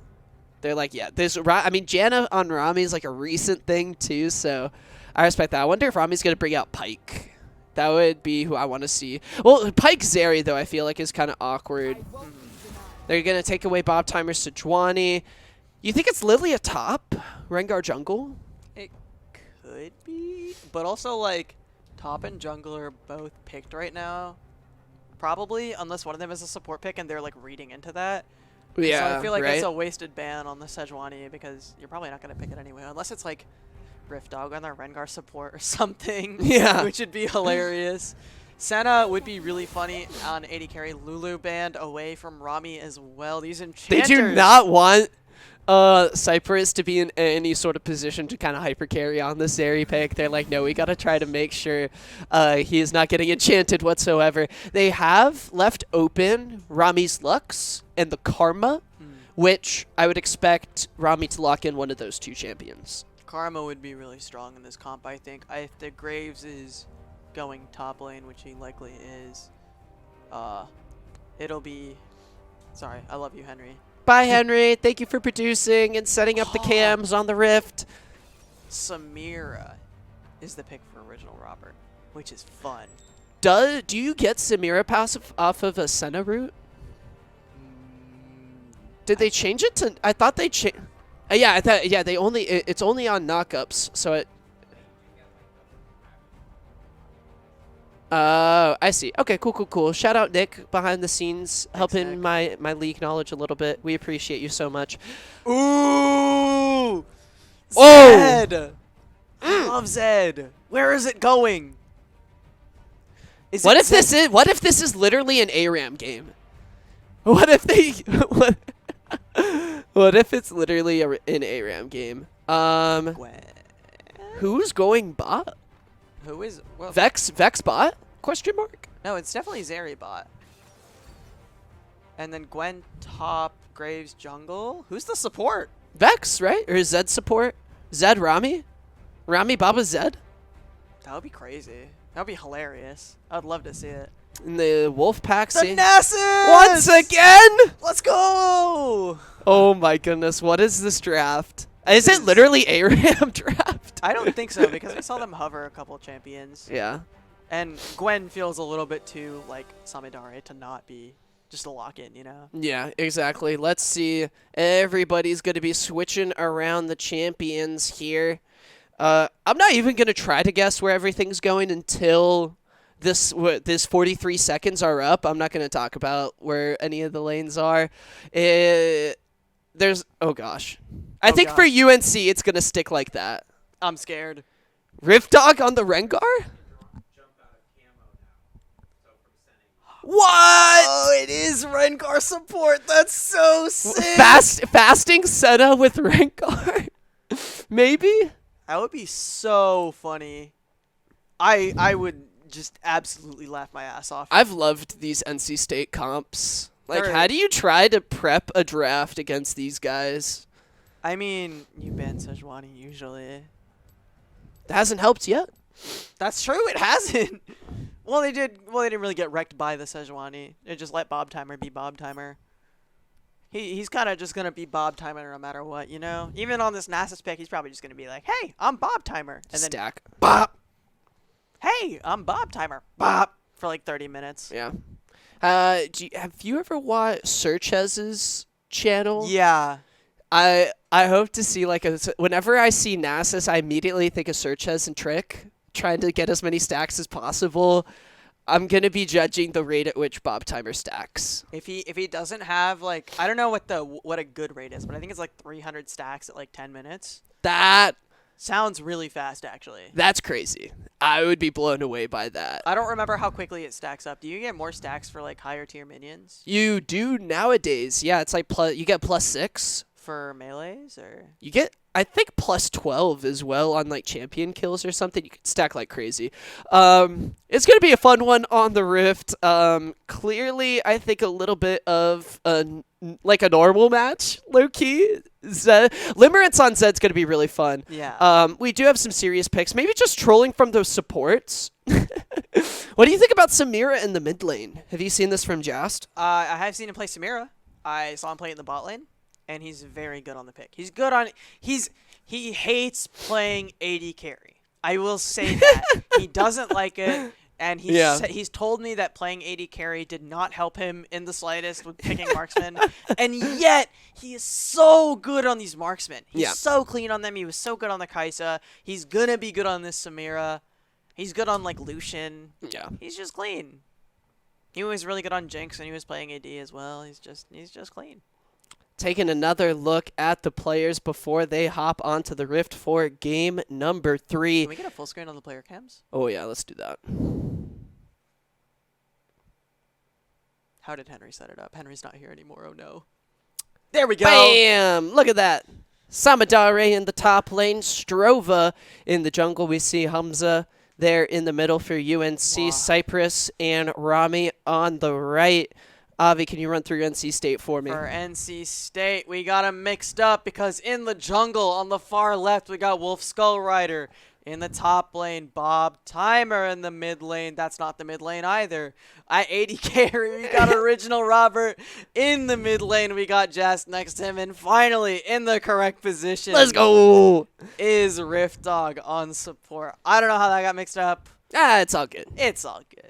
They're like, yeah, I mean, Janna on Rami is like a recent thing too, so I respect that. I wonder if Rami's going to bring out Pyke. That would be who I want to see. Well, Pyke Zeri, though, I feel like is kind of awkward. They're going to take away Bob Timer Sejuani. You think it's Lilia top? Rengar jungle? It could be, but also like top and jungle are both picked right now. Probably, unless one of them is a support pick and they're like reading into that. Yeah, so I feel like right? it's a wasted ban on the Sejuani because you're probably not going to pick it anyway, unless it's like Rift Dog on their Rengar support or something. Yeah. Which would be hilarious. Senna would be really funny on AD carry. Lulu banned away from Rami as well. These They enchanters. do not want Cypress to be in any sort of position to kind of hyper carry on the Zeri pick. They're like, no, we got to try to make sure he is not getting enchanted whatsoever. They have left open Rami's Lux and the Karma, which I would expect Rami to lock in one of those two champions. Karma would be really strong in this comp, I think. If the Graves is going top lane, which he likely is, it'll be... Sorry, I love you, Henry. Bye, Henry. Thank you for producing and setting up the cams on the Rift. Samira is the pick for Original Robert, which is fun. Do you get Samira passive off of a Senna route? Did they change it to? I thought they changed. Yeah, I thought. Yeah, they only. It's only on knockups, so it. I see. Okay, cool. Shout out Nick behind the scenes, helping Nick. my league knowledge a little bit. We appreciate you so much. Ooh! Oh! Zed! I love Zed. Where is it going? What if this is literally an ARAM game? What if they? What if it's literally an ARAM game? Gwen. Who's going bot? Who is... Well, Vex bot? Question mark? no, it's definitely Zeri bot. And then Gwen top, Graves jungle. Who's the support? Vex, right? Or is Zed support? Zed Rami? Rami Baba Zed? That would be crazy. That would be hilarious. I'd love to see it. And the wolf pack The scene. Nessus! Once again? Let's go! Oh my goodness, what is this draft? Is it literally ARAM draft? I don't think so, because I saw them hover a couple champions. Yeah. And Gwen feels a little bit too, like, Samidare to not be just a lock-in, you know? Yeah, exactly. Let's see. Everybody's going to be switching around the champions here. I'm not even going to try to guess where everything's going until this 43 seconds are up. I'm not going to talk about where any of the lanes are. Oh gosh. I think for UNC it's going to stick like that. I'm scared. Rift Dog on the Rengar? What? Oh, it is Rengar support. That's so sick. Fasting Senna with Rengar? Maybe? That would be so funny. I would just absolutely laugh my ass off. I've loved these NC State comps. Like, They're- how do you try to prep a draft against these guys? I mean, you ban Sejuani usually. That hasn't helped yet. That's true. It hasn't. Well, they did. Well, they didn't really get wrecked by the Sejuani. They just let Bob Timer be Bob Timer. He's kind of just gonna be Bob Timer no matter what, you know. Even on this Nasus pick, he's probably just gonna be like, "Hey, I'm Bob Timer," and then Stack. Bop. "Hey, I'm Bob Timer," bop for like 30 minutes. Yeah. Have you ever watched Searchez's channel? Yeah. I hope to see whenever I see Nasus, I immediately think of Searchez and Trick, trying to get as many stacks as possible. I'm gonna be judging the rate at which Bob Timer stacks. If he doesn't have like, I don't know what a good rate is, but I think it's like 300 stacks at like 10 minutes. That Sounds really fast, actually. That's crazy. I would be blown away by that. I don't remember how quickly it stacks up. Do you get more stacks for like higher tier minions You do nowadays. Yeah, it's like you get +6. for melees, or? You get, I think, +12 as well on like champion kills or something. You can stack like crazy. It's gonna be a fun one on the Rift. Clearly, I think a little bit of like a normal match, low key. Limerence on Zed's gonna be really fun. Yeah. We do have some serious picks. Maybe just trolling from those supports. What do you think about Samira in the mid lane? Have you seen this from Jast? I have seen him play Samira. I saw him play in the bot lane, and he's very good on the pick. He's good on. He hates playing AD carry. I will say that he doesn't like it, and he's told me that playing AD carry did not help him in the slightest with picking marksman, and yet he is so good on these marksmen. He's so clean on them. He was so good on the Kaisa. He's gonna be good on this Samira. He's good on like Lucian. Yeah. He's just clean. He was really good on Jinx, and he was playing AD as well. He's just clean. Taking another look at the players before they hop onto the Rift for game number 3. Can we get a full screen on the player cams? Oh yeah, let's do that. How did Henry set it up? Henry's not here anymore. Oh no. There we go. Bam! Look at that. Samadare in the top lane, Strova in the jungle. We see Hamza there in the middle for UNC, Cypress, and Rami on the right. Avi, can you run through NC State for me? For NC State, we got them mixed up because in the jungle on the far left, we got Wolf Skull Rider. In the top lane, Bob Timer. In the mid lane, that's not the mid lane either. At 80 carry, we got Original Robert. In the mid lane, we got Jazz next to him. And finally, in the correct position, Let's go! is Rift Dog on support. I don't know how that got mixed up. It's all good. It's all good.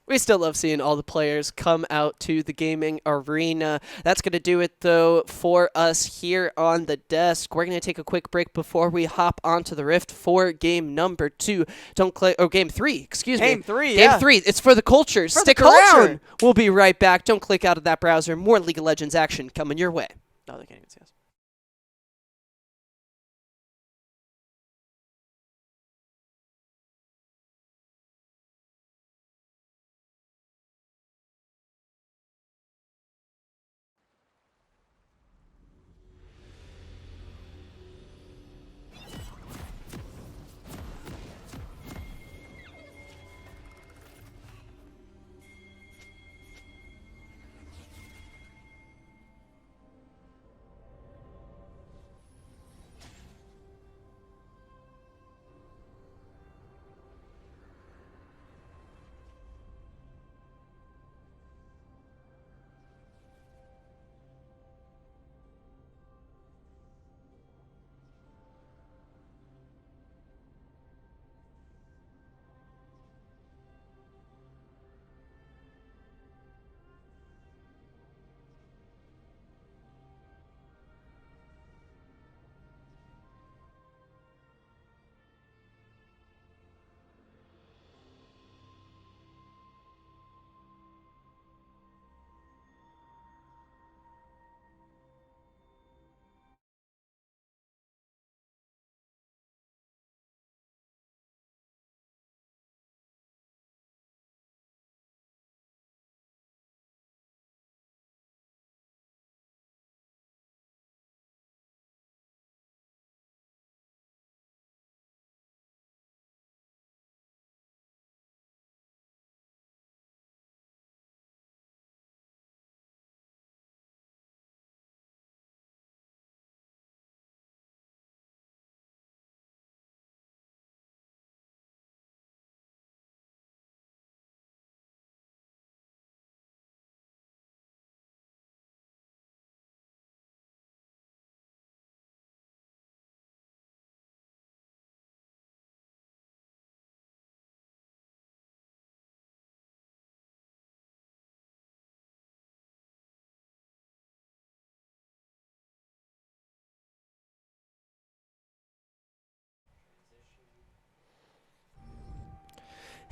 We still love seeing all the players come out to the gaming arena. That's going to do it, though, for us here on the desk. We're going to take a quick break before we hop onto the Rift for game number 2. Don't click, or game 3, excuse me. Game 3, Game 3. It's for the culture. For Stick the culture. around. We'll be right back. Don't click out of that browser. More League of Legends action coming your way. No, they can't even see us.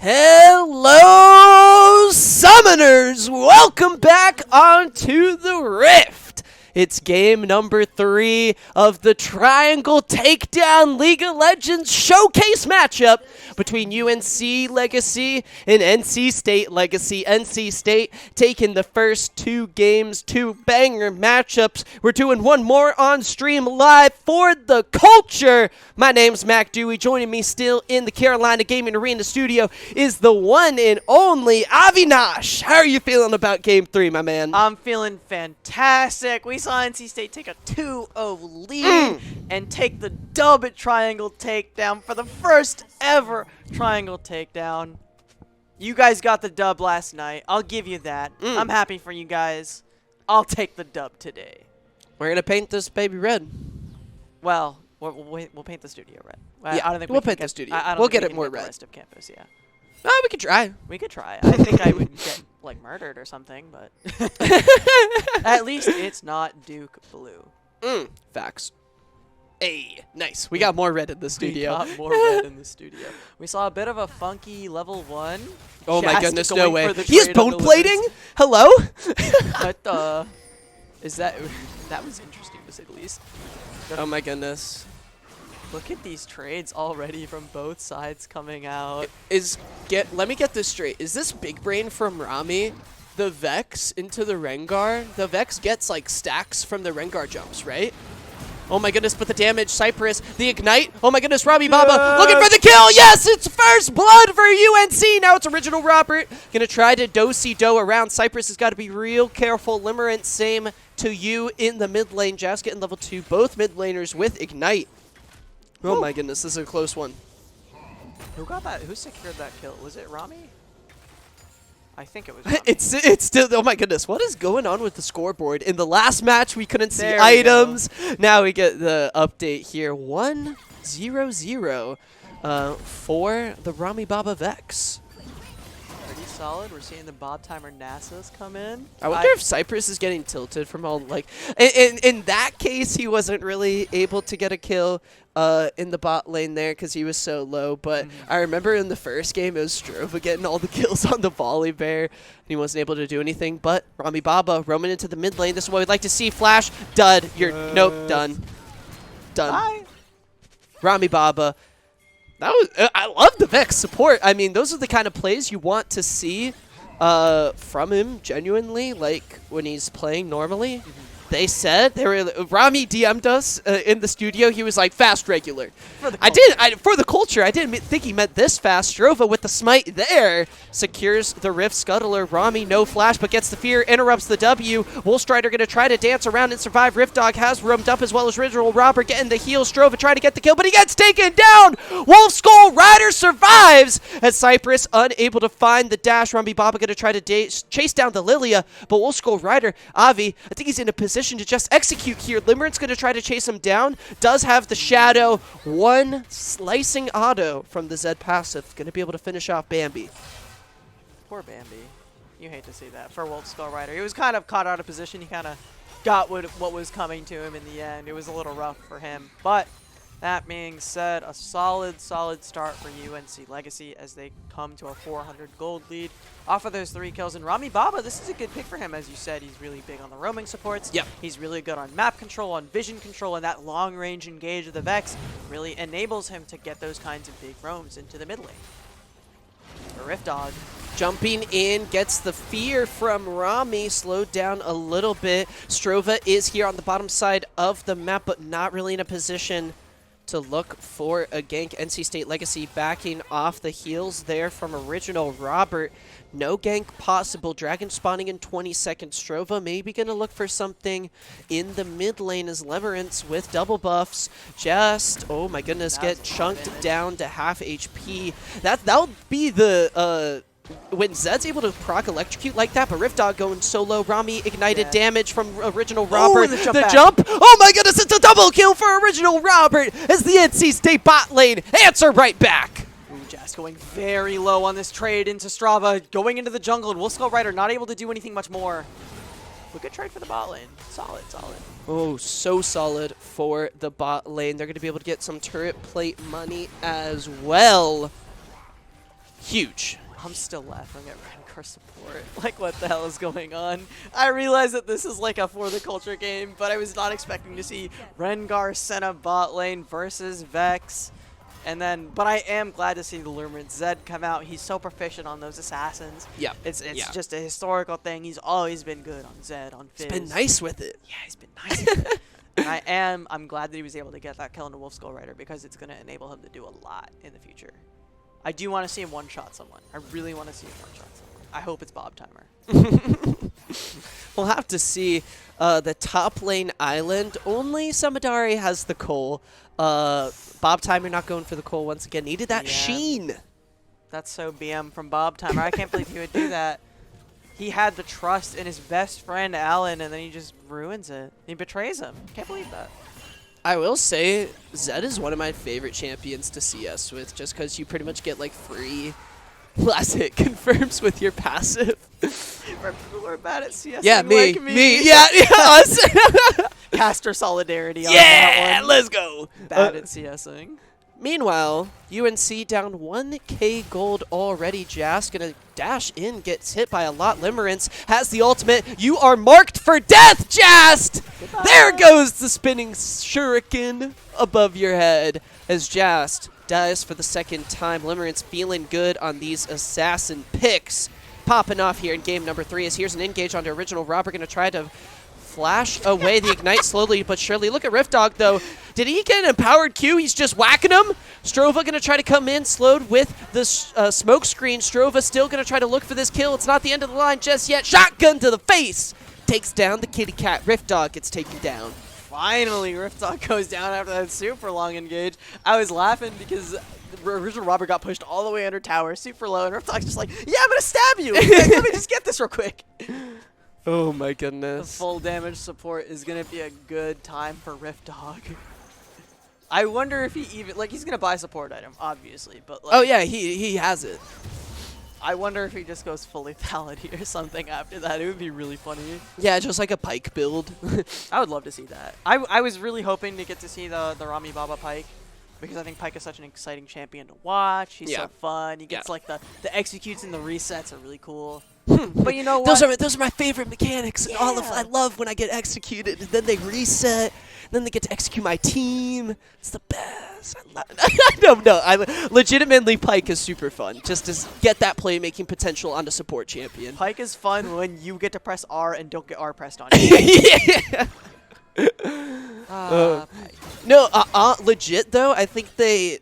Hello, Summoners! Welcome back onto the Rift. It's game number 3 of the Triangle Takedown League of Legends showcase matchup between UNC Legacy and NC State Legacy. NC State taking the first 2 games, 2 banger matchups. We're doing one more on stream live for the culture. My name's Mac Dewey. Joining me still in the Carolina Gaming Arena studio is the one and only Avinash. How are you feeling about game 3, my man? I'm feeling fantastic. We saw NC State take a 2-0 lead and take the dub at Triangle Takedown for the first ever Triangle Takedown. You guys got the dub last night. I'll give you that. I'm happy for you guys. I'll take the dub today. We're going to paint this baby red. Well, we'll paint the studio red. Yeah, I don't think we'll we can paint the studio. I don't We'll think get we it can more the red. rest of campus, yeah. Oh, we could try. We could try. I think I would get like murdered or something, but at least it's not Duke blue. Facts. Hey, nice. We got more red in the studio. We got more red in the studio. We saw a bit of a funky level 1. Oh my Shasta goodness, going no for way. the He is trade on bone the plating? limits. Hello? What is that? That was interesting to say the least. Oh my goodness. Look at these trades already from both sides coming out. Let me get this straight. Is this big brain from Rami the Vex into the Rengar, the Vex gets like stacks from the Rengar jumps, right? Oh my goodness, but the damage, Cypress, the Ignite. Oh my goodness, Robbie Baba looking for the kill. Yes, it's first blood for UNC. Now it's Original Robert. Gonna try to do-si-do around. Cypress has got to be real careful. Limerence, same to you in the mid lane. Jazz getting level 2. Both mid laners with Ignite. Oh my goodness, this is a close one. Who got that? Who secured that kill? Was it Rami? I think it was. It's still, oh my goodness, what is going on with the scoreboard? In the last match, we couldn't see There we items. Now we get the update here. 1-0-0 for the Rami Baba Vex. Pretty solid. We're seeing the Bob Timer Nasus come in. I wonder if Cypress is getting tilted from all, like, in that case, he wasn't really able to get a kill in the bot lane there because he was so low. But I remember in the first game, it was Strova getting all the kills on the volley bear, and he wasn't able to do anything. But Rami Baba roaming into the mid lane. This is what we'd like to see. Flash, dud. You're, nope, done. Done. Bye. Rami Baba. That was, I love the Vex support. I mean, those are the kind of plays you want to see from him, genuinely, like when he's playing normally. They said, Rami DM'd us in the studio. He was like, fast regular. For the culture, I didn't think he meant this fast. Strova with the smite there secures the Rift Scuttler. Rami, no flash, but gets the fear, interrupts the W. Wolfstrider going to try to dance around and survive. Rift Dog has roamed up as well as Original Robert getting the heal. Strova trying to get the kill, but he gets taken down. Wolf Skull Rider survives as Cypress unable to find the dash. Rami Baba going to try to chase down the Lilia, but Wolf Skull Rider, Avi, I think he's in a position to just execute here. Limerence going to try to chase him down. Does have the shadow. One slicing auto from the Zed passive. Going to be able to finish off Bambi. Poor Bambi. You hate to see that for Wolf Skull Rider. He was kind of caught out of position. He kind of got what was coming to him in the end. It was a little rough for him. But that being said, a solid start for UNC Legacy as they come to a 400 gold lead off of those 3 kills. And Rami Baba, this is a good pick for him. As you said, he's really big on the roaming supports. Yep. He's really good on map control, on vision control, and that long-range engage of the Vex really enables him to get those kinds of big roams into the mid lane. The Rift Dog jumping in, gets the fear from Rami, slowed down a little bit. Strova is here on the bottom side of the map, but not really in a position to look for a gank. NC State Legacy backing off the heels there from Original Robert. No gank possible. Dragon spawning in 20 seconds. Strova maybe going to look for something in the mid lane as Limerence with double buffs. Just, oh my goodness, get chunked down to half HP. That would be the when Zed's able to proc electrocute like that, but Rift Dog going solo. Rami ignited damage from Original Robert. The jump. Oh my goodness, it's a double kill for Original Robert as the NC State bot lane answer right back. Jazz going very low on this trade into Strava, going into the jungle, and Wolf Skull Rider not able to do anything much more. But good trade for the bot lane. Solid. Oh, so solid for the bot lane. They're going to be able to get some turret plate money as well. Huge. I'm still laughing at Rengar support. Like, what the hell is going on? I realize that this is like a for the culture game, but I was not expecting to see Rengar Senna bot lane versus Vex. And then, but I am glad to see the Limerence Zed come out. He's so proficient on those assassins. Yeah. It's just a historical thing. He's always been good on Zed, on Fizz. He's been nice with it. Yeah, he's been nice with it. And I'm glad that he was able to get that kill into Wolf Skull Rider because it's going to enable him to do a lot in the future. I do want to see him one-shot someone. I really want to see him one-shot someone. I hope it's Bob Timer. We'll have to see. The top lane island, only Samadari has the coal. Bob Timer not going for the coal once again. Needed that sheen. That's so BM from Bob Timer. I can't believe he would do that. He had the trust in his best friend, Alan, and then he just ruins it. He betrays him. Can't believe that. I will say, Zed is one of my favorite champions to CS with, just because you pretty much get like free last hit confirms with your passive. For people who are bad at CS, yeah, me. Yeah, us. Caster solidarity on that one. Let's go. Bad at CSing. Meanwhile, UNC down 1k gold already. Jazz gonna dash in, gets hit by a lot. Limerence has the ultimate. You are marked for death, Jast! There goes the spinning shuriken above your head as Jast dies for the second time. Limerence feeling good on these assassin picks. popping off here in game number 3 as here's an engage onto Original Robber, going to try to flash away the Ignite slowly but surely. Look at Rift Dog, though. Did he get an empowered Q? He's just whacking him. Strova going to try to come in, slowed with the smoke screen. Strova still going to try to look for this kill. It's not the end of the line just yet. Shotgun to the face. Takes down the kitty cat. Rift Dog gets taken down. Finally, Rift Dog goes down after that super long engage. I was laughing because Original Robber got pushed all the way under tower, super low, and Rift Dog's just like, yeah, I'm going to stab you. Let me just get this real quick. Oh my The goodness. full damage support is going to be a good time for Rift Dog. I wonder if he even, like, he's going to buy a support item, obviously, but like, Oh yeah, he has it. I wonder if he just goes fully Paladin or something after that. It would be really funny. Yeah, just like a Pike build. I would love to see that. I was really hoping to get to see the Rami Baba Pike, because I think Pike is such an exciting champion to watch. He's so fun. He gets like the executes and the resets are really cool. But you know what? Those are my favorite mechanics. And all of I love when I get executed. And then they reset. Then they get to execute my team. It's the best. I love it. No. Legitimately, Pike is super fun. Just to get that playmaking potential on the support champion. Pike is fun when you get to press R and don't get R pressed on you. Yeah. Pike. No, legit though, I think they,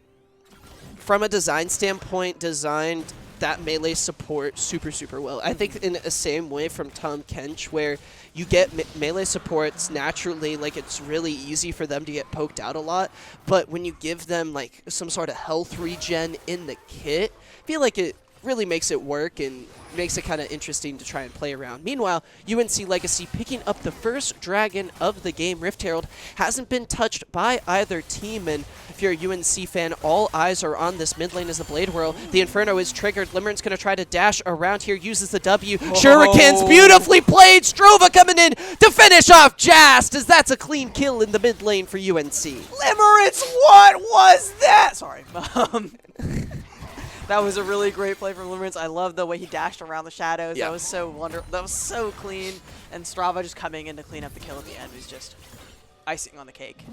from a design standpoint, designed that melee support super, super well. I think in the same way from Tom Kench, where you get melee supports naturally, like it's really easy for them to get poked out a lot, but when you give them like some sort of health regen in the kit, I feel like it really makes it work and makes it kind of interesting to try and play around. Meanwhile, UNC Legacy picking up the first dragon of the game. Rift Herald hasn't been touched by either team, and if you're a UNC fan, all eyes are on this mid lane as the Blade Whirl. The Inferno is triggered. Limerent's going to try to dash around here, uses the W. Shurikens, beautifully played. Strova coming in to finish off Jast, as that's a clean kill in the mid lane for UNC. Limerence, what was that? Sorry. That was a really great play from Limerence. I love the way he dashed around the shadows. Yeah. That was so wonderful. That was so clean. And Strava just coming in to clean up the kill at the end was just icing on the cake.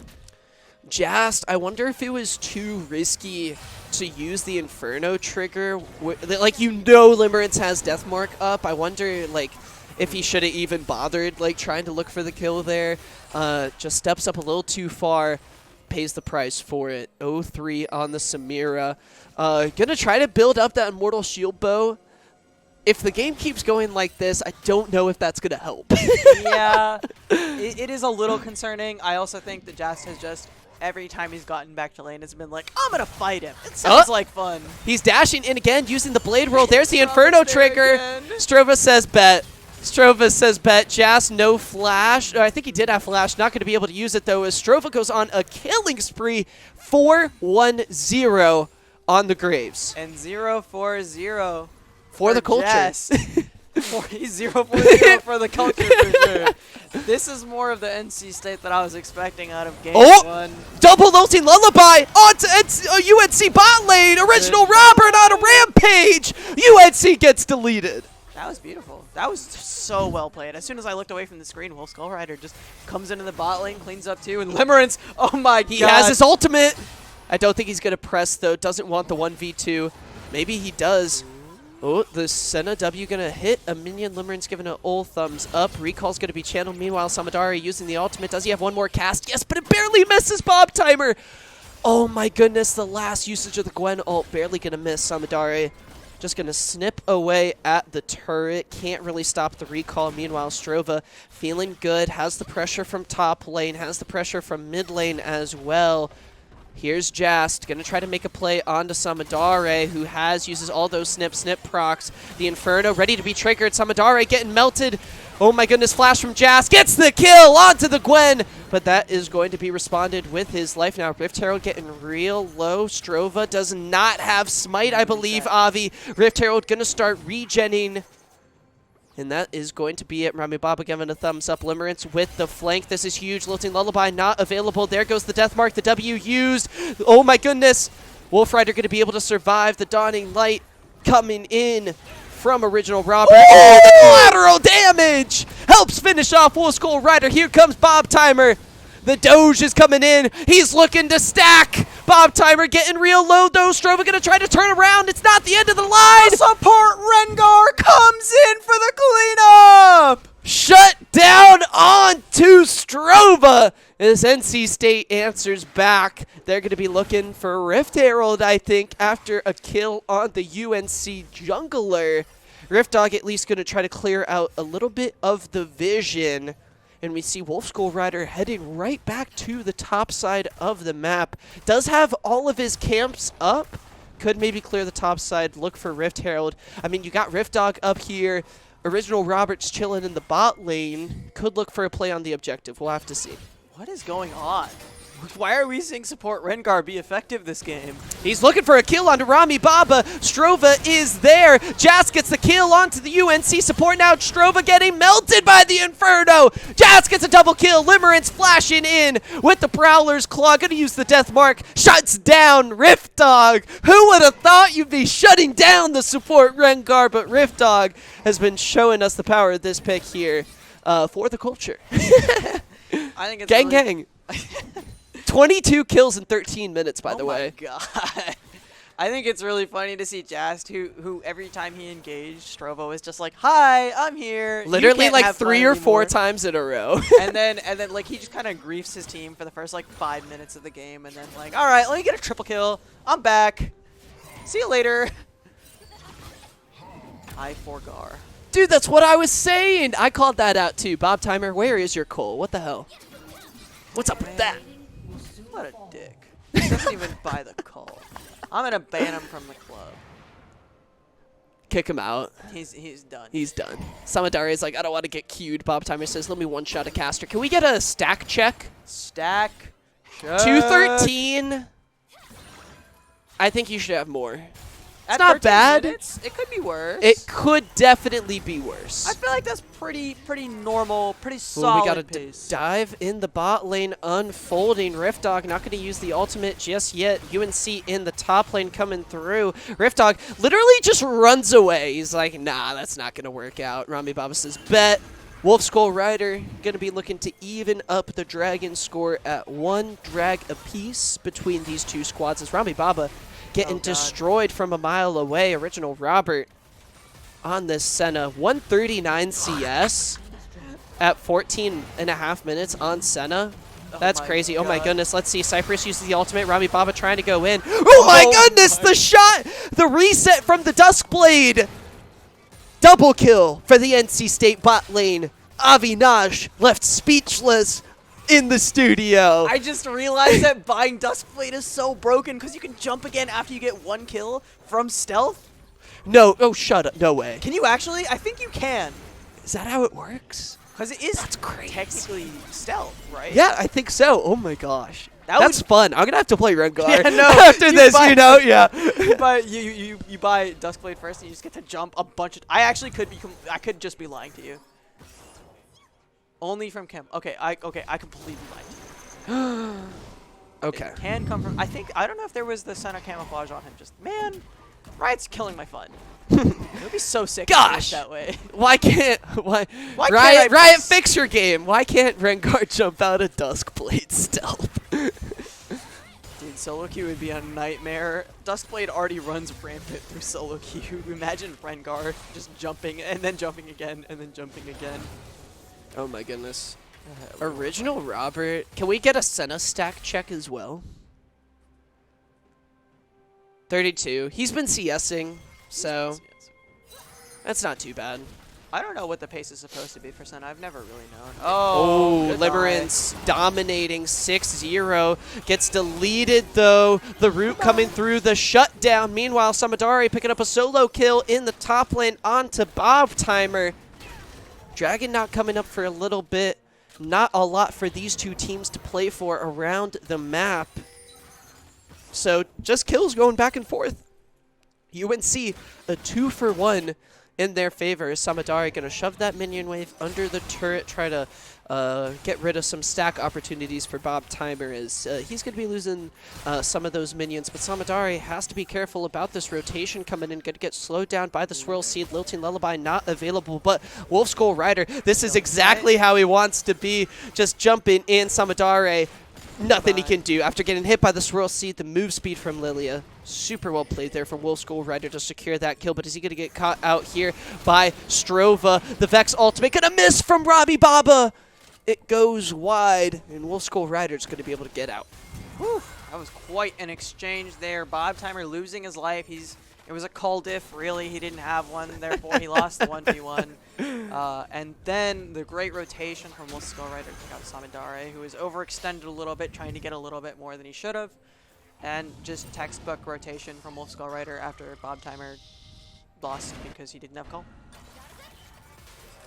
Jast, I wonder if it was too risky to use the Inferno trigger. Like, you know Limerence has Deathmark up. I wonder, like, if he should have even bothered, like, trying to look for the kill there. Just steps up a little too far. Pays the price for it. 0-3 on the Samira. Gonna try to build up that Immortal Shield Bow. If the game keeps going like this, I don't know if that's gonna help. Yeah, it is a little concerning. I also think that Jast has just, every time he's gotten back to lane, has been like, I'm gonna fight him. It sounds like fun. He's dashing in again, using the Blade Roll. There's the Inferno trigger. Strova says bet. Strova says bet. Jast, no flash. I think he did have flash. Not going to be able to use it, though, as Strova goes on a killing spree. 4-1-0 on the Graves. And 0-4-0 For the culture. Jess. 0-4-0 for the culture, for sure. This is more of the NC State that I was expecting out of game one. Double ulting Lullaby onto UNC bot lane. Original Robert on a rampage. UNC gets deleted. That was beautiful. That was so well played. As soon as I looked away from the screen, Wolf Skull Rider just comes into the bot lane, cleans up too, and Limerence, oh my god. He has his ultimate. I don't think he's going to press, though. Doesn't want the 1v2. Maybe he does. Oh, the Senna W going to hit a minion. Limerence giving an ult thumbs up. Recall's going to be channeled. Meanwhile, Samadari using the ultimate. Does he have one more cast? Yes, but it barely misses Bob Timer. Oh my goodness, the last usage of the Gwen ult. Barely going to miss Samadari. Just going to snip away at the turret. Can't really stop the recall. Meanwhile, Strova feeling good. Has the pressure from top lane. Has the pressure from mid lane as well. Here's Jast. Going to try to make a play onto Samadare, who uses all those snip procs. The Inferno ready to be triggered. Samadare getting melted. Oh my goodness, flash from Jast. Gets the kill onto the Gwen. But that is going to be responded with his life now. Rift Herald getting real low. Strova does not have Smite, I believe, Avi. Rift Herald going to start regenning. And that is going to be it. Rami Baba giving a thumbs up. Limerence with the flank. This is huge. Lilting Lullaby not available. There goes the Deathmark. The W used. Oh my goodness. Wolf Rider going to be able to survive. The Dawning Light coming in from Original Robert. Oh, the collateral damage helps finish off Wolf Skull Rider. Here comes Bob Timer. The Doge is coming in. He's looking to stack. Bob Timer getting real low, though. Strova going to try to turn around. It's not the end of the line. Support Rengar comes in for the cleanup. Shut down on to Strova. As NC State answers back, they're going to be looking for Rift Herald, I think, after a kill on the UNC jungler. Rift Dog at least going to try to clear out a little bit of the vision. And we see Wolf Skull Rider heading right back to the top side of the map. Does have all of his camps up. Could maybe clear the top side, look for Rift Herald. I mean, you got Rift Dog up here. Original Roberts chilling in the bot lane. Could look for a play on the objective. We'll have to see. What is going on? Why are we seeing support Rengar be effective this game? He's looking for a kill onto Rami Baba. Strova is there. Jas gets the kill onto the UNC support. Now Strova getting melted by the Inferno. Jas gets a double kill. Limerence flashing in with the Prowler's Claw. Gonna use the Death Mark. Shuts down Rift Dog. Who would have thought you'd be shutting down the support Rengar? But Rift Dog has been showing us the power of this pick here for the culture. I think it's gang, really gang. 22 kills in 13 minutes, by the way. Oh my god. I think it's really funny to see Jast, who every time he engaged, Strovo was just like, "Hi, I'm here." You Literally can't like have fun 3 or 4 anymore." times in a row. and then like he just kind of griefs his team for the first like 5 minutes of the game, and then like, "All right, let me get a triple kill. I'm back. See you later." I forgar. Dude, that's what I was saying. I called that out too. Bob Timer, where is your Cole? What the hell? What's up with that? What a dick. He doesn't even buy the call. I'm gonna ban him from the club. Kick him out. He's done. He's done. Samadari is like, I don't want to get queued. Bob Timer says, let me one-shot a caster. Can we get a stack check? Stack. 213. I think you should have more. At not 13 bad. minutes, it could be worse. It could definitely be worse. I feel like that's pretty normal, pretty Ooh, solid we got a pace. dive in the bot lane unfolding. Rift Dog not going to use the ultimate just yet. UNC in the top lane coming through. Rift Dog literally just runs away. He's like, nah, that's not going to work out. Rami Baba says, bet. Wolf Skull Rider going to be looking to even up the Dragon score at 1 drag apiece between these two squads as Rami Baba getting destroyed from a mile away. Original Robert on this Senna. 139 CS at 14.5 minutes on Senna. That's crazy. Oh my goodness. Let's see. Cypress uses the ultimate. Rami Baba trying to go in. Oh my goodness. The shot. The reset from the Duskblade. Double kill for the NC State bot lane. Avinash left speechless in the studio. I just realized that buying Duskblade is so broken because you can jump again after you get 1 kill from stealth. No. Oh, shut up. No way. Can you actually? I think you can. Is that how it works? Because it is That's crazy. technically stealth, right? Yeah, I think so. Oh my gosh. That That's fun. I'm going to have to play Rengar Yeah, no, after this, buy- you know? Yeah. you buy Duskblade first, and you just get to jump a bunch of. I actually could be. I could just be lying to you. Only from chem. Okay, I completely lied to you. Okay. It can come from. I don't know if there was the center camouflage on him. Just man, Riot's killing my fun. It would be so sick. If it was that way. Why can't Riot fix your game? Why can't Rengar jump out of Duskblade stealth? Dude, solo queue would be a nightmare. Duskblade already runs rampant through solo queue. Imagine Rengar just jumping and then jumping again and then jumping again. Oh my goodness. Original Robert. Can we get a Senna stack check as well? 32. He's been CSing, so that's not too bad. I don't know what the pace is supposed to be for Senna. I've never really known. Oh, goodbye. Limerence dominating 6-0. Gets deleted, though. The root coming through the shutdown. Meanwhile, Samadari picking up a solo kill in the top lane onto Bob Timer. Dragon not coming up for a little bit. Not a lot for these two teams to play for around the map. So just kills going back and forth. UNC, a 2-for-1 in their favor. Samadari going to shove that minion wave under the turret, try to get rid of some stack opportunities for Bob Timer, as he's going to be losing some of those minions. But Samadari has to be careful about this rotation coming in. Going to get slowed down by the Swirl Seed. Lilting Lullaby not available, but Wolf Skull Rider, this is exactly how he wants to be. Just jumping in. Samadari, nothing he can do after getting hit by the Swirl Seed. The move speed from Lilia, super well played there from Wolf Skull Rider to secure that kill, but is he going to get caught out here by Strova? The Vex ultimate going to miss from Robbie Baba. It goes wide, and Wolf Skull Rider's going to be able to get out. Whew, that was quite an exchange there. Bob Timer losing his life. It was a call diff, really. He didn't have one, therefore he lost the 1v1. And then the great rotation from Wolf Skull Rider to take out Samadare, who was overextended a little bit, trying to get a little bit more than he should have. And just textbook rotation from Wolf Skull Rider after Bob Timer lost because he didn't have call.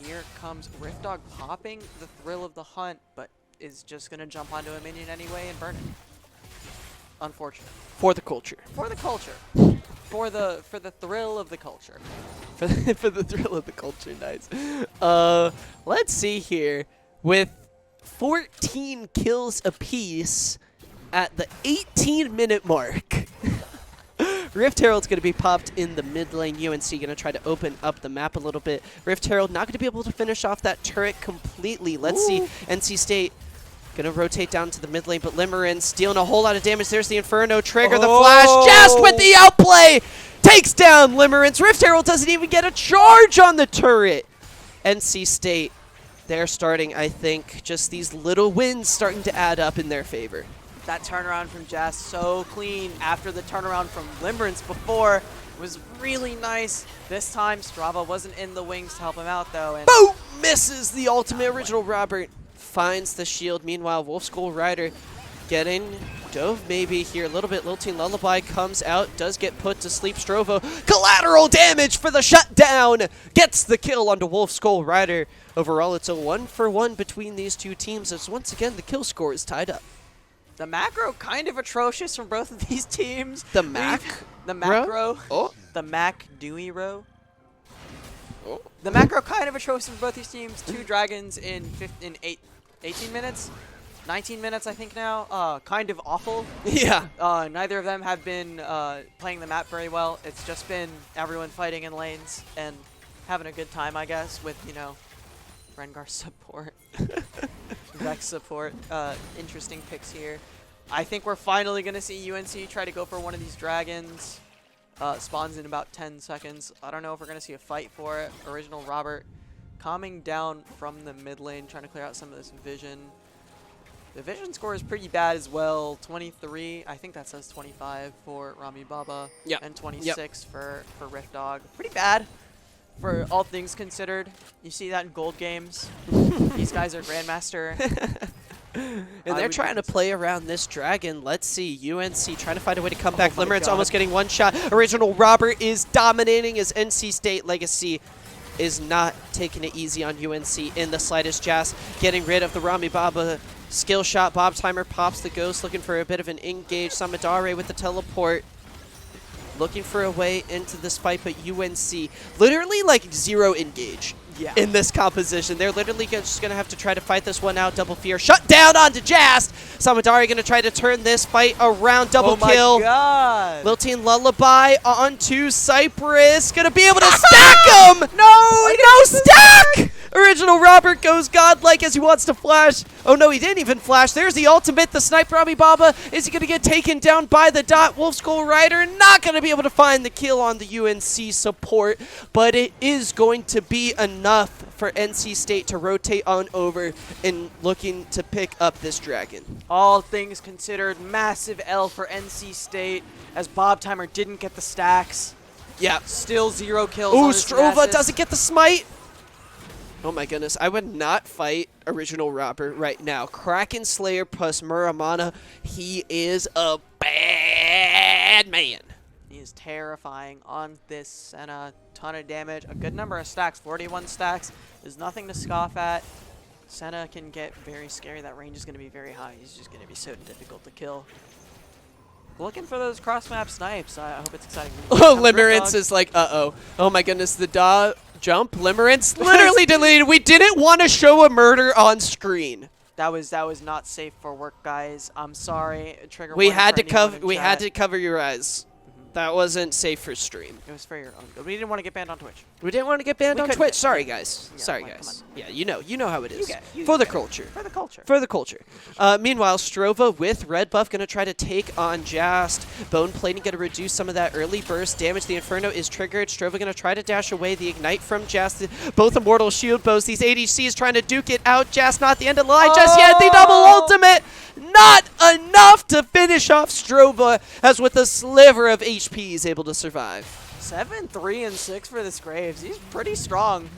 Here comes Rift Dog popping the thrill of the hunt, but is just going to jump onto a minion anyway and burn it. Unfortunate. For the culture. For the culture. For the thrill of the culture. For the thrill of the culture, nice. Let's see here. With 14 kills apiece at the 18-minute mark. Rift Herald's going to be popped in the mid lane. UNC going to try to open up the map a little bit. Rift Herald not going to be able to finish off that turret completely. Let's see. NC State going to rotate down to the mid lane, but Limerence dealing a whole lot of damage. There's the Inferno trigger, the flash, just with the outplay, takes down Limerence. Rift Herald doesn't even get a charge on the turret. NC State, they're starting, I think, just these little wins starting to add up in their favor. That turnaround from Jazz so clean after the turnaround from Limerence before was really nice. This time Strava wasn't in the wings to help him out though. And boom! Misses the ultimate. Original Robert finds the shield. Meanwhile, Wolf Skull Rider getting dove maybe here a little bit. Lilting Lullaby comes out, does get put to sleep. Strovo, collateral damage for the shutdown. Gets the kill onto Wolf Skull Rider. Overall, it's a 1-for-1 between these two teams as once again the kill score is tied up. The macro kind of atrocious from both of these teams. The mac? The macro. Oh. The Mac Dewey row. Oh. The macro kind of atrocious from both these teams. 2 dragons in 18 minutes? 19 minutes, I think now. Kind of awful. Yeah. Neither of them have been playing the map very well. It's just been everyone fighting in lanes and having a good time, I guess, with, you know, Rengar support. Vex support. Interesting picks here. I think we're finally going to see UNC try to go for one of these dragons. Spawns in about 10 seconds. I don't know if we're going to see a fight for it. Original Robert calming down from the mid lane, trying to clear out some of this vision. The vision score is pretty bad as well. 23. I think that says 25 for Rami Baba. Yep. And 26 for Rift Dog. Pretty bad for all things considered. You see that in gold games. These guys are Grandmaster. And they're trying to play around this dragon. Let's see. UNC trying to find a way to come back. Limerence almost getting one shot. Original Robert is dominating as NC State Legacy is not taking it easy on UNC in the slightest. Jazz getting rid of the Rami Baba skill shot. Bob Timer pops the ghost, looking for a bit of an engage. Samadare with the teleport, looking for a way into this fight, but UNC literally like 0 engage. Yeah. In this composition. They're literally just going to have to try to fight this one out. Double Fear shut down onto Jast. Samadari going to try to turn this fight around. Double kill. Oh my god. Lilting Lullaby onto Cypress. Going to be able to stack him. No stack. Original Robert goes godlike as he wants to flash. Oh no, he didn't even flash. There's the ultimate. The sniper Rami Baba. Is he going to get taken down by the dot? Wolf Skull Rider not going to be able to find the kill on the UNC support, but it is going to be enough for NC State to rotate on over and looking to pick up this dragon. All things considered, massive L for NC State as Bob Timer didn't get the stacks. Yeah. Still 0 kills. Ooh, on his Strova Nemesis. doesn't get the smite. Oh my goodness, I would not fight Original Robert right now. Kraken Slayer plus Muramana, he is a bad man. He is terrifying on this Senna. Ton of damage, a good number of stacks, 41 stacks is nothing to scoff at. Senna can get very scary. That range is going to be very high. He's just going to be so difficult to kill. looking for those cross-map snipes. I hope it's exciting. Oh, Limerence is like, uh-oh. Oh my goodness, the jump. Limerence literally deleted. We didn't want to show a murder on screen. That was not safe for work, guys. I'm sorry. Trigger We warning had for to anyone cover. in We chat. had to cover your eyes. That wasn't safe for stream. It was for your own good. We didn't want to get banned on Twitch. We didn't want to get banned We on couldn't Twitch. get- Sorry, guys. Yeah, Sorry, like, guys. come Yeah, you know how it is. you For the get it. culture. For the culture. For the culture. Meanwhile, Strova with red buff going to try to take on Jast. Bone plating going to reduce some of that early burst damage. The Inferno is triggered. Strova going to try to dash away the Ignite from Jast. Both immortal shield bows. These ADCs trying to duke it out. Jast not the end of the line just yet. The double ultimate. Not enough to finish off Strova, as with a sliver of HP he's able to survive. 7, 3, and 6 for this Graves. He's pretty strong.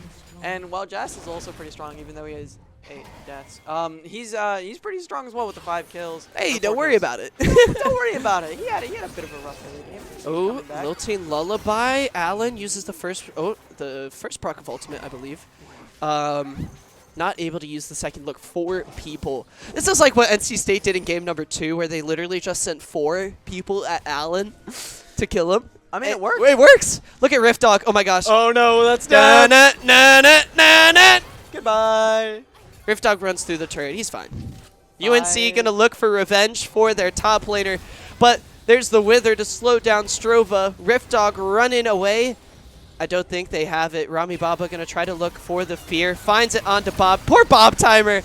And while Jast is also pretty strong, even though he has 8 deaths. He's pretty strong as well with the 5 kills. Hey, or don't 4 worry kills. about it. Don't worry about it. He had a bit of a rough early game. He's Oh, coming back. Lilting Lullaby. Allen uses the first proc of ultimate, I believe. Not able to use the second. Look, 4 people. This is like what NC State did in game number 2, where they literally just sent 4 people at Allen to kill him. I mean, it worked. It works. Look at Rift Dog. Oh my gosh. Oh no, that's Na dead. na na na na. Goodbye. Rift Dog runs through the turret. He's fine. UNC gonna look for revenge for their top laner, but there's the Wither to slow down Strova. Rift Dog running away. I don't think they have it. Rami Baba gonna try to look for the fear. Finds it onto Bob. Poor Bob Timer.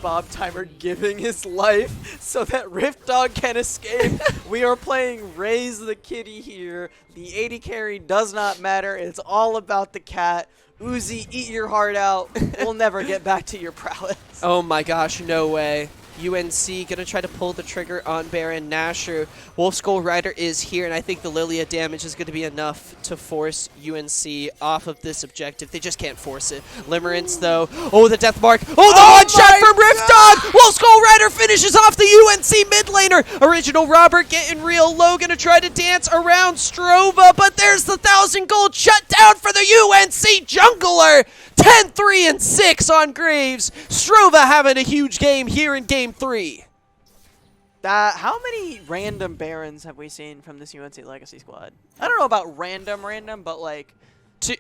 Bob Timer giving his life so that Rift Dog can escape. We are playing Raise the Kitty here. The 80 carry does not matter. It's all about the cat. Uzi, eat your heart out. We'll never get back to your prowess. Oh my gosh, no way. UNC gonna try to pull the trigger on Baron Nashor. Wolf Skull Rider is here, and I think the Lilia damage is gonna be enough to force UNC off of this objective. They just can't force it. Limerence though. Oh, the death mark. Oh, the one shot from Rift Dog. Wolf Skull Rider finishes off the UNC mid laner. Original Robert getting real low, gonna try to dance around Strova, but there's the 1,000 gold shut down for the UNC jungler. 10, 3, and 6 on Graves. Strova having a huge game here in Game 3. How many random Barons have we seen from this UNC Legacy squad? I don't know about random, but like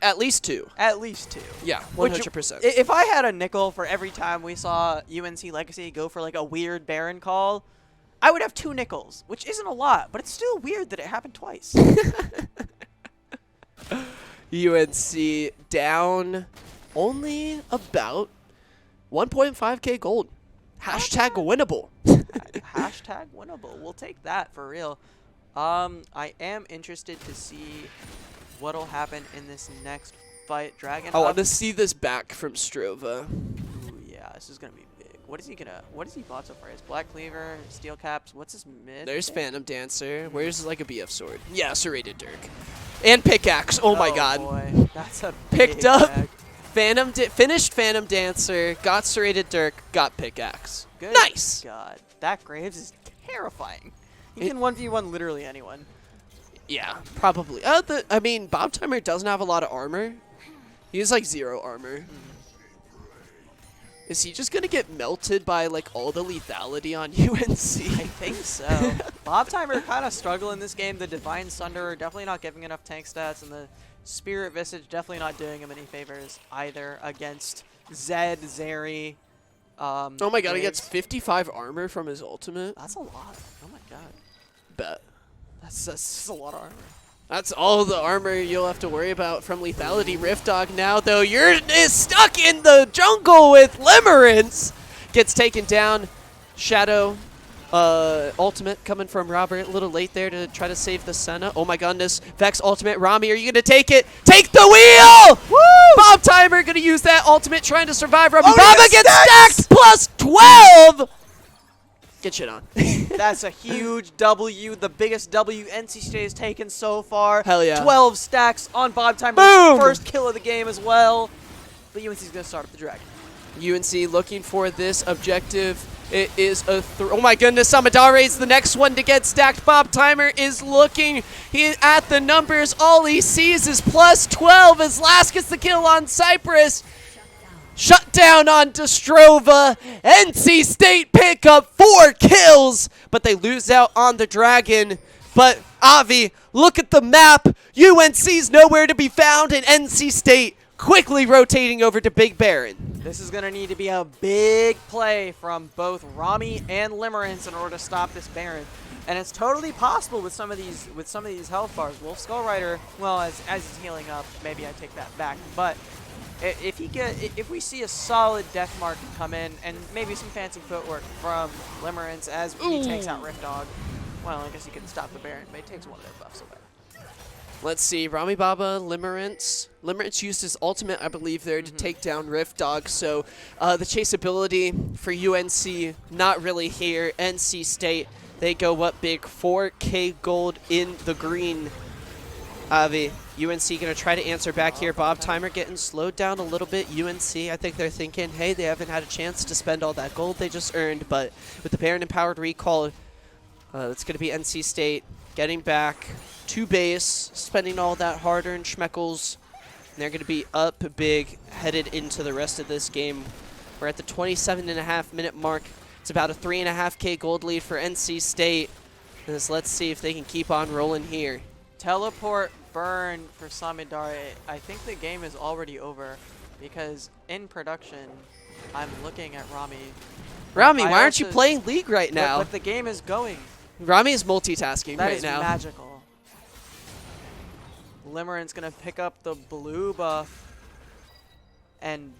At least 2. at least 2. Yeah, Which- 100%. If I had a nickel for every time we saw UNC Legacy go for like a weird Baron call, I would have 2 nickels, which isn't a lot, but it's still weird that it happened twice. UNC down only about 1.5k gold. Hashtag winnable. Hashtag winnable. We'll take that for real. I am interested to see what'll happen in this next fight. Dragon. I want to see this back from Strova. Ooh, yeah, this is gonna be big. What is he bought so far? His Black Cleaver, Steel Caps. What's his mid? There's Phantom Dancer. Where's like a BF sword? Yeah, Serrated Dirk. And Pickaxe. Oh my god. Boy. That's a Picked big up. bag. Finished Phantom Dancer, got Serrated Dirk, got Pickaxe. Good Nice! God, that Graves is terrifying. He can 1v1 literally anyone. Yeah, probably. I mean, Bob Timer doesn't have a lot of armor. He has like 0 armor. Is he just gonna get melted by like all the lethality on UNC? I think so. Bob Timer kind of struggle in this game. The Divine Sunder definitely not giving enough tank stats, and the Spirit Visage definitely not doing him any favors either against Zed, Zeri. Oh my god, he Graves. gets 55 armor from his ultimate. That's a lot. Oh my god. Bet. That's just a lot of armor. That's all the armor you'll have to worry about from lethality. Rift Dog now, though, is stuck in the jungle with Limerence. Gets taken down. Shadow ultimate coming from Robert. A little late there to try to save the Senna. Oh my goodness. Vex ultimate. Rami, are you going to take it? Take the wheel! Woo! Bob Timer going to use that ultimate trying to survive. Rami Baba gets stacked plus 12! Get shit on. That's a huge W, the biggest W NC State has taken so far. Hell yeah. 12 stacks on Bob Timer's Boom! first kill of the game as well. But UNC's going to start up the Dragon. UNC looking for this objective. It is a oh my goodness, Samadare is the next one to get stacked. Bob Timer is looking at the numbers. All he sees is plus 12 as Last gets the kill on Cypress. Shut down on Destrova. NC State pick up 4 kills, but they lose out on the Dragon. But Avi, look at the map. UNC's nowhere to be found, and NC State quickly rotating over to Big Baron. This is going to need to be a big play from both Rami and Limerence in order to stop this Baron. And it's totally possible with some of these health bars. Wolf Skull Rider, well, as he's healing up, maybe I take that back. But if we see a solid death mark come in and maybe some fancy footwork from Limerence as he takes out Rift Dog, well, I guess he can stop the Baron, but he takes one of their buffs away. Let's see, Rami Baba, Limerence. Limerence used his ultimate, I believe, there to take down Rift Dog. So the chaseability for UNC, not really here. NC State, they go up big, 4K gold in the green. Avi, UNC going to try to answer back here. Bob Timer getting slowed down a little bit. UNC, I think they're thinking, hey, they haven't had a chance to spend all that gold they just earned. But with the Baron Empowered recall, it's going to be NC State getting back to base, spending all that hard-earned schmeckles. And they're going to be up big, headed into the rest of this game. We're at the 27.5-minute mark. It's about a 3.5K gold lead for NC State. Let's see if they can keep on rolling here. Teleport burn for Samidare. I think the game is already over because in production, I'm looking at Rami. Rami, why aren't you playing League right now? But the game is going. Rami is multitasking right now. That is magical. Limerence gonna pick up the blue buff, and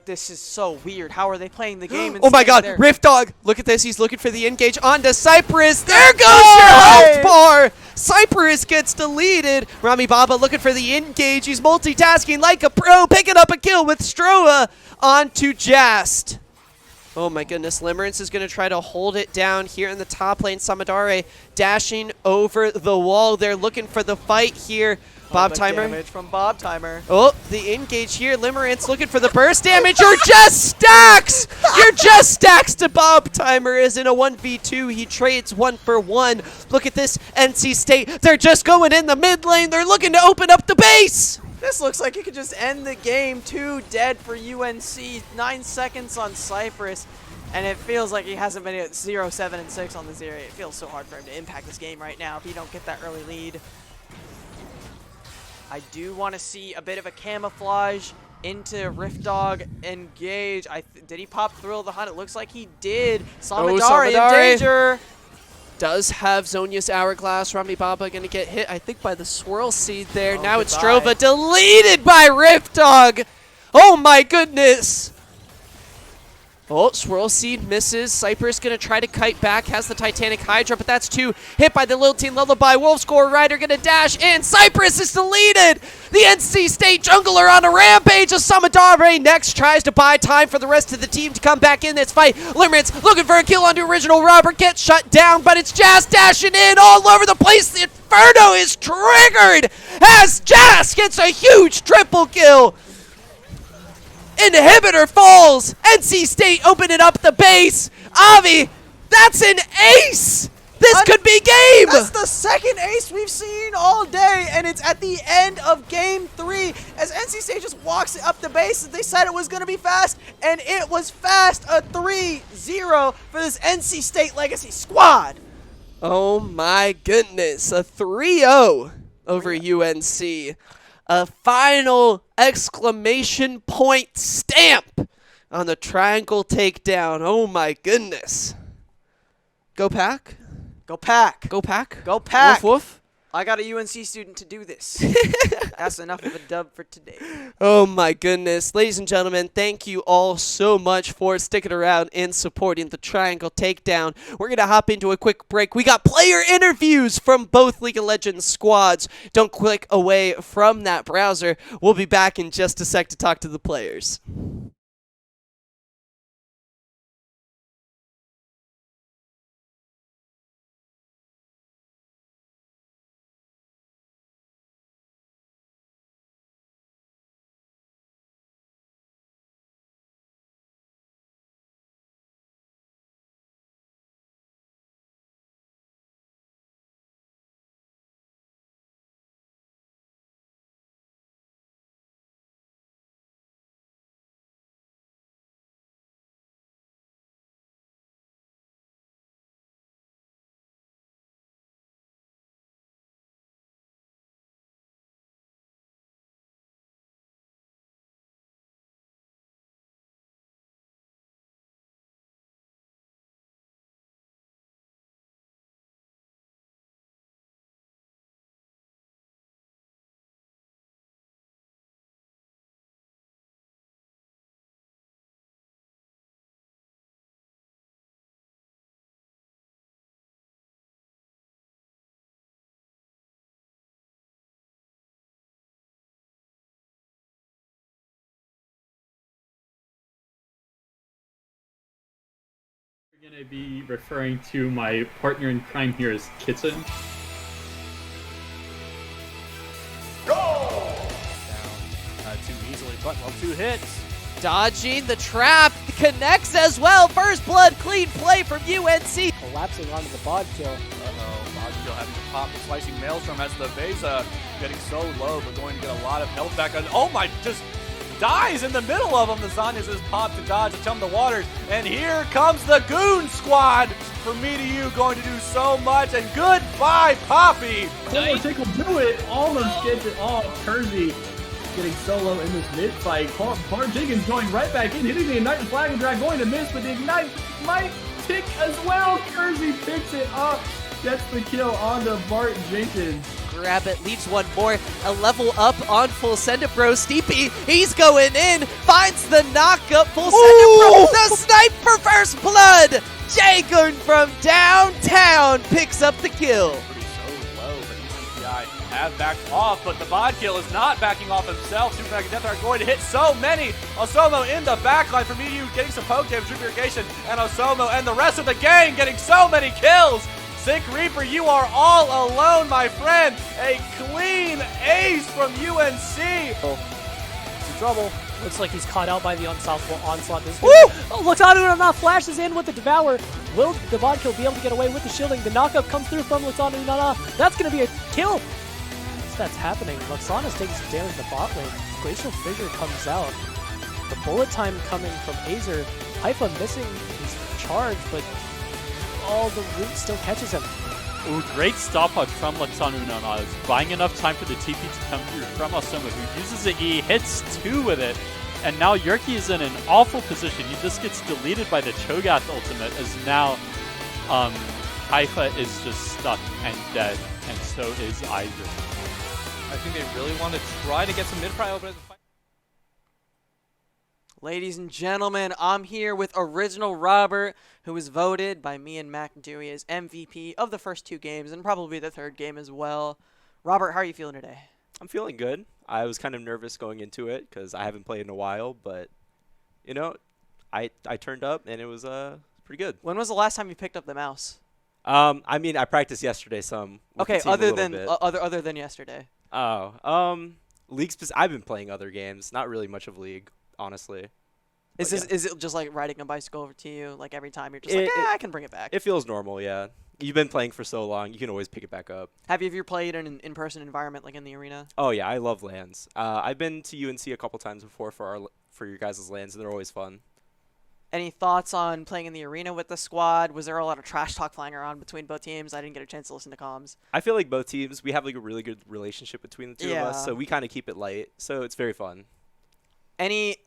this is so weird. How are they playing the game? Oh my god, Rift Dog! Look at this, he's looking for the engage onto Cypress. There goes your health bar! Cypress gets deleted. Rami Baba looking for the engage. He's multitasking like a pro, picking up a kill with Stroa onto Jast. Oh my goodness, Limerence is going to try to hold it down here in the top lane. Samadare dashing over the wall. They're looking for the fight here. Bob Timer. Damage from Bob Timer. Oh, the engage here. Limerence looking for the burst damage. You're just stacks! You're just stacks to Bob Timer is in a 1v2. He trades 1 for 1. Look at this, NC State. They're just going in the mid lane. They're looking to open up the base. This looks like you could just end the game. 2 dead for UNC. 9 seconds on Cypress. And it feels like he hasn't been at 0, 7, and 6 on this area. It feels so hard for him to impact this game right now if you don't get that early lead. I do want to see a bit of a camouflage into Rift Dog engage. Did he pop Thrill the Hunt? It looks like he did. Samadare in danger. Does have Zonia's Hourglass. Rami Baba going to get hit, I think, by the Swirl Seed there. Oh, now it's goodbye. Strova deleted by Rift Dog. Oh my goodness. Oh, Swirl Seed misses. Cypress going to try to kite back. Has the Titanic Hydra, but that's 2. Hit by the Lilting Lullaby. Wolf Score Rider going to dash in. Cypress is deleted. The NC State jungler on a rampage. Samadare next tries to buy time for the rest of the team to come back in this fight. Limerence looking for a kill onto Original Robert. Gets shut down, but it's Jazz dashing in all over the place. The Inferno is triggered as Jazz gets a huge triple kill. Inhibitor falls. NC State opening up the base. Avi, that's an ace. This could be game. That's the second ace we've seen all day, and it's at the end of game 3 as NC State just walks up the base. They said it was going to be fast, and it was fast. A 3-0 for this NC State Legacy squad. Oh my goodness. A 3-0 over UNC. A final exclamation point stamp on the Triangle Takedown. Oh my goodness. Go Pack. Go Pack. Go Pack. Go Pack. Woof woof. I got a UNC student to do this. That's enough of a dub for today. Oh my goodness. Ladies and gentlemen, thank you all so much for sticking around and supporting the Triangle Takedown. We're going to hop into a quick break. We got player interviews from both League of Legends squads. Don't click away from that browser. We'll be back in just a sec to talk to the players. I'm going to be referring to my partner in crime here as Kitten. Too easily, but well, 2 hits. Dodging the trap, connects as well. First blood, clean play from UNC. Collapsing onto the bod kill. Bobkill having to pop the slicing maelstrom as the Vesa getting so low, but going to get a lot of health back. And oh my, just dies in the middle of him. The Zanya says pop to dodge to chum the waters. And here comes the Goon Squad for me to you, going to do so much. And goodbye, Poppy. Tick will do it. Almost gets it off. Kersey getting solo in this mid fight. Clark Jenkins going right back in, hitting the Ignite and Flag and Drag, going to miss, but the Ignite might tick as well. Kersey picks it up, gets the kill onto Bart Jenkins. Grab it, leaves one more. A level up on full send it, bro. Steepy, he's going in, finds the knockup. Full send it, bro. The snipe for first blood. Jagun from downtown picks up the kill. So low, but UNCI have backed off, but the Vodkill is not backing off himself. Super Mega Death are going to hit so many. Osomo in the backline for Meteor getting some poke damage, Drip Irrigation, and Osomo and the rest of the gang getting so many kills. Sick Reaper, you are all alone, my friend. A clean ace from UNC. It's in trouble. Looks like he's caught out by the unstoppable onslaught. This Woo! Oh, looks out not flashes in with the Devour. Will the Vodkill be able to get away with the shielding? The knockup comes through from Luxana Unana. That's going to be a kill. That's happening. Luxana's taking some damage in the bot lane. Glacial Fissure comes out. The bullet time coming from Azer. Haifa missing his charge, but the root still catches him. Ooh, great stop out from Luxana Unana. Buying enough time for the TP to come through from Osomo, who uses the E, hits 2 with it. And now Yerky is in an awful position. He just gets deleted by the Cho'Gath ultimate, as now Haifa is just stuck and dead, and so is Isaac. I think they really want to try to get some mid-prio, but Ladies and gentlemen, I'm here with Original Robert, who was voted by me and Mac Dewey as MVP of the first 2 games and probably the 3rd game as well. Robert, how are you feeling today? I'm feeling good. I was kind of nervous going into it because I haven't played in a while, but you know, I turned up and it was pretty good. When was the last time you picked up the mouse? I mean, I practiced yesterday some. With the Okay, team a other little than bit. other than yesterday. Oh, I've been playing other games, not really much of League, honestly. Is it just like riding a bicycle over to you like every time you're just like, I can bring it back? It feels normal, yeah. You've been playing for so long, you can always pick it back up. Have you ever played in an in-person environment like in the arena? Oh yeah, I love LANs. I've been to UNC a couple times before for your guys' LANs, and they're always fun. Any thoughts on playing in the arena with the squad? Was there a lot of trash talk flying around between both teams? I didn't get a chance to listen to comms. I feel like both teams, we have like a really good relationship between the two of us, so we kind of keep it light. So it's very fun. Any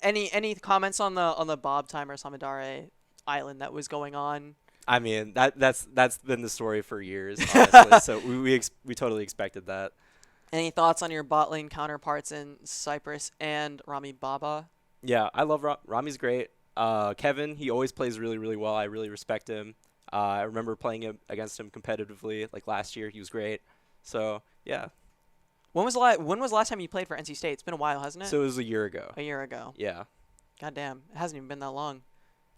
comments on the Bob Timer Samidare island that was going on? I mean, that's been the story for years, honestly. So we totally expected that. Any thoughts on your bot lane counterparts in Cyprus and Rami Baba? Yeah, I love Rami's great. Kevin, he always plays really, really well. I really respect him. I remember playing against him competitively, like last year. He was great. So yeah. When was the last time you played for NC State? It's been a while, hasn't it? So it was a year ago. A year ago. Yeah. God damn, it hasn't even been that long.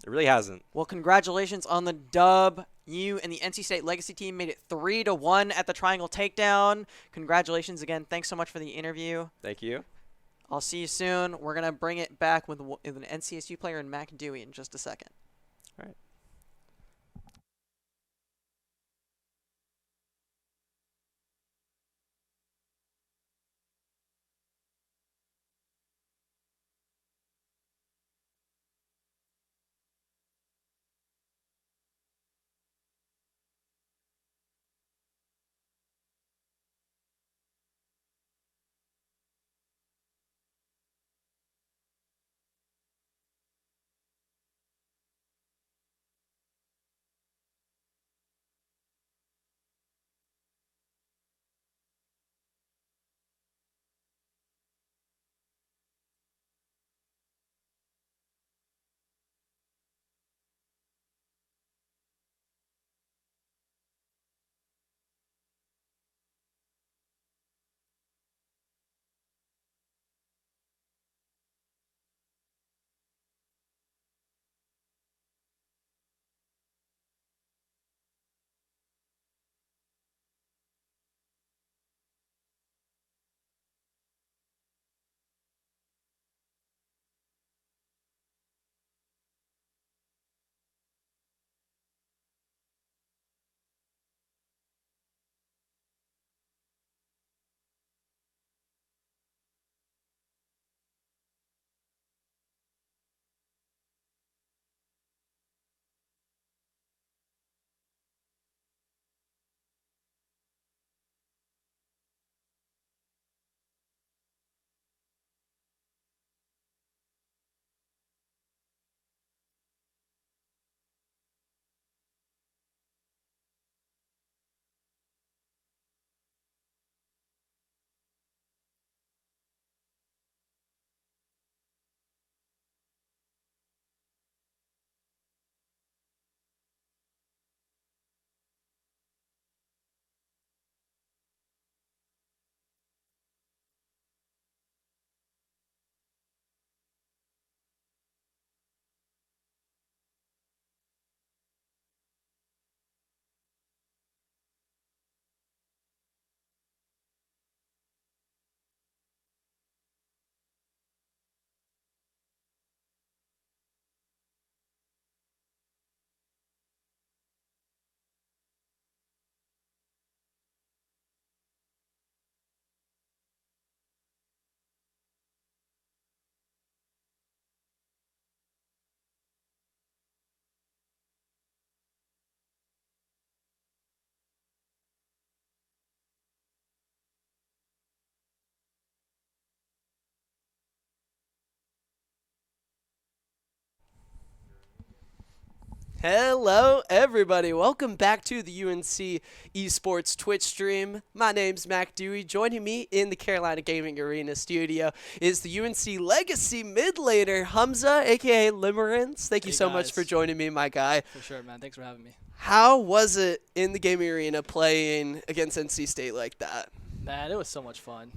It really hasn't. Well, congratulations on the dub. You and the NC State Legacy team made it 3-1 at the Triangle Takedown. Congratulations again. Thanks so much for the interview. Thank you. I'll see you soon. We're going to bring it back with an NCSU player in Mac Dewey in just a second. All right. Hello, everybody. Welcome back to the UNC Esports Twitch stream. My name's Mac Dewey. Joining me in the Carolina Gaming Arena studio is the UNC Legacy mid laner, Hamza, a.k.a. Limerence. Thank you so much for joining me, my guy. For sure, man. Thanks for having me. How was it in the gaming arena playing against NC State like that? Man, it was so much fun.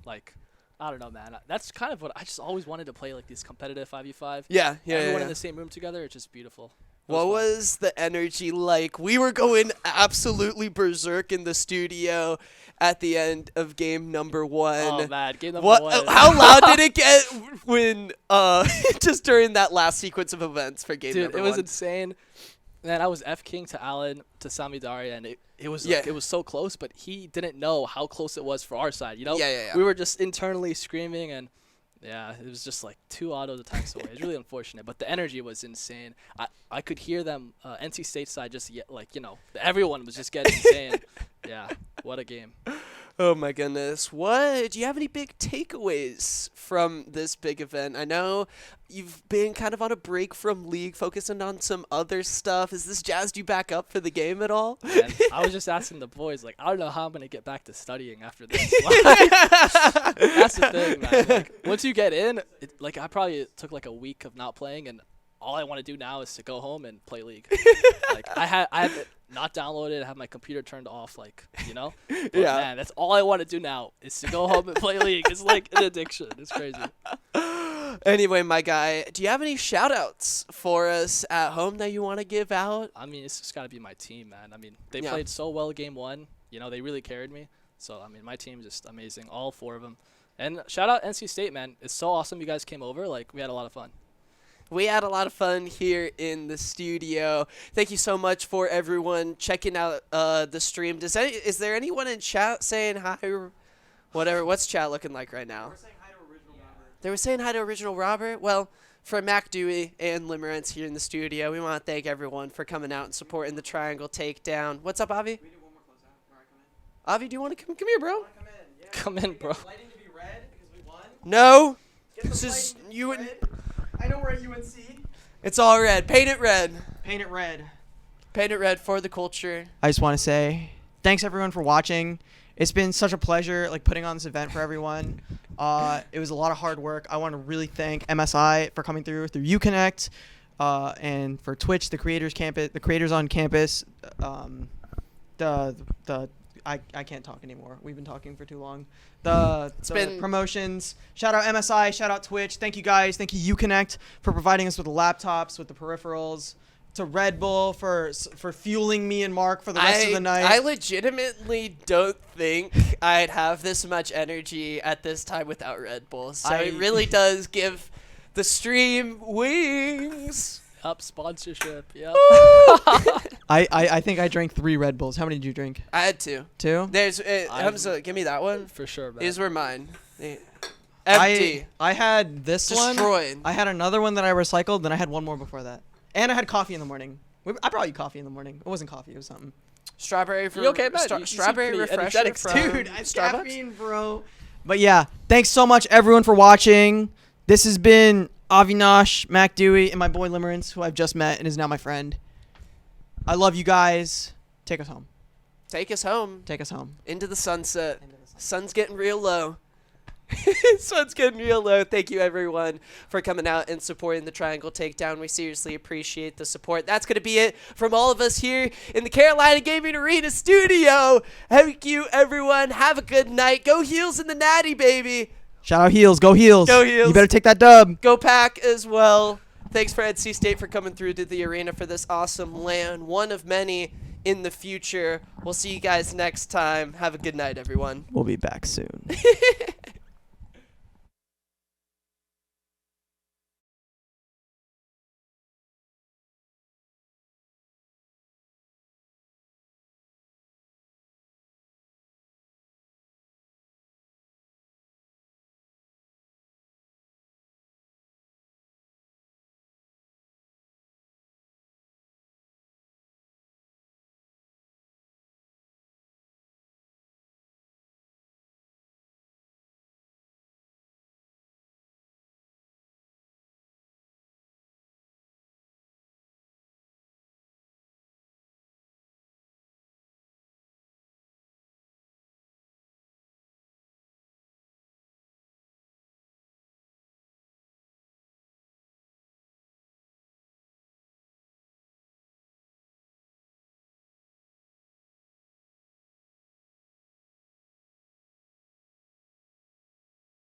Like, I don't know, man. That's kind of what I just always wanted to play, like these competitive 5v5. Yeah. Everyone in the same room together. It's just beautiful. What was the energy like? We were going absolutely berserk in the studio at the end of game number 1. Oh, man. Game number 1. How loud did it get when just during that last sequence of events for game number 1? Dude, it was insane. Man, I was F King to Alan to Samidari, and it was like, it was so close, but he didn't know how close it was for our side. You know, we were just internally screaming, and yeah, it was just like 2 auto attacks away. It's really unfortunate, but the energy was insane. I could hear them, NC State side, just like, you know, everyone was just getting insane. Yeah, what a game. Oh my goodness. Do you have any big takeaways from this big event? I know you've been kind of on a break from League, focusing on some other stuff. Has this jazzed you back up for the game at all? Man, I was just asking the boys, like, I don't know how I'm going to get back to studying after this. Like, that's the thing, man. Like, once you get in, like, I probably took like a week of not playing, and all I want to do now is to go home and play League. Like, I have it not downloaded, have my computer turned off, like, you know? But man, that's all I want to do now is to go home and play League. It's like an addiction. It's crazy. Anyway, my guy, do you have any shout-outs for us at home that you want to give out? I mean, it's just got to be my team, man. I mean, they played so well game 1. You know, they really carried me. So, I mean, my team's just amazing, all 4 of them. And shout out NC State, man. It's so awesome you guys came over. Like, we had a lot of fun. We had a lot of fun here in the studio. Thank you so much for everyone checking out the stream. Is there anyone in chat saying hi or whatever? What's chat looking like right now? They were saying hi to Original Robert. Well, for Mac Dewey and Limerence here in the studio, we want to thank everyone for coming out and supporting the Triangle Takedown. What's up, Avi? We do one more closeout before I come in. Avi, do you want to come here, bro? Come in, bro. Lighting to be red because we won. No. Get the This is you and I know we're at UNC. it's all red. Paint it red. Paint it red. Paint it red for the culture. I just want to say thanks everyone for watching. It's been such a pleasure like putting on this event for everyone. It was a lot of hard work. I want to really thank MSI for coming through UConnect, and for Twitch, the creators on campus. I can't talk anymore. We've been talking for too long. The promotions. Shout out MSI. Shout out Twitch. Thank you guys. Thank you UConnect for providing us with the laptops, with the peripherals. To Red Bull for fueling me and Mark for the rest of the night. I legitimately don't think I'd have this much energy at this time without Red Bull. So it really does give the stream wings. Up sponsorship. Yep. I think I drank 3 Red Bulls. How many did you drink? I had 2. 2? There's Hamza, give me that one. For sure, man. These were mine. Empty. I had this Destroyed. one. I had another one that I recycled. Then I had one more before that. And I had coffee in the morning. I brought you coffee in the morning. It wasn't coffee. It was something. Strawberry You okay, man? You seem strawberry pretty refresher energetic from still. Dude, Starbucks. caffeine, bro. But yeah, thanks so much everyone for watching. This has been Avinash, Mac Dewey, and my boy Limerence, who I've just met and is now my friend. I love you guys. Take us home. Take us home. Take us home. Into the sunset. Sun's getting real low. Sun's getting real low. Thank you, everyone, for coming out and supporting the Triangle Takedown. We seriously appreciate the support. That's going to be it from all of us here in the Carolina Gaming Arena studio. Thank you, everyone. Have a good night. Go Heels in the Natty, baby. Shout out Heels. Go Heels. Go Heels. You better take that dub. Go Pack as well. Thanks for NC State for coming through to the arena for this awesome LAN. One of many in the future. We'll see you guys next time. Have a good night, everyone. We'll be back soon.